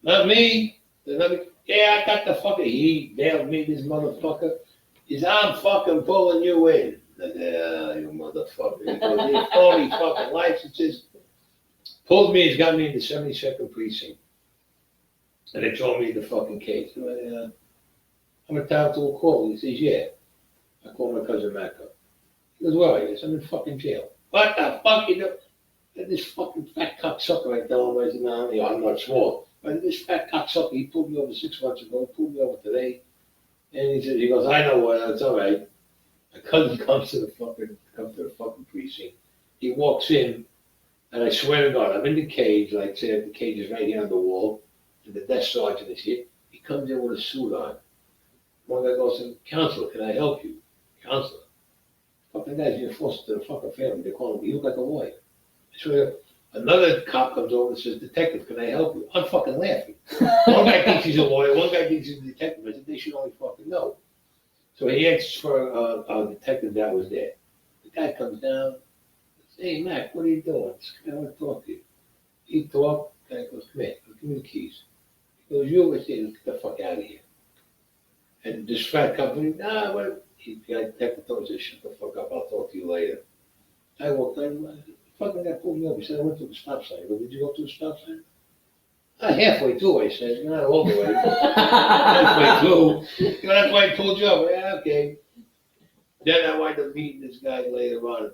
Not me. Yeah, I got the fucking, he nailed me, this motherfucker. He said, I'm fucking pulling you in. Yeah, you motherfucker. He goes, you phony fucking licenses. Pulled me, he's got me in the 72nd precinct. And they told me the fucking case. I'm entitled to a call. He says, yeah. I call my cousin Mac up. He goes, where are you? I said, I'm in fucking jail. What the fuck you do? And this fucking fat cocksucker, I tell him, I said, no, I'm not small. But this fat cocksucker, he pulled me over 6 months ago, he pulled me over today. And he goes, I know what, it's all right. My cousin comes to the fucking precinct. He walks in, and I swear to God, I'm in the cage, like say the cage is right here on the wall, and the desk sergeant is here. He comes in with a suit on. One guy goes, counselor, can I help you? Counselor. Fucking guy's being forced to the fucking family. They call him, you look like a lawyer. I swear, another cop comes over and says, detective, can I help you? I'm fucking laughing. One guy thinks he's a lawyer, one guy thinks he's a detective. I said, they should only fucking know. So he asks for a detective that was there. The guy comes down, says, hey, Mac, what are you doing? I want to talk to you. He talks, the guy goes, come here, give me the keys. He goes, you always say, get the fuck out of here. And this fat company, the guy detective told me, shut the fuck up, I'll talk to you later. I walked in, the fucking guy pulled me up. He said, I went to the stop sign. I go, did you go to the stop sign? Halfway through, I said, not all the way. Halfway through. That's why I pulled you up. Yeah, okay. Then I wind up meeting this guy later on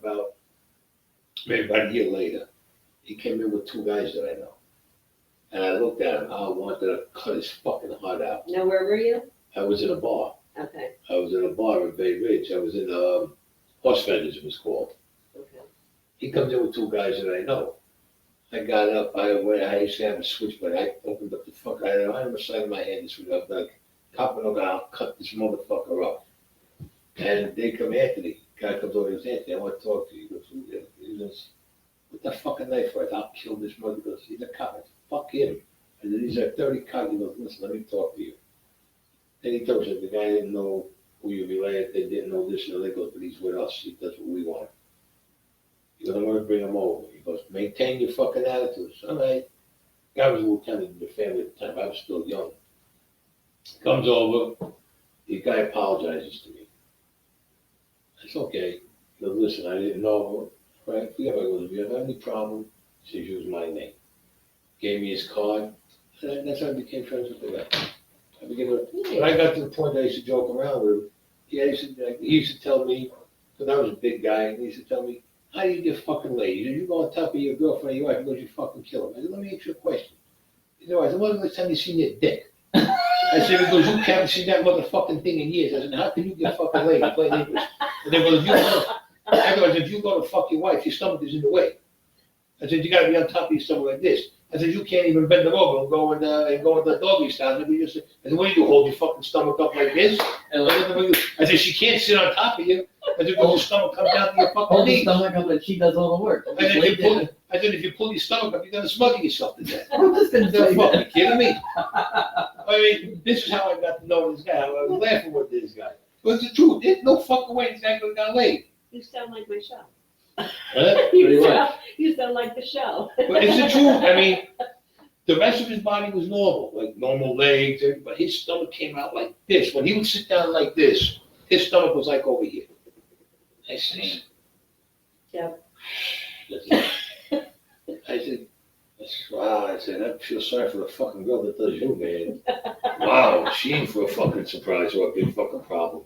maybe about a year later. He came in with two guys that I know. And I looked at him, I wanted to cut his fucking heart out. Now, where were you? I was in a bar. Okay, I was in a bar in Bay Ridge. I was in Horse Vendors, it was called. okay. He comes in with two guys that I know. I got up, I used to have a switchblade. I opened up the fuck, I had on the side of my hand, this was like, copping over, I'll cut this motherfucker up. And they come, Anthony, guy comes over and says, Anthony, I want to talk to you. He goes, with that fucking knife right, I'll kill this mother. He goes, he's a cop. I said, fuck him. And then he's a 30 cop. He goes, listen, let me talk to you. Then he tells me the guy didn't know who you related, they didn't know this and that. He goes, but he's with us. He does what we want. He goes, I'm going to bring him over. He goes, maintain your fucking attitudes. All right. Guy was a lieutenant in the family at the time. I was still young. Comes over. The guy apologizes to me. It's okay. He goes, listen, I didn't know. Right? Forget about it. If you have any problem, says use my name. Gave me his card. And that's how I became friends with the guy. When I got to the point that I used to joke around with him, he used to tell me, because I was a big guy, and he used to tell me, how do you get fucking laid? He said, you go on top of your girlfriend or your wife and go, you fucking kill him. I said, let me ask you a question. He said, I said, when was the last time you seen your dick? I said, because you haven't seen that motherfucking thing in years. I said, how can you get fucking laid? You play English. And they go, if you go to fuck your wife, your stomach is in the way. I said, you got to be on top of your stomach like this. I said, you can't even bend them over and go in the doggy style. I said, what do you hold your fucking stomach up like this? I said, she can't sit on top of you. I said, because your stomach comes down to your fucking Hold the knees. stomach up and she does all the work. I said, if you pull your stomach up, you're going to smother yourself to death. I'm just gonna You're say fucking that. kidding me? I mean, this is how I got to know this guy. I was laughing with this guy. But it's the truth. There's no fucking way this guy could have got laid. You sound like my show. Huh? You sound like the show. But it's the truth. I mean, the rest of his body was normal, like normal legs, but his stomach came out like this. When he would sit down like this, his stomach was like over here. I said, Yep. I said, wow. I said, I feel sorry for the fucking girl that does you, man. Wow, she ain't for a fucking surprise or a big fucking problem.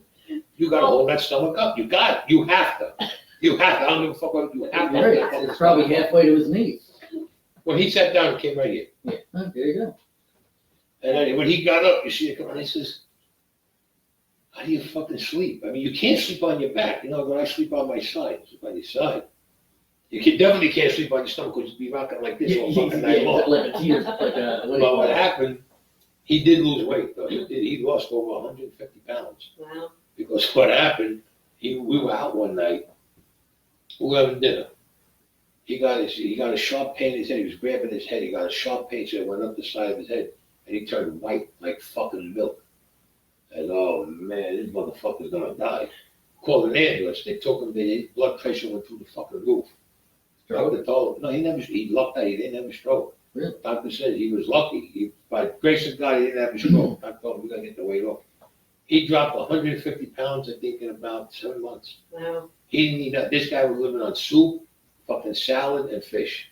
You gotta hold that stomach up. You got it. You have to. You have to. I don't give a fuck what you have to. Right, it's probably halfway to his knees. When he sat down, it came right here. Yeah, oh, there you go. And then when he got up, you see it come on. He says, how do you fucking sleep? I mean, you can't sleep on your back. You know, when I sleep on my side, sleep on your side. Definitely can't sleep on your stomach because you'd be rocking like this all fucking night long. Like a tears, like a, But what happened, he did lose weight though. He lost over 150 pounds. Wow. Because what happened, we were out one night, we were having dinner. He got a sharp pain in his head. He was grabbing his head. He got a sharp pain, so it went up the side of his head, and he turned white like fucking milk. And oh man, this motherfucker's gonna die. Called an ambulance. They took him. His blood pressure went through the fucking roof. I would have told him, no, he lucked out. He didn't have a stroke. Really? Doctor said he was lucky. By grace of God, he didn't have a stroke. Doctor told him, we gotta get the weight off. He dropped 150 pounds, I think, in about 7 months. Wow. He didn't eat that. This guy was living on soup, fucking salad, and fish.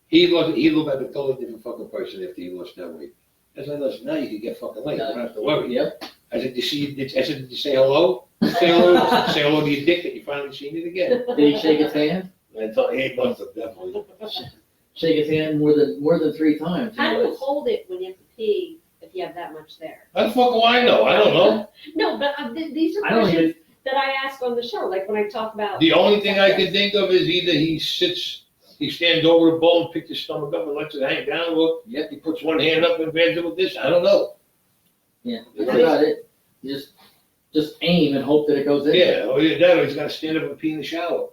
He looked like a totally different fucking person after he lost that weight. I said, listen, now you can get fucking late. You don't have to worry. Yep. I said, did you say hello? Say hello to your dick that you finally seen it again. Did he shake his hand? I told he must have definitely. Shake his hand more than 3 times. How do you hold it when you have to pee if you have that much there? How the fuck do I know? I don't know. No, but these are I don't questions even, that I ask on the show, like when I talk about. The only thing I can think of is either he stands over the bowl and picks his stomach up and lets it hang down, or he puts one hand up and grabs it with this. I don't know. yeah, that's about it. You just aim and hope that it goes in. Yeah, or either that or he's got to stand up and pee in the shower.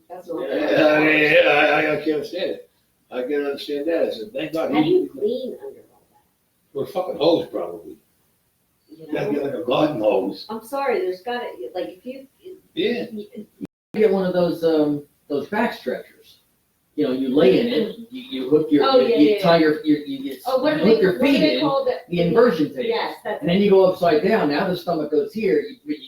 That's what I can't understand it. I can't understand that. I said, thank God. How do you clean under all that? With a fucking hose, probably. You You gotta know? get like a garden hose. I'm sorry, there's gotta, like, if you. Yeah. You get one of those back stretchers. You know, you lay in it, you hook your, Oh, yeah, you yeah, tie your, you Oh, what do hook your what do feet they in, call that? the inversion table. Yes, that's. And then you go upside down. Now the stomach goes here.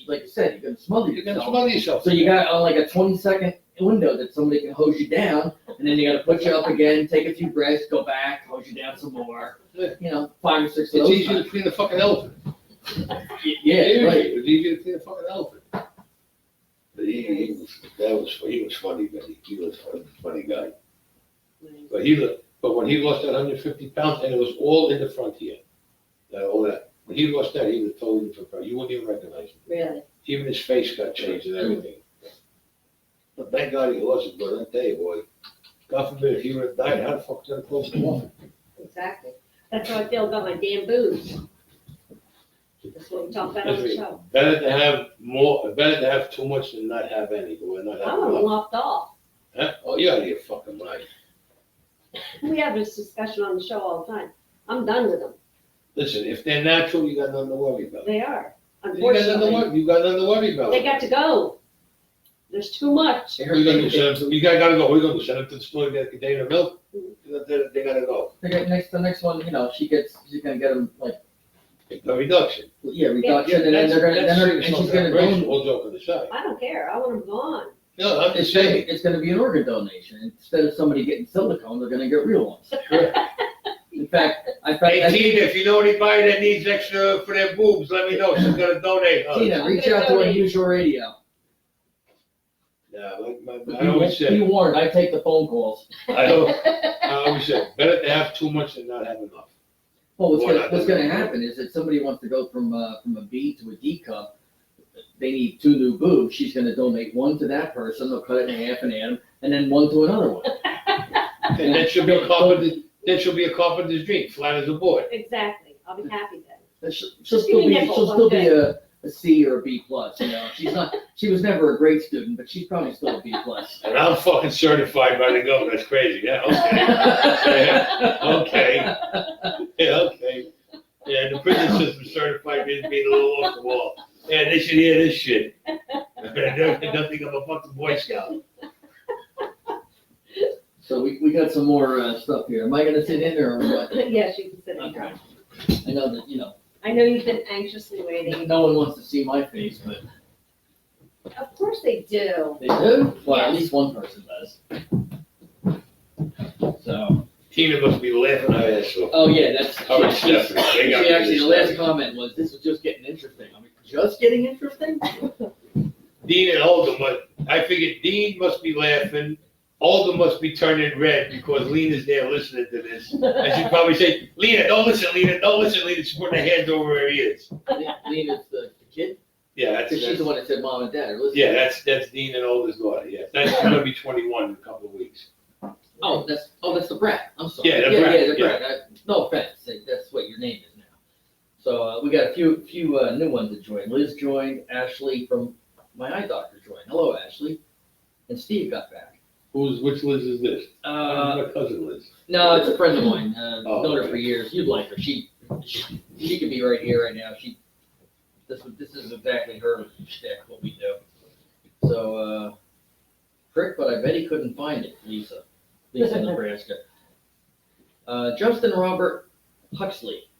Like you said, you're gonna smother You're gonna yourself. smother yourself. So you got like a 20-second window that somebody can hose you down, and then you got to put you up again, take a few breaths, go back, hose you down some more. You know, 5 or 6 of It's those. easier to clean a fucking elephant. Yeah, right. It was easier to clean a fucking elephant. But he was funny, Benny. He was a funny guy. But when he lost that 150 pounds, and it was all in the front here, all that. When he lost that, he was totally different. Person. You wouldn't even recognize him. Really? Even his face got changed and everything. But thank God he lost it, but I tell you, boy, God forbid if he would have died, how the fuck did I close the coffin? Exactly. That's how I feel about my damn boobs. That's what we talked about on the show. Better to have too much than not have any, or not I have want them enough. lopped off. Huh? Oh, you're out of your fucking mind. We have this discussion on the show all the time. I'm done with them. Listen, if they're natural, you got nothing to worry about. They are. You got nothing to Unfortunately, worry, you got nothing to worry about. they got to go. There's too much. What are you gonna do? Send them to, you gotta go. What are you gonna do? Send them to the store to get a container of milk? They gotta go. The next one, she's gonna get them like, A reduction. reduction, and then she's gonna donate. All joking aside. I don't care. I want them gone. No, I'm just saying. It's gonna be an organ donation. Instead of somebody getting silicone, they're gonna get real ones. In fact, Hey, Tina, if you know anybody that needs extra for their boobs, let me know. She's gonna donate. Tina, reach out to Unusual Radio. Yeah, I always Be say, warned, I take the phone calls. I always say, better to have too much than not have enough. Well, Why not? what's gonna happen is that somebody wants to go from a B to a D cup. They need 2 new boobs. She's gonna donate one to that person. They'll cut it in half and add them, and then one to another one. And that should be a carpenter's dream, flat as a board. Exactly. I'll be happy then. She'll Just still give me be nipples, she'll I'm still be good. a C or a B plus. She was never a great student, but she's probably still a B plus. And I'm fucking certified by the government. That's crazy. Yeah, okay. Okay. Yeah, okay. Yeah, the prison system certified me as being a little off the wall. Yeah, they should hear this shit. They don't think I'm a fucking Boy Scout. So we got some more stuff here. Am I gonna sit in or what? Yes, you can sit in Okay. there. I know that I know you've been anxiously waiting. no one wants to see my face, but Of course they do. they do. Well, at Yes. least one person does. So. Tina must be laughing her ass off. Oh yeah, that's. Oh, it's Stephanie. They got She actually, the this last comment was, "This was just getting interesting." I mean, just getting interesting? Dean and Olga I figured Dean must be laughing. Olga must be turning red because Lena's there listening to this. And she'd probably say, Lena, don't listen, Lena, don't listen, Lena. She's putting her hands over her ears. Lena's the kid. Yeah, that's Because she's the one that said mom and dad are listening. yeah, that's Dean and Olga's daughter. Yeah, that's gonna be 21 in a couple of weeks. Oh, that's the brat. I'm sorry. Yeah, the brat, the brat. No offense. That's what your name is now. So we got a few new ones that joined. Liz joined. Ashley from my eye doctor joined. Hello, Ashley. And Steve got back. Which Liz is this? My cousin Liz. No, it's a friend of mine. Known her okay. for years. You'd like her. She could be right here, right now. This is exactly her shtick, what we do. So, trick, but I bet he couldn't find it, Lisa, Nebraska. Justin Robert Huxley.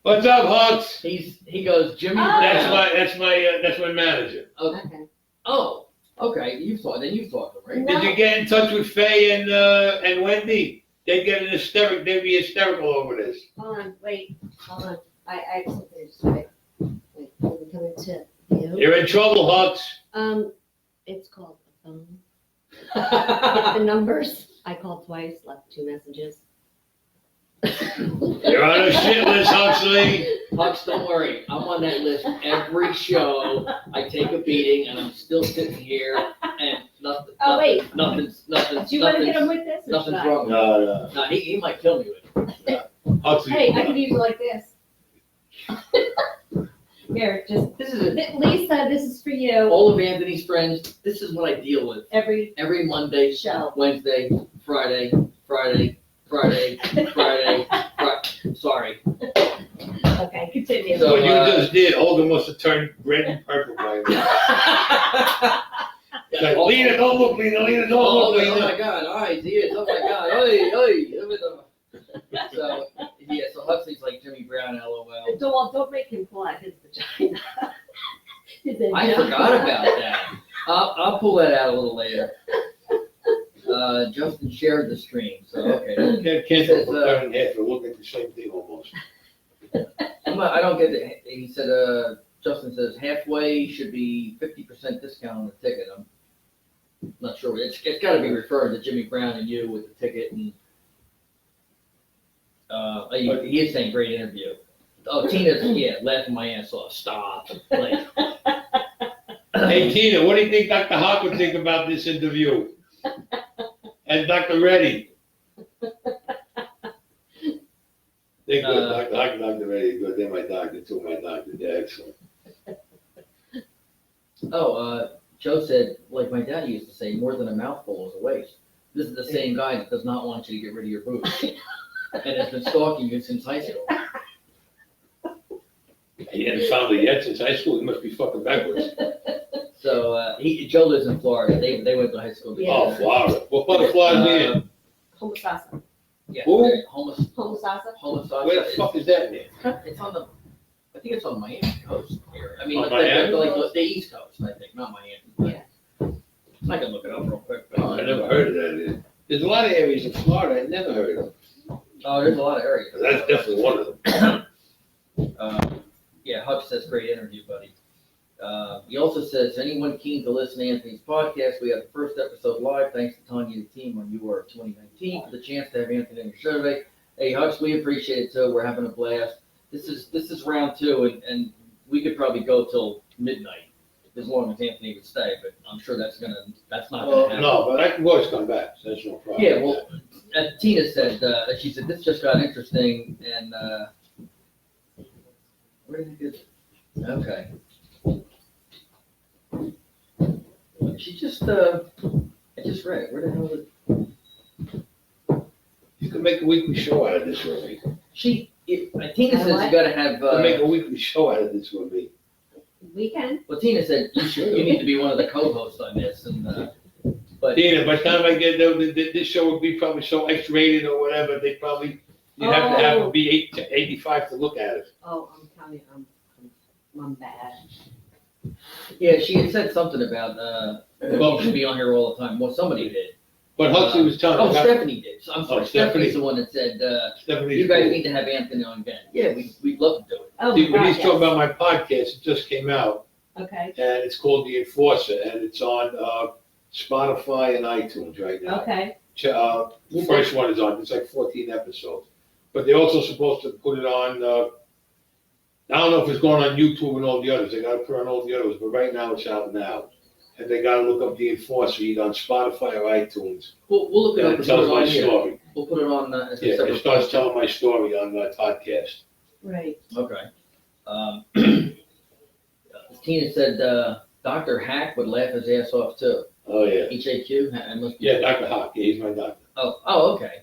What's up, Hux? He goes, Jimmy Oh. Brown. That's my manager. Okay. Okay. Oh, okay. You've talked to him, right? No. Did you get in touch with Faye and Wendy? They'd be hysterical over this. Hold on, hold on. I have something to say. Wait, let me come into view. You're in trouble, Hux. It's called a phone. Hit the numbers. I called twice, left 2 messages. You're on a shit list, Huxley. Hux, don't worry. I'm on that list every show. I take a beating, and I'm still sitting here, and nothing. Oh, wait. Nothing's. Do you want to hit him with this? Or should Nothing's I? wrong with No. it. No, he might kill me with it. Huxley. Hey, I could use it like this. Here, just, Lisa, this is for you. All of Anthony's friends, this is what I deal with. Every Every Monday, show. Wednesday, Friday. Sorry. Okay, continue. So, What you just did, Olga must have turned red and purple by now. Like, Lena, don't look, Lena, Lena, don't Oh, look, oh Lena. my God, eyes, ears, oh my God, oi. So, yeah, so Huxley's like Jimmy Brown, LOL. Don't make him pull out his vagina. I forgot about that. I'll pull that out a little later. Justin shared the stream, so okay. Can't turn in half, we're looking at the same thing almost. I don't get it. He said, Justin says halfway should be 50% discount on the ticket. I'm not sure. It's gotta be referring to Jimmy Brown and you with the ticket and, he is saying great interview. Oh, Tina's, laughing my ass off. Stop. Like, Hey, Tina, what do you think Dr. Hawk would think about this interview? And Dr. Reddy? They're good, Dr. Reddy is good. They're my doctor too, They're excellent. Joe said, like my dad used to say, more than a mouthful is a waste. This is the same guy that does not want you to get rid of your boobs. And has been stalking you since high school. He hasn't found it yet since high school. He must be fucking backwards. So, Joe lives in Florida. They went to high school together. Oh, Florida. What part of Florida are you in? Homosassa. Yeah. Who? Homosassa? Where the fuck is that near? It's on I think it's on Miami coast here. I mean, On like, Miami? like the East Coast, I think, not Miami. Yeah. I can look it up real quick. Oh, I never heard of that. There's a lot of areas in Florida I never heard of. Oh, there's a lot of areas. That's definitely one of them. Huck says, great interview, buddy. He also says, anyone keen to listen to Anthony's podcast? We had the first episode live. Thanks to Tanya and the team on UR 2019 for the chance to have Anthony on your show today. Hey, Hucks, we appreciate it too. We're having a blast. This is round two, and we could probably go till midnight as long as Anthony would stay. But I'm sure that's not gonna happen. No, but I can always come back. So that's no problem. Yeah, well, Tina said, she said, this just got interesting, and, where did it get? Okay. She just, I just read it. Where the hell did You can make a weekly show out of this with me. Tina says you gotta have, You can make a weekly show out of this with me. We can. well, Tina said you need to be one of the co-hosts on this, and, but. Tina, by the time I get there, this show would be probably so X-rated or whatever, you'd have to have it be 85 to look at it. Oh, I'm telling you, I'm bad. Yeah, she had said something about, you should be on here all the time. Well, somebody did. But Huxley was telling me. Stephanie did. So I'm sorry, Stephanie's the one that said, you guys need to have Anthony on again. Yeah, we'd love to do it. Oh, When he's yes. talking about my podcast, it just came out, Okay, and it's called The Enforcer, and it's on Spotify and iTunes right now. okay. The first one is on, it's like 14 episodes. But they're also supposed to put it on, I don't know if it's going on YouTube and all the others. They got to put it on all the others, but right now it's out now. And they got to look up The Enforcer either on Spotify or iTunes. We'll look it And up it and tells put it my on here. story. We'll put it on as a Yeah, separate. it starts telling my story on the podcast. Right. Okay. Tina said, Dr. Hack would laugh his ass off too. Oh, yeah. HAQ? I must be. Yeah, Dr. Hawk. Yeah, he's my doctor. Oh, okay.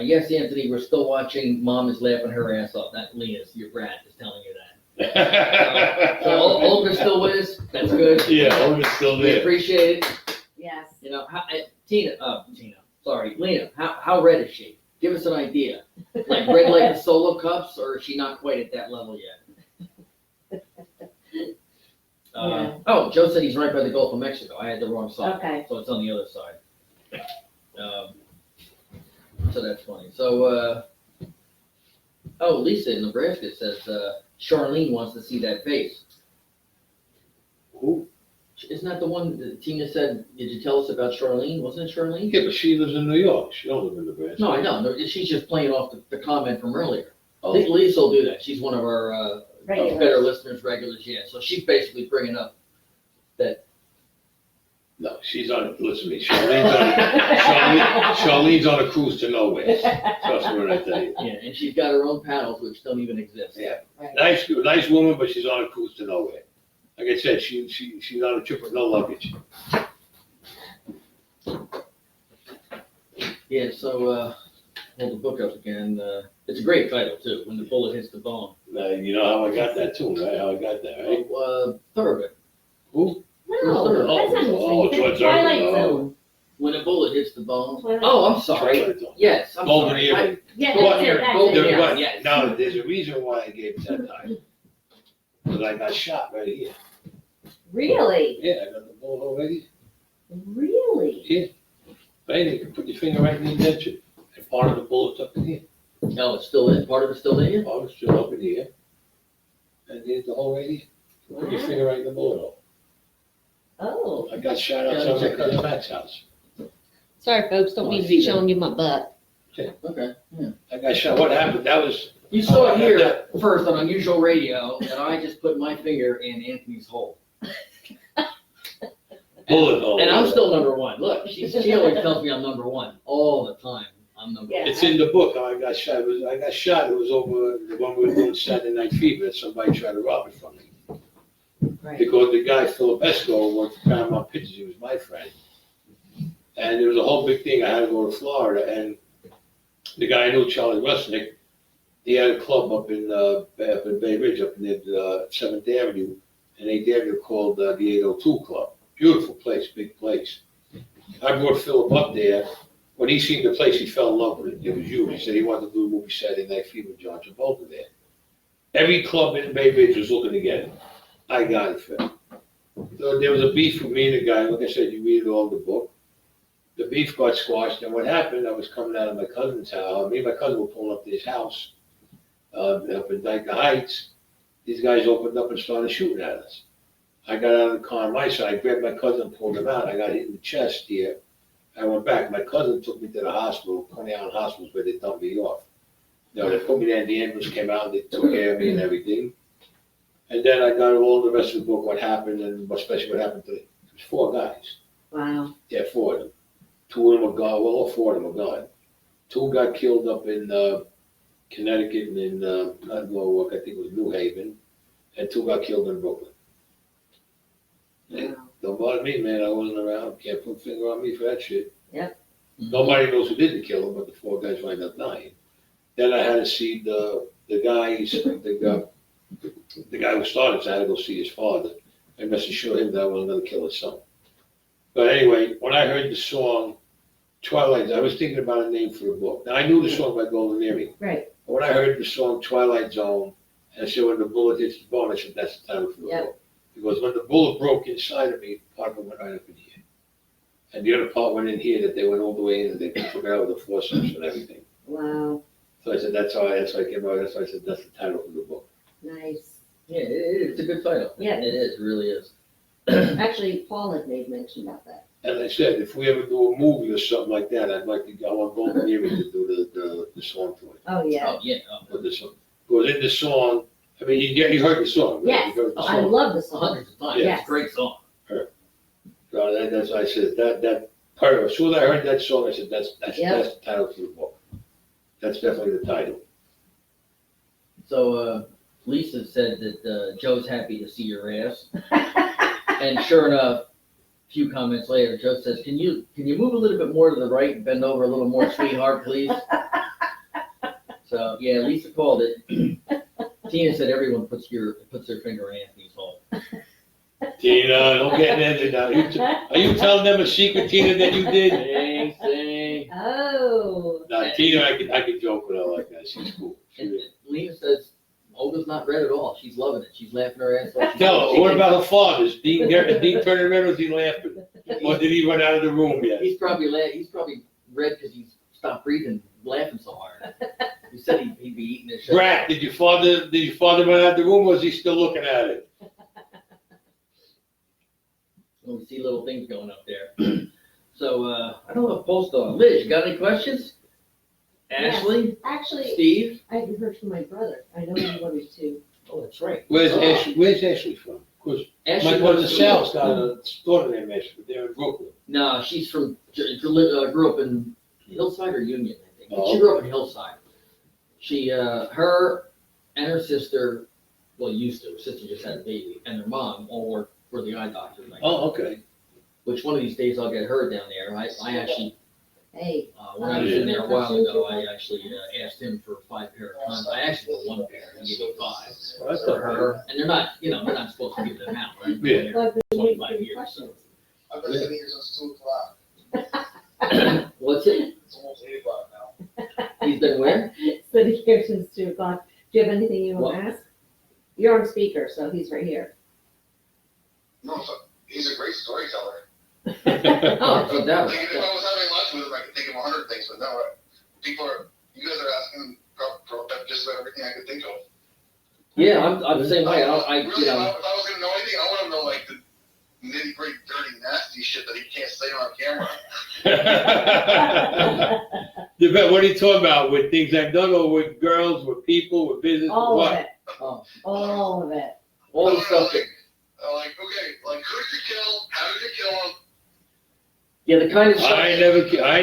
Yes, Anthony, we're still watching Mom is laughing her ass off. That Leah's, your brat, is telling you that. So Olga's still with us. That's good. Yeah, Olga's still We there. appreciate it. Yes. You know, Lena, how red is she? Give us an idea. Like red like the Solo Cups, or is she not quite at that level yet? Yeah. Oh, Joe said he's right by the Gulf of Mexico. I had the wrong side. Okay. So it's on the other side. So that's funny. So, Lisa in Nebraska says, Charlene wants to see that face. Who? Isn't that the one that Tina said, did you tell us about Charlene? Wasn't it Charlene? Yeah, but she lives in New York. She don't live in Nebraska. No, I know. No, she's just playing off the comment from earlier. I Oh. think Lisa will do that. She's one of our Regulars. better listeners, regulars, yeah. So she's basically bringing up that. No, she's on, listen to me, Charlene's on a cruise to nowhere. Trust me when I tell you. Yeah, and she's got her own paddles, which don't even exist. Yeah. Right. Nice woman, but she's on a cruise to nowhere. Like I said, she's on a trip with no luggage. Yeah, so, hold the book up again. It's a great title, too, When the Bullet Hits the Bone. You know how I got that too, right? How I got that, right? Thurgood. Who? No, that's not Oh, the George Twilight Orwell. Zone. When a bullet hits the bone. Twilight. Oh, I'm sorry. Twilight Zone. Yes, I'm Golden sorry. Era. Yeah, Golden that's it, Era, that's Golden it. Era. But yes. now, there's a reason why I gave it that time. Because I got shot right here. Really? Yeah, I got the bullet already. Really? Yeah. Right, you can put your finger right in the indention. And part of the bullet's up in here. No, it's still in, part of it's still in you? I was still up in here. And there's the whole radius. Put your finger right in the bullet hole. Oh, I got shot outside my cousin Matt's house. sorry, folks, don't Oh, mean I to see be that. showing you my butt. Okay, yeah. I got shot. What happened? That was, You saw it here first on Unusual Radio, and I just put my finger in Anthony's hole. bullet hole. And I'm still number one. Look, she always tells me I'm number one all the time. I'm number Yeah. one. It's in the book how I got shot. I got shot. It was over the one we were doing Saturday Night Fever. Somebody tried to rob it from me. Right. Because the guy, Philip Esco, worked for Paramount Pictures. He was my friend. And there was a whole big thing. I had to go to Florida. And the guy I knew, Charlie Rusnick, he had a club up in Bay Ridge, up near 7th Avenue and 8th Avenue called the 802 Club. Beautiful place, big place. I brought Philip up there. When he seen the place, he fell in love with it. It was huge. He said he wanted to do a movie Saturday Night Fever with John Travolta there. Every club in Bay Ridge was looking to get it. I got it, Phil. So there was a beef with me and the guy. Like I said, you read it all in the book. The beef got squashed, and what happened, I was coming out of my cousin's house. Me and my cousin were pulling up to his house up in Dyke Heights. These guys opened up and started shooting at us. I got out of the car on my side, I grabbed my cousin and pulled him out. I got hit in the chest here. I went back. My cousin took me to the hospital, Coney Island Hospital, where they dumped me off. You know, they put me there, and the ambulance came out, and they took care of me and everything. And then I got all the rest of the book, what happened, and especially what happened to it was 4 guys. Wow. Yeah, 4 of them. 2 of them were gone. Well, all 4 of them were gone. 2 got killed up in Connecticut and in not Norwalk, I think it was New Haven, and 2 got killed in Brooklyn. Wow. Don't bother me, man. I wasn't around. Can't put a finger on me for that shit. Yep. Nobody knows who didn't kill him, but the 4 guys wind up dying. Then I had to see the guy who started. So I had to go see his father. I must assure him that I wasn't going to kill his son. But anyway, when I heard the song Twilight, I was thinking about a name for the book. Now I knew the song by Golden Earring. Right. But when I heard the song Twilight Zone, and I said when the bullet hits the bone, I said that's the title for the Yep. book. Because when the bullet broke inside of me, part of it went right up in here. And the other part went in here that they went all the way in and they took out with the forceps and everything. Wow. So I said that's why I came out. That's why I said that's the title for the book. Nice. Yeah, it's a good title. Yeah. It is, it really is. Actually, Paul had made mention about that. And I said if we ever do a movie or something like that, I want Golden Earring to do the song to it. Oh, yeah. Oh, yeah. But the song, because in the song, I mean, you heard the song, right? Yes. You heard the I song. love the song. Hundreds of times. Yes. It's a great song. So that's why I said that part of it. As soon as I heard that song, I said that's Yep. the title for the book. That's definitely the title. So, Lisa said that Joe's happy to see your ass. And sure enough, a few comments later, Joe says, can you move a little bit more to the right and bend over a little more, sweetheart, please? So, yeah, Lisa called it. Tina said everyone puts their finger in Anthony's hole. Tina, don't get into that. Are you telling them a secret, Tina, that you did? Sing. Oh. No, Tina, I could joke with her like that. She's cool. And Lena says, Olga's not red at all. She's loving it. She's laughing her ass off. Tell her, what about her father's? Dean turning red, or is he laughing? Or did he run out of the room yet? He's probably red because he's stopped breathing, laughing so hard. He said he'd be eating his shit. Brat, did your father run out of the room, or is he still looking at it? Well, we see little things going up there. So, I don't know if Paul's still on. Liz, you got any questions? Yes. Ashley? Actually, Steve? I haven't heard from my brother. I know he wanted to. Oh, that's right. Where's Ashley from? Because Ashley my brother goes to- Sal's got a daughter named Ashley, but they're in Brooklyn. No, she's grew up in Hillside or Union, I think. Oh. She grew up in Hillside. She, her and her sister, well, used to. Her sister just had a baby, and her mom all worked for the eye doctor. Oh, okay. Which one of these days I'll get her down there. I actually, Hey. when I was in there a while ago, I actually asked him for 5 pair of condoms. I asked for 1 pair, he gave me 5 Well, that's for not bad. her. And they're not supposed to give them out, right? Yeah. Well, good 25 years. questions. I've been sitting here since 2 o'clock. What's it? It's almost 8 o'clock now. He's been where? Sitting here since 2 o'clock. Do you have anything you want What? to ask? You're on speaker, so he's right here. No, so he's a great storyteller. Oh, no doubt Like, about if that. I was having lunch with him, I could think of 100 things, but no, you guys are asking just about everything I could think of. Yeah, I'm the same way. Really, I if I was gonna know anything, I want to know like the nitty gritty, dirty, nasty shit that he can't say on camera. Yeah, but what are you talking about? With things I've done, or with girls, with people, with business, with All of what? it, Oh, all of it. all the stuff. Like, okay, like who did you kill? How did you kill him? Yeah, the kind of stuff. I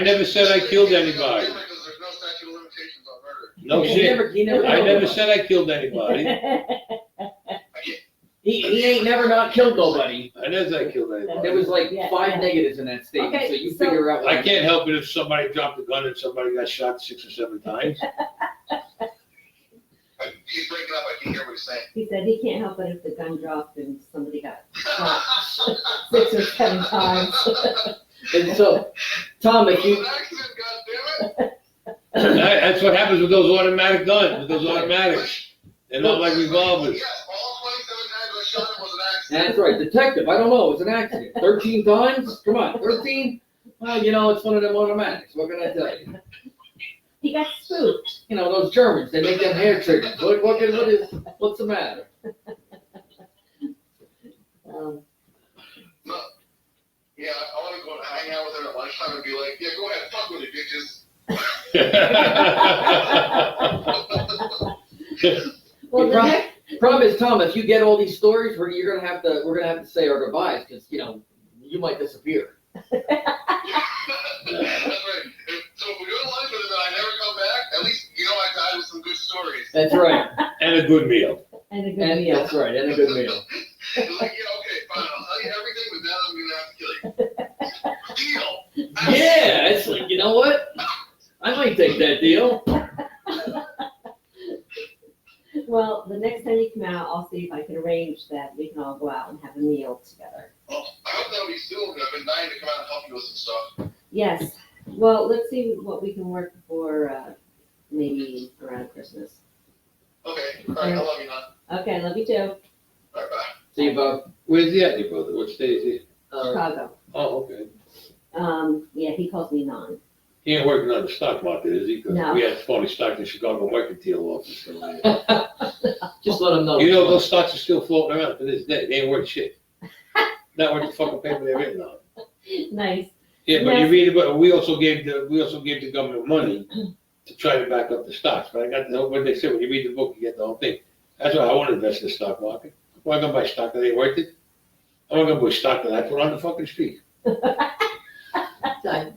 never said I killed anybody. Because there's no statute of limitations on murder. No he shit. never I killed never nobody. said I killed anybody. He ain't never not killed nobody. I never said I killed anybody. There was like Yeah, 5 yeah. negatives in that statement, Okay, so you so- figure out. I can't help it if somebody dropped a gun and somebody got shot 6 or 7 times. He's breaking up. I can't hear what he's saying. He said he can't help it if the gun dropped and somebody got shot 6 or 7 times. And so, Tom, if It you, was an accident, goddammit. That's what happens with those automatic guns, with those automatics. They're not like revolvers. Yes, all 27 times I shot him was an accident. that's right, detective, I don't know, it was an accident. 13 times? Come on, 13? Well, you know, it's one of them automatics, what can I tell you? He got spooked. You know, those Germans, they make them hair triggers. What's the matter? Um, No. Yeah, I want to go and hang out with her at lunchtime and be like, yeah, go ahead, fuck with it, bitches. well, the Right. next, Problem is, Tom, if you get all these stories, we're gonna have to say our goodbyes, because, you know, you might disappear. That's right. So if we go to lunch with him and I never come back, at least you know I died with some good stories. That's right, And a good meal. and a good and meal. that's right, and a good meal. It's like, yeah, okay, fine, I'll tell you everything, but now I'm gonna have to kill you. Deal. Yeah, it's like, you know what? I might take that deal. Well, the next time you come out, I'll see if I can arrange that we can all go out and have a meal together. Well, I hope that'll be soon. I've been dying to come out and help you with some stuff. Yes. Well, let's see what we can work for, maybe around Christmas. Okay, all right, I love you, man. Okay, love you too. All right, bye. See you, Bob. Where's he at, your brother? What state is he? Chicago. Oh, okay. Yeah, he calls me Non. He ain't working on the stock market, is he? Because No. we had phony stock in Chicago mercantile office. Just let them know. You know, those stocks are still floating around to this day. They ain't worth shit. Not worth the fucking paper they're written on. Nice. Yeah, but you Yes. read about, we also gave the government money to try to back up the stocks. But I got to know what they said, when you read the book, you get the whole thing. That's why I want to invest in the stock market. Why am I gonna buy stock that ain't worth it? I'm not gonna buy stock that I put on the fucking street.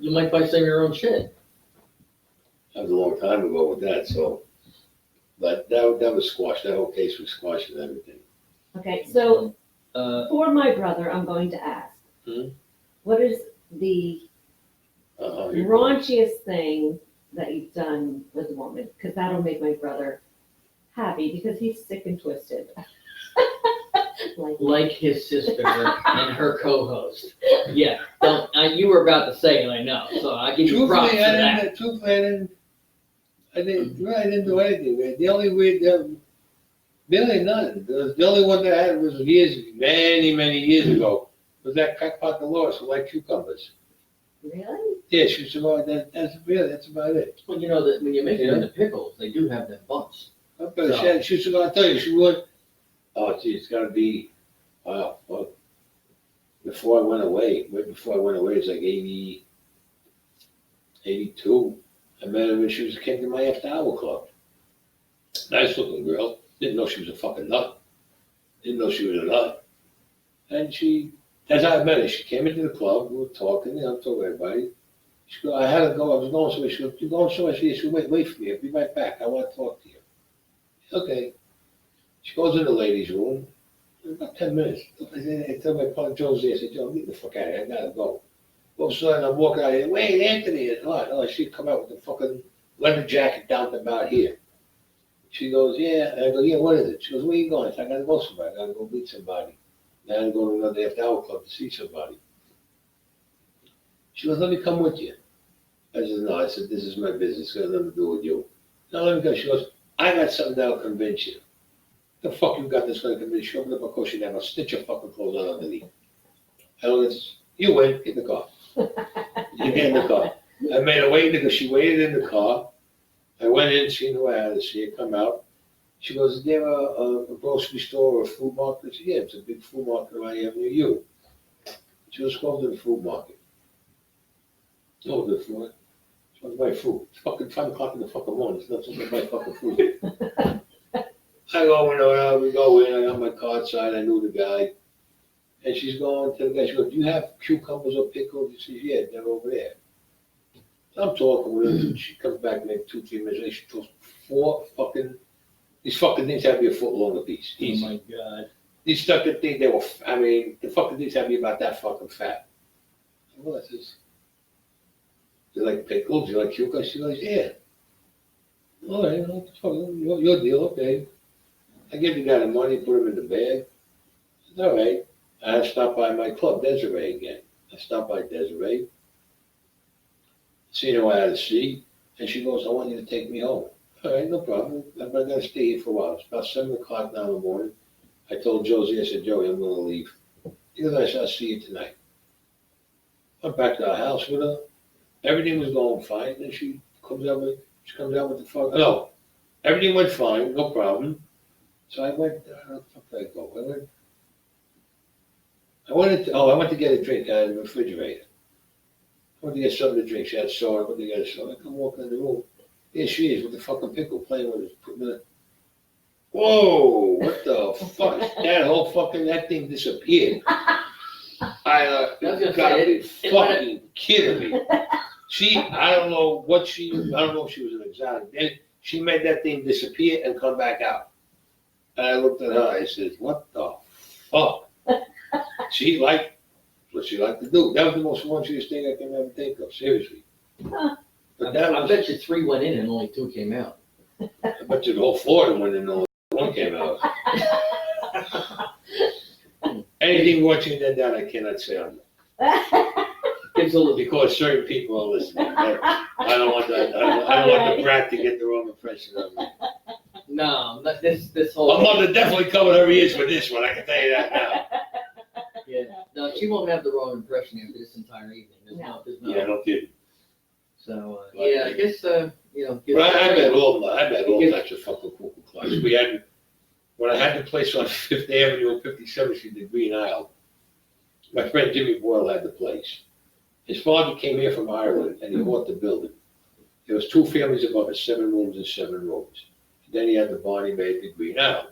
You might buy some of your own shit. That was a long time ago with that, so. But that was squashed, that whole case was squashed and everything. Okay, so Uh, for my brother, I'm going to ask, Hmm? what is the You- raunchiest thing that you've done with a woman? Because that'll make my brother happy because he's sick and twisted. like his sister and her co-host. Yeah, don't, you were about to say it, I know, so I give you props for Truthfully, that. I didn't do anything, man. The only really none. The only one that I had was many years ago, was that crackpot Dolores who liked cucumbers. Really? Yeah, she said, well, that's about it. Well, you know that when you make it into pickles, they do have that bumps. But she said, I'll tell you, she would, oh gee, it's gotta be, well, before I went away, it's like 82. I met her when she came to my after hour club. Nice looking girl. Didn't know she was a fucking nut. Didn't know she was a nut. And as I met her, she came into the club, we were talking, talking to everybody. She goes, I had to go, I was going somewhere. She goes, you going somewhere? She goes, wait for me, I'll be right back. I want to talk to you. Okay. She goes in the ladies' room. About 10 minutes. I tell my partner Joe's there, I said, Joe, get the fuck out of here, I gotta go. All of a sudden, I'm walking out here, wait, Anthony, and she'd come out with the fucking leather jacket down to about here. She goes, yeah, and I go, yeah, what is it? She goes, where you going? I said, I gotta go somewhere, I gotta go meet somebody. Now I'm going to another after hour club to see somebody. She goes, let me come with you. I said, no, I said, this is my business, it's got nothing to do with you. No, let me go. She goes, I got something that'll convince you. The fuck you got this gonna convince you? Open up a cushion and I'll stitch your fucking clothes on underneath. I don't get, you win, get in the car. You get in the car. I made her wait because she waited in the car. I went in, she knew I had to see it, come out. She goes, is there a grocery store or a food market? I said, yeah, it's a big food market around here near you. She goes, go to the food market. Go to the food market. She wants to buy food. It's fucking 5 o'clock in the fucking morning. It's not something to buy fucking food. I go in, we go in, I got my card signed, I knew the guy. And she's going to the guy, she goes, do you have cucumbers or pickles? He says, yeah, they're over there. I'm talking with her, she comes back maybe 2-3 minutes later, she throws 4 fucking, these fucking things have to be a foot long apiece. Oh my God. These fucking things, they were, I mean, the fucking things have to be about that fucking fat. Well, I says, do you like pickles? Do you like cucumbers? She goes, yeah. All right, your deal, okay. I give the guy the money, put him in the bag. I said, all right. I stopped by my club, Desiree, again. I stopped by Desiree. Seen her I had to see. And she goes, I want you to take me home. All right, no problem. I'm going to stay here for a while. It's about 7 o'clock now in the morning. I told Josie, I said, Joey, I'm going to leave. He goes, I said, I'll see you tonight. Went back to our house with her. Everything was going fine. Then she comes out with the fuck. No, everything went fine, no problem. So I went, where the fuck did I go? I went to get a drink out of the refrigerator. I went to get something to drink. She had soda. I went to get a soda. I come walking in the room. There she is with the fucking pickle playing with it. Putting it. Whoa, what the fuck? That thing disappeared. I was gonna gotta say, be it fucking kidding me. I don't know if she was an exotic. Then she made that thing disappear and come back out. And I looked at her, I said, what the fuck? She liked what she liked to do. That was the most funniest thing I can ever think of, seriously. But I bet you 3 went in and only 2 came out. I bet you the whole floor went in and only 1 came out. Anything watching that down, I cannot say on that. Gives a little. Because certain people are listening. I don't want that. I don't want the brat to get the wrong impression of me. No, not this whole. My mother definitely covered her ears for this one. I can tell you that now. Yeah, no, she won't have the wrong impression after this entire evening. There's no. Yeah, no kidding. So yeah, I guess you know. But I met all types of fucking cuckoo clocks. When I had the place on 5th Avenue and 57th Street, the Green Isle. My friend Jimmy Boyle had the place. His father came here from Ireland and he bought the building. There was 2 families above it, 7 rooms and 7 rooms. Then he had the barn he made the Green Isle.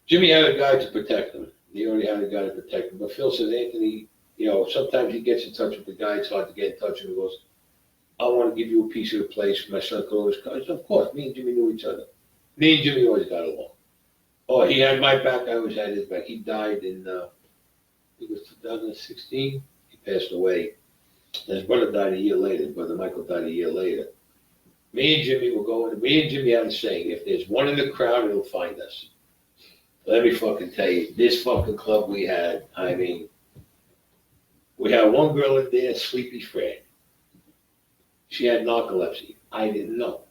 Jimmy had a guy to protect him. He already had a guy to protect him. But Phil said, Anthony, you know, sometimes he gets in touch with the guy. It's hard to get in touch with him. He goes, I want to give you a piece of the place. My son could always come. I said, of course, me and Jimmy knew each other. Me and Jimmy always got along. Oh, he had my back. I always had his back. He died in, I think it was 2016. He passed away. And his brother died a year later. His brother Michael died a year later. Me and Jimmy had a saying, if there's one in the crowd, it'll find us. Let me fucking tell you, this fucking club we had, I mean, we had one girl in there, Sleepy Fred. She had narcolepsy. I didn't know.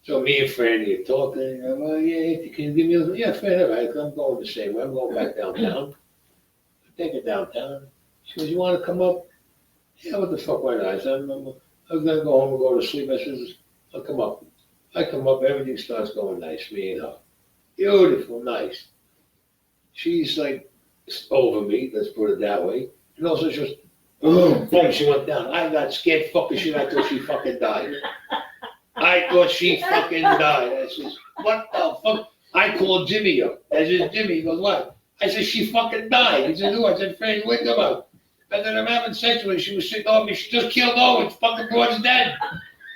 So me and Franny are talking. Well, yeah, can you give me a... Yeah, Fran, all right, I'm going the same way. I'm going back downtown. I take her downtown. She goes, you want to come up? Yeah, what the fuck, why not? I said, I was going to go home and go to sleep. I said, I'll come up. I come up, everything starts going nice, me and her. Beautiful, nice. She's like over me, let's put it that way. And also she was, boom, she went down. I got scared fucking shit. I thought she fucking died. I said, what the fuck? I called Jimmy up. I said, Jimmy, he goes, what? I said, she fucking died. He said, who? I said, Frank, wake him up. And then I'm having sex with her. She was sitting on me. She just killed Owen. Fucking broad's dead.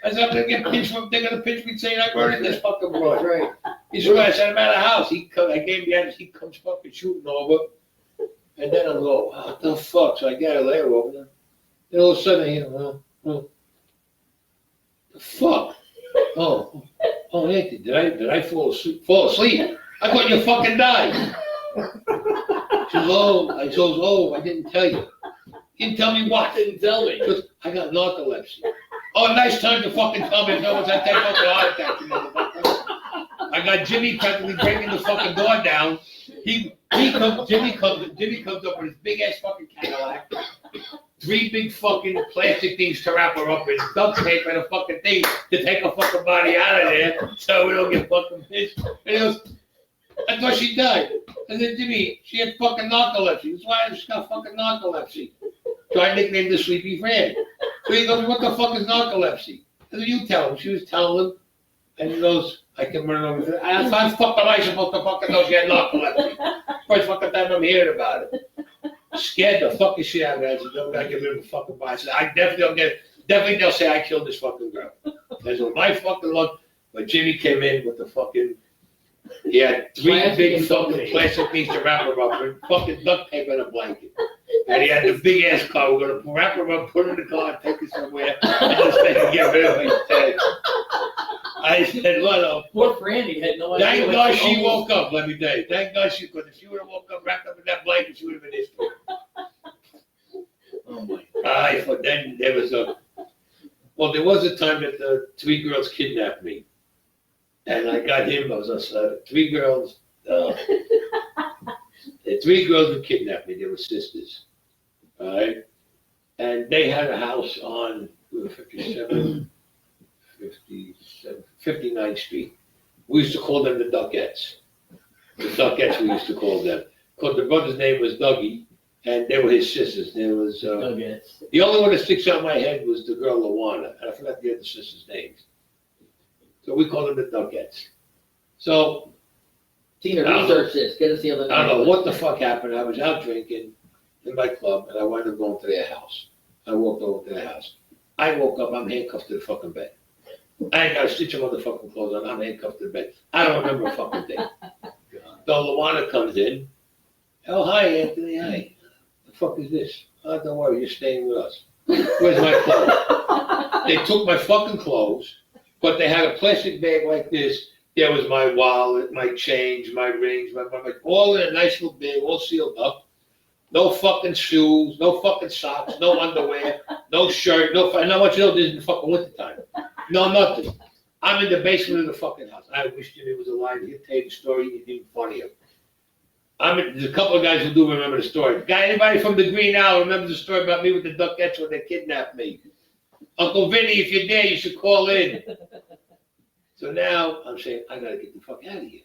I said, I'm going to get pinched from, they're going to pinch me saying I murdered this fucking broad. Right. He said, I said, I'm at a house. He comes fucking shooting over. And then I'm going, what the fuck? So I got her later over there. Then all of a sudden, you know, the fuck? Oh, Anthony, did I fall asleep? I thought you fucking died. She goes, I goes, I didn't tell you. You didn't tell me what? Didn't tell me. She goes, I got narcolepsy. Oh, nice time to fucking tell me. No, I take fucking heart attack, you motherfucker. I got Jimmy practically breaking the fucking door down. Jimmy comes up with his big ass fucking Cadillac. 3 big fucking plastic things to wrap her up in, duct tape and a fucking thing to take her fucking body out of there so we don't get fucking pissed. And he goes, I thought she died. I said, Jimmy, she had fucking narcolepsy. That's why she's got fucking narcolepsy. So I nicknamed her Sleepy Fran. So he goes, what the fuck is narcolepsy? I said, you tell him. She was telling him. And he goes, I can run over there. I fucking am I supposed to fucking know she had narcolepsy? First fucking time I'm hearing about it. Scared the fucking shit out of me. I said, don't gotta get rid of the fucking body. I said, I definitely don't get it. Definitely they'll say I killed this fucking girl. That's what my fucking luck. But Jimmy came in with the fucking, he had 3 big fucking plastic things to wrap her up with, fucking duct tape and a blanket. And he had the big ass car. We're gonna wrap her up, put her in the car, and take her somewhere, and just take her, get rid of her. I said, what a Poor Franny had no idea. thank what God she she almost- woke up, let me tell you. Thank God she could. If she would have woke up wrapped up in that blanket, she would have been history. Oh my. But then there was there was a time that the 3 girls kidnapped me. And I got him, I was 3 girls, the 3 girls who kidnapped me, they were sisters. All right? And they had a house on 59th Street. We used to call them the Duckettes. The Duckettes we used to call them. Because the brother's name was Dougie, and they were his sisters. There was Nuggets. the only one that sticks out in my head was the girl Lawana, and I forgot the other sisters' names. So we called them the Duckettes. So Tina, No. research this. Get us the other. I don't know what the fuck happened. I was out drinking in my club, and I wound up going to their house. I walked over to their house. I woke up, I'm handcuffed to the fucking bed. I ain't got a stitch of motherfucking clothes on. I'm handcuffed to the bed. I don't remember a fucking thing. So Lawana comes in. Oh, hi, Anthony. Hi. The fuck is this? Oh, don't worry. You're staying with us. Where's my clothes? They took my fucking clothes, but they had a plastic bag like this. There was my wallet, my change, my rings, my all in a nice little bag, all sealed up. No fucking shoes, no fucking socks, no underwear, no shirt, no. And I want you to know this is the fucking wintertime. No, nothing. I'm in the basement of the fucking house. I wish Jimmy was alive. He'd tell you the story. It's even funnier. There's a couple of guys who do remember the story. Anybody from the Green Owl remembers the story about me with the Duckettes when they kidnapped me? Uncle Vinny, if you're there, you should call in. So now I'm saying, I gotta get the fuck out of here.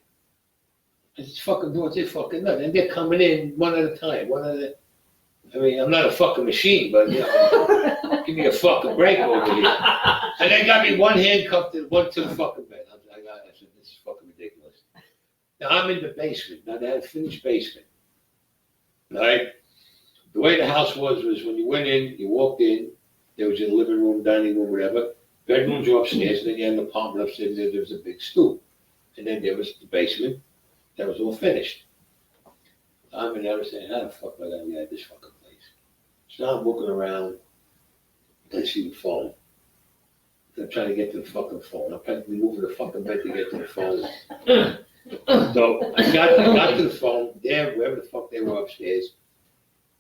It's fucking doing it fucking nuts. And they're coming in one at a time. I mean, I'm not a fucking machine, but you know, give me a fucking break over here. And they got me one handcuffed and one to the fucking bed. I said, this is fucking ridiculous. Now I'm in the basement. Now they had a finished basement. All right? The way the house was when you went in, you walked in, there was your living room, dining room, whatever. Bedrooms were upstairs, and then you had an apartment upstairs, there was a big stoop. And then there was the basement that was all finished. I'm in there saying, how the fuck am I gonna get out of this fucking place? So now I'm looking around, I see the phone. I'm trying to get to the fucking phone. I'm practically moving the fucking bed to get to the phone. So I got to the phone, there, wherever the fuck they were upstairs.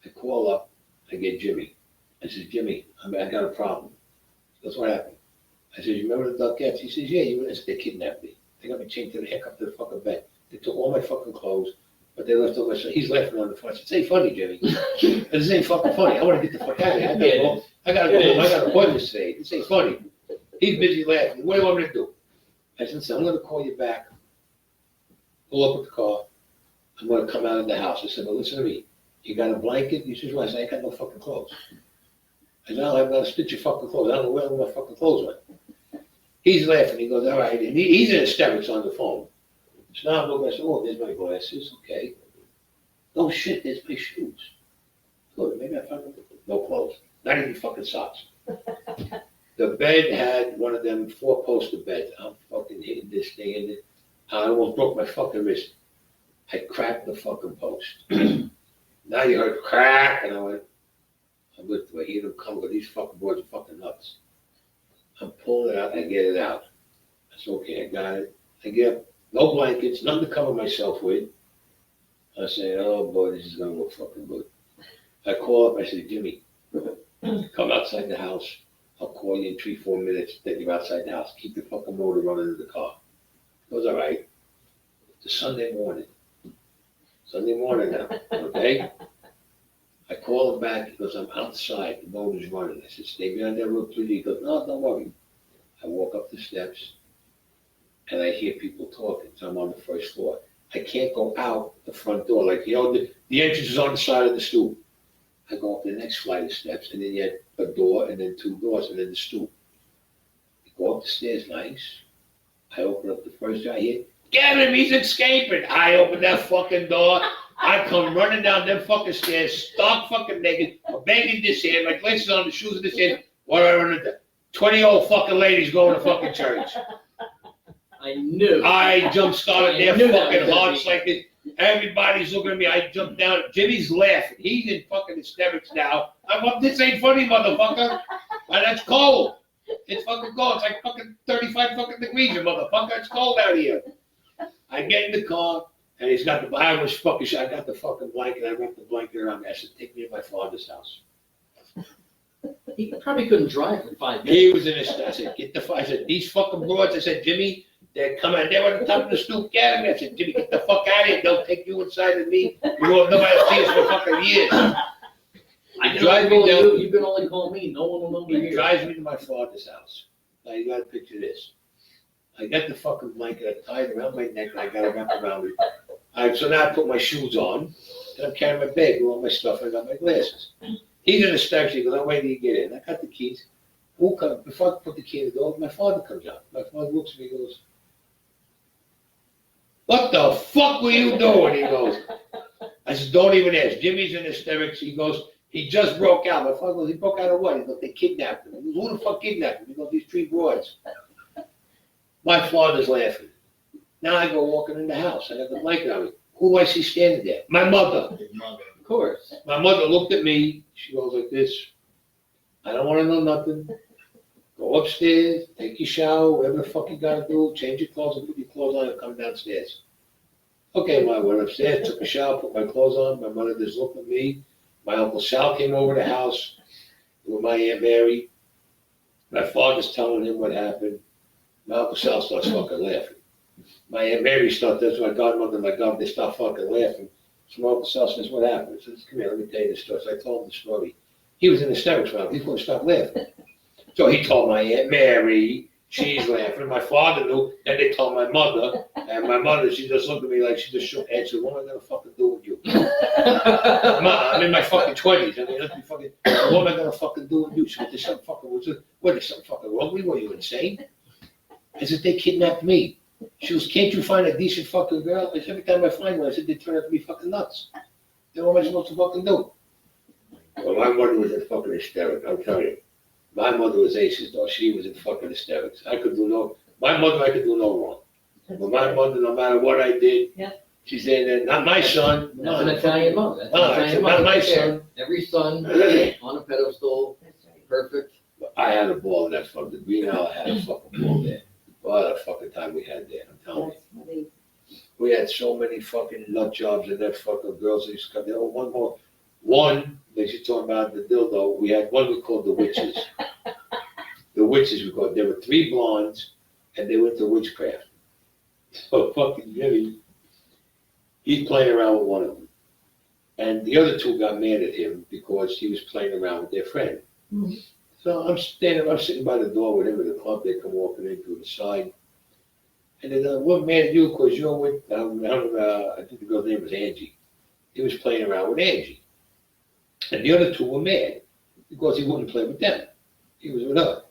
I call up, I get Jimmy. I said, Jimmy, I got a problem. He goes, what happened? I said, you remember the Duckettes? He says, yeah, they kidnapped me. They got me chained to the heck up to the fucking bed. They took all my fucking clothes, but they left all my stuff. He's laughing on the phone. I said, this ain't funny, Jimmy. This ain't fucking funny. I want to get the fuck out of here. I gotta go home. I got appointments today. This ain't funny. He's busy laughing. What do you want me to do? I said, listen, I'm going to call you back. Pull up with the car. I'm going to come out of the house. I said, well, listen to me. You got a blanket? He says, well, I said, I ain't got no fucking clothes. I said, I've got to stitch your fucking clothes. I don't know where all my fucking clothes went. He's laughing. He goes, all right. And he's in hysterics on the phone. So now I'm looking, I said, oh, there's my glasses. Okay. Oh, shit, there's my shoes. Good, maybe I found them. No clothes. Not even fucking socks. The bed had one of them 4-poster beds. I'm fucking hitting this thing in it. I almost broke my fucking wrist. I cracked the fucking post. Now you heard crack, and I went, I'm with the way he don't come, but these fucking boys are fucking nuts. I'm pulling it out, I get it out. I said, okay, I got it. I get up, no blankets, nothing to cover myself with. I say, oh boy, this is gonna look fucking good. I call up, I say, Jimmy, come outside the house. I'll call you in 3-4 minutes, then you're outside the house. Keep the fucking motor running in the car. It was all right. It's a Sunday morning. Sunday morning now, okay? I call him back, he goes, I'm outside, the motor's running. I said, stay behind that roof, please. He goes, no, don't worry. I walk up the steps, and I hear people talking, so I'm on the first floor. I can't go out the front door, like, the entrance is on the side of the stoop. I go up the next flight of steps, and then you had a door, and then two doors, and then the stoop. I go up the stairs, nice. I open up the first door, I hear, get him, he's escaping. I open that fucking door. I come running down them fucking stairs, stark fucking naked, a bag in this hand, my glasses on, the shoes in this hand. What do I run into? 20 old fucking ladies going to fucking church. I knew. I started I their knew that fucking was gonna hearts be- like this. Everybody's looking at me. I jumped down. Jimmy's laughing. He's in fucking hysterics now. I'm up. This ain't funny, motherfucker. And it's cold. It's fucking cold. It's like fucking 35 fucking degrees, you motherfucker. It's cold out here. I get in the car, and he's got the. I was fucking. I got the fucking blanket. I wrapped the blanket around me. I said, "Take me to my father's house." He probably couldn't drive for 5 minutes. He was in his. I said, "Get the." I said, "These fucking broads." I said, "Jimmy, they're coming. They were on the top of the stoop. Get me." I said, "Jimmy, get the fuck out of here. They'll take you inside of me. You won't nobody will see us for fucking years." I He can drives only me call down. you. You can only call me. No one will know He me here. drives me to my father's house. Now you gotta picture this. I got the fucking blanket, I tied it around my neck, and I got it wrapped around me. So now I put my shoes on, and I'm carrying my bag with all my stuff, and I got my glasses. He's in the steps, he goes, "Oh, wait till you get in." I got the keys. Who comes? Before I put the key in the door, my father comes out. My father looks at me and goes, "What the fuck were you doing?" He goes. I said, "Don't even ask." Jimmy's in hysterics. He goes, "He just broke out." My father goes, "He broke out of what?" He goes, "They kidnapped him." He goes, "Who the fuck kidnapped him?" He goes, "These three broads." My father's laughing. Now I go walking in the house. I got the blanket on me. Who do I see standing there? My mother. His mother. Of course. My mother looked at me. She goes like this. "I don't want to know nothing. Go upstairs, take your shower, whatever the fuck you gotta do, change your clothes and put your clothes on and come downstairs." Okay, I went upstairs, took a shower, put my clothes on. My mother just looked at me. My Uncle Sal came over the house with my Aunt Mary. My father's telling him what happened. My Uncle Sal starts fucking laughing. My Aunt Mary starts, that's my godmother and my god, they start fucking laughing. So my Uncle Sal says, "What happened?" I says, "Come here, let me tell you the story." So I told him the story. He was in hysterics around. He couldn't stop laughing. So he told my Aunt Mary, she's laughing. My father knew, then they told my mother, and my mother, she just looked at me like she just shook her head. She said, "What am I gonna fucking do with you?" I'm in my fucking 20s. I mean, let's be fucking, what am I gonna fucking do with you? She said, "There's something fucking, what is something fucking wrong with you? What, are you insane?" I said, "They kidnapped me." She goes, "Can't you find a decent fucking girl?" I said, "Every time I find one," I said, "they turn out to be fucking nuts. Then what am I supposed to fucking do?" Well, my mother was in fucking hysterics, I'm telling you. My mother was aces, though. She was in fucking hysterics. I could do no wrong. But my mother, no matter what I did, Yep. she said, "Not my son." That's an Italian mother. That's an No, I Italian said, mother. "Not my right there. son." Every son on a pedestal. That's right. Perfect. I had a ball in that fucking Green Isle. I had a fucking ball there. What a fucking time we had there, I'm telling you. That's funny. We had so many fucking nut jobs and that fucking girls that used to come there. Oh, one more. One, they used to talk about the dildo. We had one we called the witches. The witches we called. There were three blondes and they went to witchcraft. So fucking Jimmy, he's playing around with one of them. And the other two got mad at him because he was playing around with their friend. Mhm. So I'm sitting by the door with him at the club. They come walking in through the side. And then, "What mad at you? Because you're with, I think the girl's name was Angie." He was playing around with Angie. And the other two were mad because he wouldn't play with them. He was with her.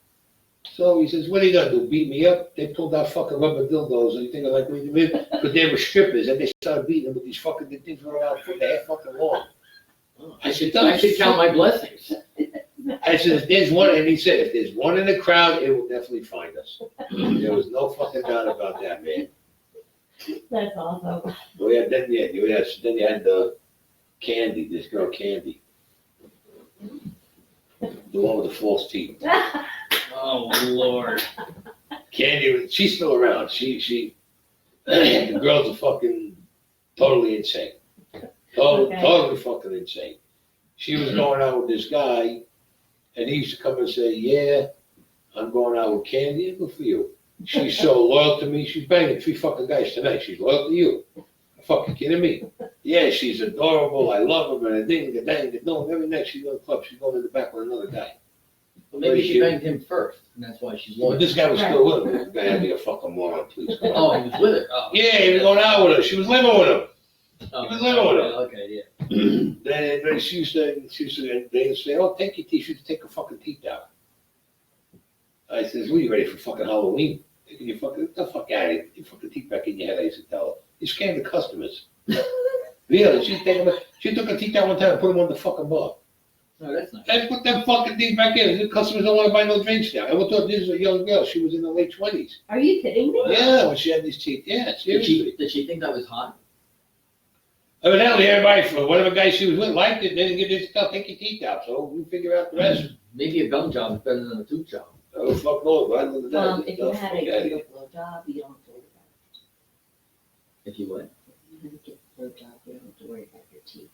So he says, "What are you going to do, beat me up?" They pulled out fucking rubber dildos. And you think I like what you mean? Because they were strippers and they started beating them with these fucking the things were around a foot and a half fucking long. I said, I should count my blessings. I said, "If there's one," and he said, "If there's one in the crowd, it will definitely find us." There was no fucking doubt about that, man. That's awesome. Well, yeah, then you had the Candy, this girl Candy, the one with the false teeth. Oh, Lord. Candy, she's still around. The girls are fucking totally insane. Totally fucking insane. She was going out with this guy, and he used to come and say, "Yeah, I'm going out with Candy." Yeah, good for you. She's so loyal to me. She's banging three fucking guys tonight. She's loyal to you. Are you fucking kidding me? Yeah, she's adorable. I love her, and I ding, the dang, the no. Every night she's going to the club. She's going in the back with another guy. But maybe she banged him first, and that's why she's But loyal. this guy was still with her. This guy had to be a fucking moron, please. Come on. Oh, he was with her. Oh. Yeah, he was going out with her. She was living with him. Oh, He was living with her. okay, yeah. Then she used to, they would say, oh, take your teeth. She used to take her fucking teeth out. I says, well, you ready for fucking Halloween? Taking your fucking, get the fuck out of here. Get your fucking teeth back in your head, I used to tell her. You scam the customers. Really, she took her teeth out one time and put them on the fucking bar. Oh, that's nice. And put them fucking teeth back in. The customers don't want to buy no drinks now. And we thought this was a young girl. She was in her late 20s. Are you kidding me? Yeah, when she had these teeth. Yeah, Did seriously. she think that was hot? Evidently, everybody, for whatever guy she was with, liked it. They didn't get this stuff, take your teeth out. So we figure out the rest. Maybe a gum job is better than a tooth job. Oh, fuck no. Right with that. If you had a good blow job, you don't have to worry about If you would. it. If you had a good blow job, you don't have to worry about your teeth.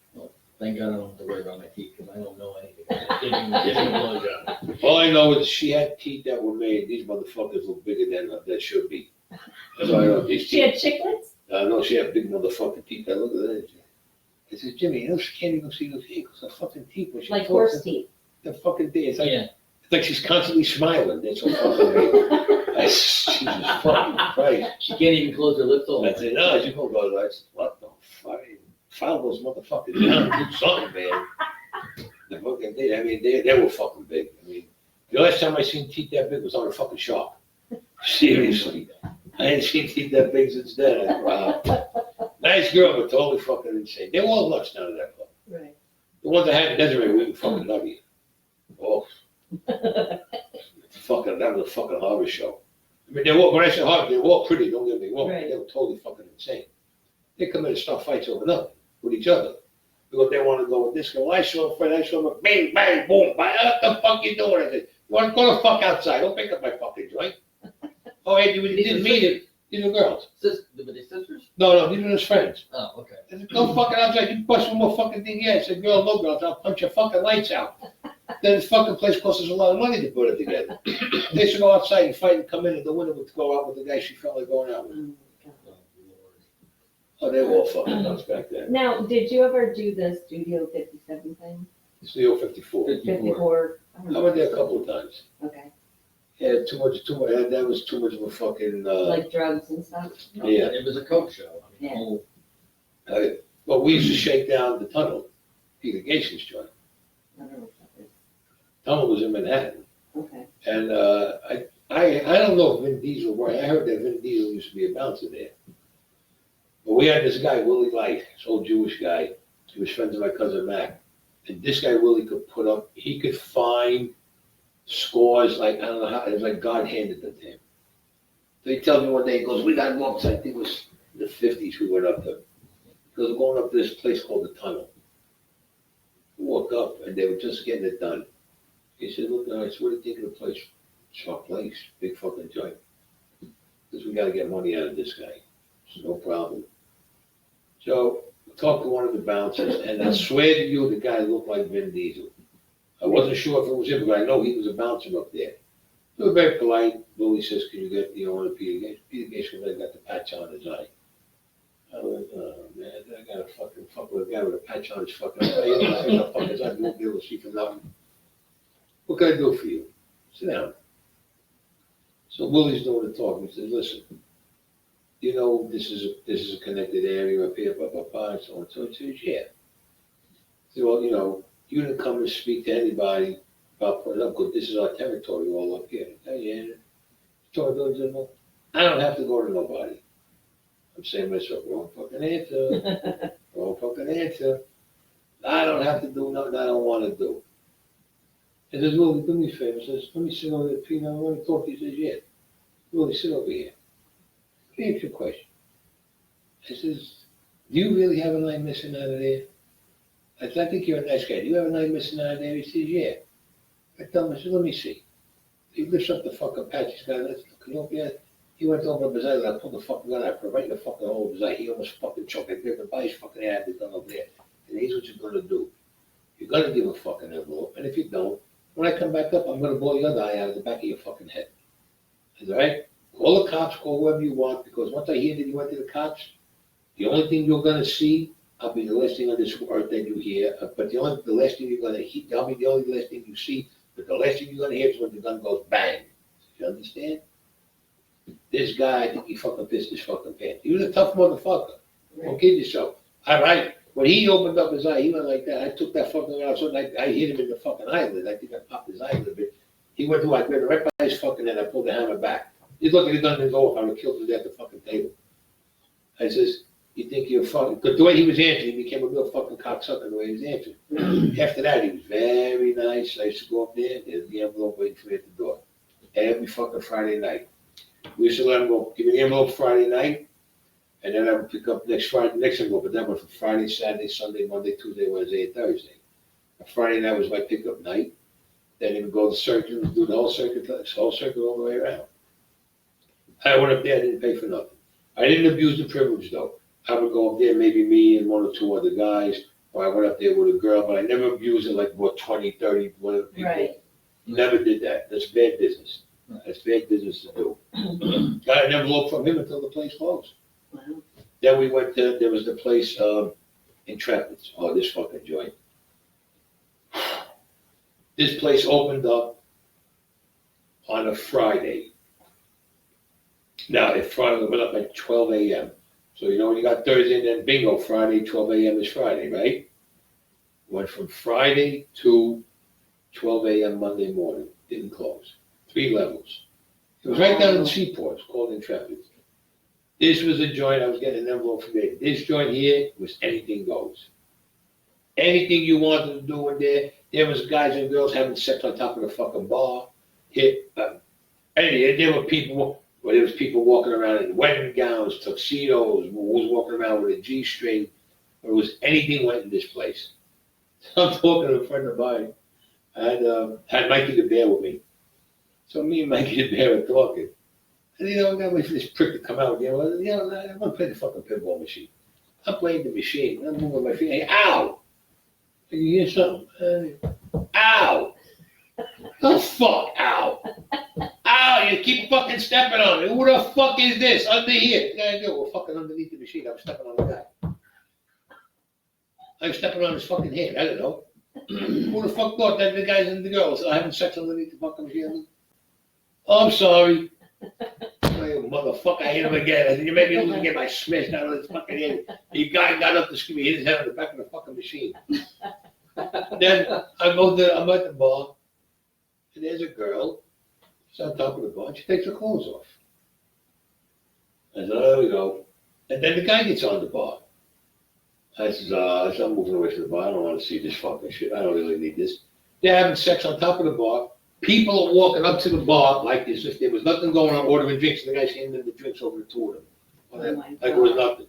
Thank God I don't have to worry about my teeth because I don't know anything. Giving a blowjob. All I know is she had teeth that were made. These motherfuckers look bigger than they should be. That's all I know. These She teeth. had chiclets? No, she had big motherfucking teeth. I look at that. I said, Jimmy, you know she can't even see those teeth because her fucking teeth. When she Like talks, horse teeth. the fucking teeth. It's like, Yeah. it's like she's constantly smiling. That's so fucking big. I said, Jesus fucking Christ. She can't even close her lips all the I said, no, she won't go. I said, what the fuck? File those motherfuckers down. Do something, man. The fucking thing, I mean, they were fucking big. I mean, the last time I seen teeth that big was on a fucking shark. Seriously. I ain't seen teeth that big since then. I said, wow. Nice girl, but totally fucking insane. They were all nuts down at that club. Right. The ones that had Desiree, we would fucking love you. Oh, fucking, that was a fucking horror show. I mean, they were, when I say horror, they were all pretty, don't get me wrong, but Right. they were totally fucking insane. They come in and start fights over nothing with each other. Because they want to go with this guy. Well, I saw a fight, I saw him, bang, bang, boom, bang, what the fuck you doing? I said, you want to go the fuck outside, don't pick up my fucking joint. Oh, hey, you didn't mean it. These are girls. Were they sisters? No, these are his friends. Oh, okay. I said, go fucking outside, you bust one more fucking thing, yeah. I said, girl, no girls, I'll punch your fucking lights out. Then this fucking place costs us a lot of money to put it together. They should go outside and fight and come in and the winner would go out with the guy she felt like going out with. Oh, God. Oh, they were all fucking nuts back then. Now, did you ever do the Studio 57 thing? It's the old 54. 54? I don't I know. went there a couple of times. Okay. Yeah, too much, that was too much of a fucking, Like drugs and stuff? Yeah. It was a coke show. I mean, Yeah. oh, well, we used to shake down the tunnel, Peter Gation's joint. I don't know what that is. Tunnel was in Manhattan. Okay. And I don't know if Vin Diesel worked. I heard that Vin Diesel used to be a bouncer there. But we had this guy, Willie Light, this old Jewish guy. He was friends with my cousin Mac. And this guy, Willie, he could find scores like, I don't know how, it was like God handed them to him. So he tells me one day, he goes, we got months, I think it was in the 50s we went up there. He goes, going up to this place called the Tunnel. We walk up and they were just getting it done. He said, look, I said, what do you think of the place? It's our place, big fucking joint. Because we got to get money out of this guy. It's no problem. So we talked to one of the bouncers, and I swear to you, the guy looked like Vin Diesel. I wasn't sure if it was him, but I know he was a bouncer up there. They were very polite. Willie says, can you get the owner of Peter Gates? Peter Gates got the patch on his eye. I went, oh man, I got to fucking fuck with a guy with a patch on his fucking eye. You know, I got fucking eye, you won't be able to see for nothing. What can I do for you? Sit down. So Willie's doing the talking. He says, listen, you know, this is a connected area up here, blah, blah, blah, and so on. So he says, yeah. He said, well, you know, you didn't come and speak to anybody about putting up, because this is our territory all up here. I said, yeah. So I don't have to go to nobody. I'm saying to myself, wrong fucking answer. Wrong fucking answer. I don't have to do nothing I don't want to do. He says, Willie, do me a favor. He says, let me sit over there, Pete. I want to talk to you. He says, yeah. Willie, sit over here. Let me ask you a question. He says, do you really have an eye missing out of there? I said, I think you're a nice guy. Do you have an eye missing out of there? He says, yeah. I tell him, I said, let me see. He lifts up the fucking patch. He's got, let's look up here. He went over his eye, and I pulled the fucking gun out, right in the fucking hole of his eye. He almost fucking choked. I grabbed him by his fucking head, the gun over there. And here's what you're gonna do. You're gonna give a fucking envelope, and if you don't, when I come back up, I'm gonna blow your other eye out of the back of your fucking head. I said, all right? Call the cops, call whoever you want, because once I hear that you went to the cops, the only thing you're gonna see I'll be the last thing on this earth that you hear, but the last thing you're gonna hear, I'll be the only last thing you see, but the last thing you're gonna hear is when the gun goes bang. You understand? This guy, I think he fucking pissed his fucking pants. He was a tough motherfucker. Don't kid yourself. When he opened up his eye, he went like that. I took that fucking out, so I hit him in the fucking eyelid. I think I popped his eye a little bit. He went through, I grabbed him right by his fucking head. I pulled the hammer back. He's looking at the gun and go off. I would have killed him there at the fucking table. I says, you think you're fucking, because the way he was answering, he became a real fucking cocksucker the way he was answering. After that, he was very nice. I used to go up there, there's the envelope waiting for me at the door. Every fucking Friday night. We used to let him go, give me the envelope Friday night, and then I would pick up next envelope, but that went from Friday, Saturday, Sunday, Monday, Tuesday, Wednesday, and Thursday. Friday night was my pickup night. Then he would go to the circuit, do the whole circuit all the way around. I went up there, I didn't pay for nothing. I didn't abuse the privilege though. I would go up there, maybe me and one or two other guys, or I went up there with a girl, but I never abused it like what 20, 30, whatever people. Right. Never did that. That's bad business. That's bad business to do. Got an envelope from him until the place closed. Wow. Then we went to, there was the place in Trepid's. Oh, this fucking joint. This place opened up on a Friday. Now, if Friday went up at 12 a.m. So, you know, when you got Thursday and then bingo, Friday, 12 a.m. is Friday, right? Went from Friday to 12 a.m. Monday morning. Didn't close. 3 levels. It was right down in the seaport. It's called Intrepid. This was a joint. I was getting an envelope from there. This joint here was anything goes. Anything you wanted to do in there. There was guys and girls having sex on top of the fucking bar. There were people. Well, there was people walking around in wedding gowns, tuxedos, was walking around with a G-string. It was anything went in this place. I'm talking to a friend of mine. I had Mikey the Bear with me. So me and Mikey the Bear were talking. And I got to wait for this prick to come out. I'm going to play the fucking pinball machine. I'm playing the machine. I'm moving my feet. Hey, ow! You hear something? Ow! Oh, fuck, ow! Ow, you keep fucking stepping on it. Who the fuck is this? Under here. We're fucking underneath the machine. I'm stepping on the guy. I'm stepping on his fucking hand. I don't know. Who the fuck thought that the guys and the girls are having sex underneath the fucking machine? Oh, I'm sorry. You motherfucker, I hit him again. I said, you made me lose again. I smashed out of his fucking head. The guy got up to scream. He hit his head on the back of the fucking machine. Then I'm at the bar, and there's a girl. She's on top of the bar. She takes her clothes off. I said, oh, there we go. And then the guy gets on the bar. I said, I'm moving away from the bar. I don't want to see this fucking shit. I don't really need this. They're having sex on top of the bar. People are walking up to the bar like this. If there was nothing going on, ordering drinks, and the guy's handing them the drinks over to two of them. Like it was nothing.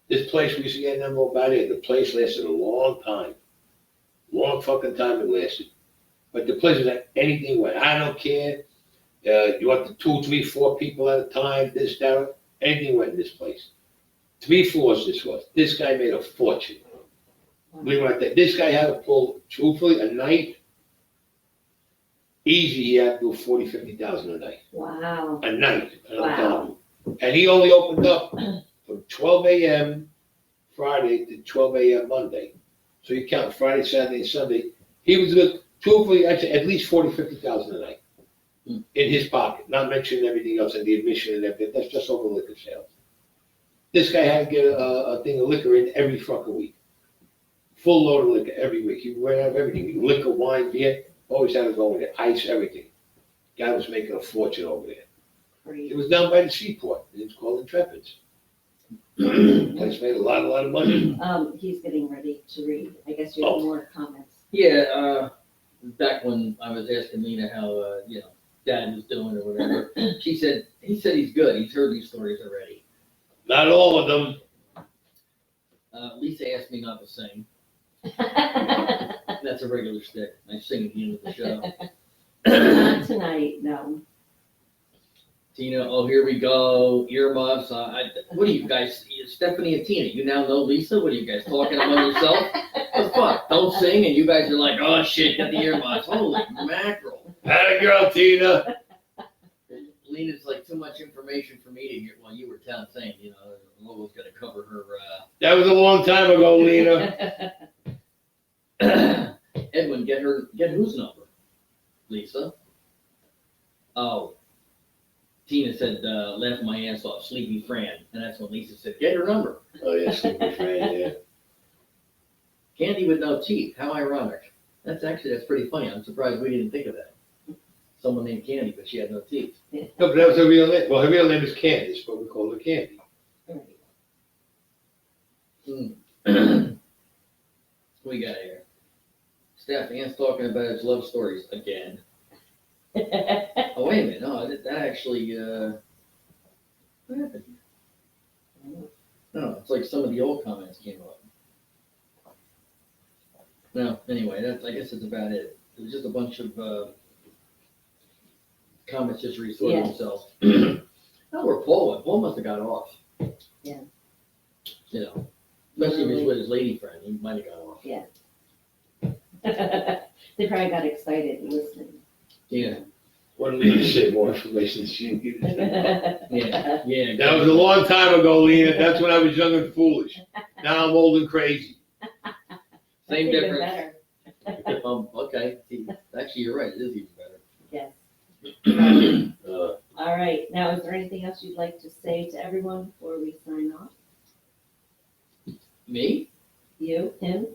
This place, we used to get them all about it. The place lasted a long time. Long fucking time it lasted. But the place was like anything went. I don't care. You want the 2, 3, 4 people at a time, this, that, anything went in this place. 3 floors this was. This guy made a fortune. We went there. This guy had to pull, truthfully, a night. Easy, he had to do 40, 50,000 a night. Wow. A night. And I'm Wow. telling you. And he only opened up from 12 a.m. Friday to 12 a.m. Monday. So you count Friday, Saturday, and Sunday. He was good. Truthfully, I'd say at least 40, 50,000 a night in his pocket. Not mentioning everything else and the admission and everything. That's just over liquor sales. This guy had to get a thing of liquor in every fucking week. Full load of liquor every week. He ran out of everything. Liquor, wine, beer. Always had to go in there. Ice, everything. Guy was making a fortune over there. Great. It was down by the seaport. It's called Intrepid's. Place made a lot of money. He's getting ready to read. I guess you have more comments. Yeah, back when I was asking Lena how, Dad was doing or whatever, he said he's good. He's heard these stories already. Not all of them. Lisa asked me not to sing. That's a regular stick. I sing at the end of the show. Not tonight, no. Tina, oh, here we go. Earmuffs. What are you guys, Stephanie and Tina, you now know Lisa? What are you guys talking among yourself? What the fuck? Don't sing, and you guys are like, oh shit, got the earmuffs. Holy mackerel. Had a girl, Tina. Lena's like too much information for me to hear while you were saying, Logo's gotta cover her, That was a long time ago, Lena. Edwin, get whose number? Lisa? Oh. Tina said, laugh my ass off, Sleepy Fran. And that's when Lisa said, get her number. Oh, yeah, Sleepy Fran, yeah. Candy with no teeth. How ironic. That's pretty funny. I'm surprised we didn't think of that. Someone named Candy, but she had no teeth. No, but that was her real name. Well, her real name is Candace, but we call her Candy. We got here. Steph, Ann's talking about his love stories again. Oh, wait a minute. No, that actually, what happened here? No, it's like some of the old comments came up. No, anyway, I guess that's about it. It was just a bunch of, comments just resort Yeah. themselves. Oh, where Paul went. Paul must have got off. Yeah. You know, especially if he's with his lady friend, he might have got off. They probably got excited listening. Yeah, Wanted me to say more information than she needed. yeah. That was a long time ago, Lena. That's when I was young and foolish. Now I'm old and crazy. Same That's even difference. better. Okay, see, actually, you're right, it is even better. Yes. Uh, All right, now is there anything else you'd like to say to everyone before we sign off? Me? You, him?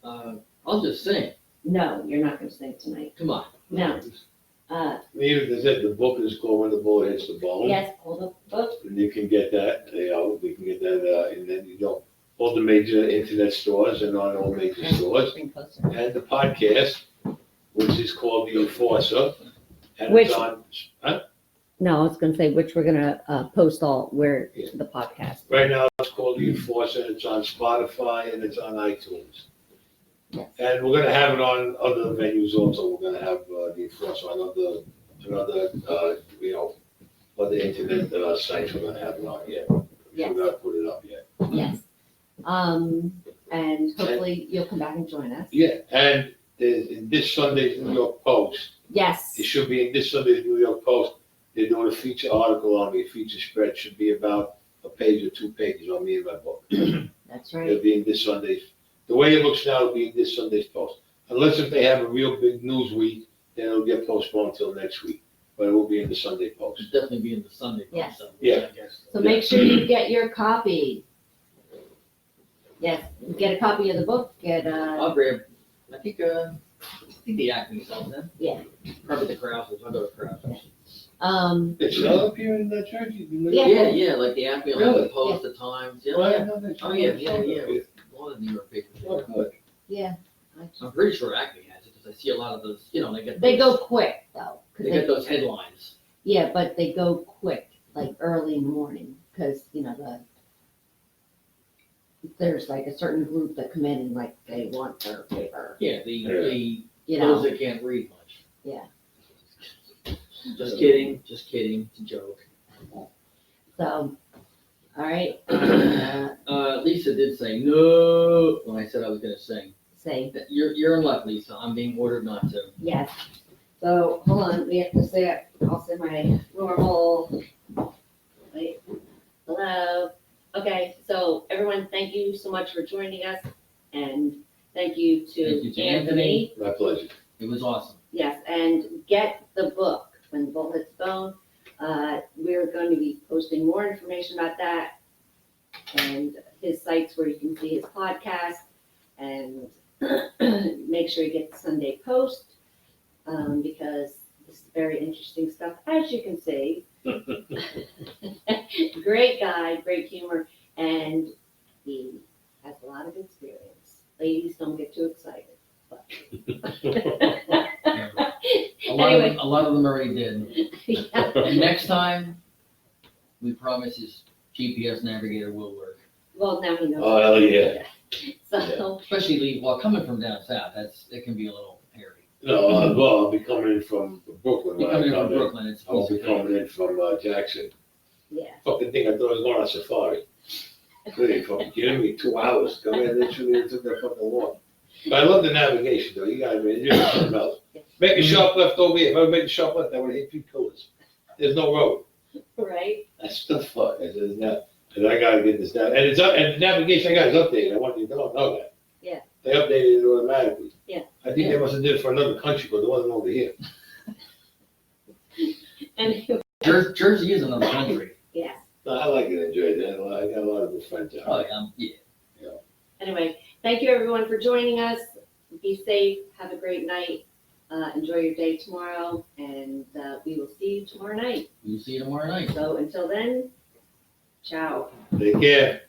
I'll just sing. No, you're not gonna sing tonight. Come on. No. Neither does it. The book is called When the Bullet Hits the Bone. Yes, hold up the book. And you can get that, we can get that, and then all the major internet stores and on all major stores. Bring closer. And the podcast, which is called The Enforcer. And Which- it's on, No, I was gonna say which we're gonna post all where Yeah. the podcast. right now it's called The Enforcer, and it's on Spotify and it's on iTunes. Yes. And we're gonna have it on other venues also. We're gonna have The Enforcer on other other internet sites. We're gonna have it on, yeah. Yes. We're gonna put it up yet. Yes. And hopefully you'll come back and join us. Yeah, and in this Sunday's New York Post, Yes. it should be in this Sunday's New York Post, they're doing a feature article on me, a feature spread, should be about a page or 2 pages on me and my book. That's It'll right. be in this Sunday's, the way it looks now, it'll be in this Sunday's Post. Unless if they have a real big news week, then it'll get postponed until next week, but it will be in the Sunday Post. Should definitely be in the Sunday. Post, Yes. so, Yeah. I guess. So make sure you get your copy. Yes, get a copy of the book, I'll grab, I think the Acme sells them. Yeah. Probably the Krauses, I'll go to Krauses. It's still up here in Jersey? Yeah. Yeah, like the Acme, like the Really? Post, the Times, yeah. Well, I yeah. know that's- Oh, yeah. A lot of New York papers. Oh, good. yeah. I'm pretty sure Acme has it, because I see a lot of those, they get. They go those- quick though. 'Cause They get those headlines. Yeah, but they go quick, like early in the morning, because, there's like a certain group that come in and like they want their paper, Yeah, the you those know? that can't read much. Yeah. Just kidding, it's a joke. So, all right, Lisa did say no when I said I was gonna sing. say You're in luck, Lisa, I'm being ordered not to. yes. So, hold on, we have to say it. I'll say my normal, wait, hello. Okay, so everyone, thank you so much for joining us, and thank you Thank you to to Anthony. My pleasure. It was awesome. Yes, and get the book, When the Bullet Hits the Bone. We're going to be posting more information about that and his sites where you can see his podcast, and make sure you get the Sunday Post, because this is very interesting stuff, as you can see. Great guy, great humor, and he has a lot of experience. Ladies, don't get too excited. But. Anyway. A lot of them already did. Yeah. Next time, we promise his GPS navigator will work. Well, now he knows. Oh, hell yeah. So, Especially coming from down south, it can be a little hairy. No, well, I'll be coming in from Brooklyn. when I Coming in come from in. Brooklyn, it's I won't supposed be to coming in from Jackson. yeah. Fucking thing, I thought I was going on safari. Really, fucking kidding me? 2 hours. Come in, literally, it took that fucking long. But I love the navigation, though. You guys, man, you're something else. Make a sharp left over here. If I would make a sharp left, I would hit 3 pillars. There's no road. Right? That's the fuck. And And I gotta get this down, and it's up, and the navigation I got is updated, I want you to know that. Yeah. They updated it automatically. Yeah. I think they must have did it for another country, but it wasn't over here. And, Jersey is another country. yes, No, I like it in Jersey, I got a lot of good friends out. Oh, yeah. anyway, thank you everyone for joining us. Be safe, have a great night, enjoy your day tomorrow, and we will see you tomorrow night. You see you tomorrow night. So until then, ciao. Take care.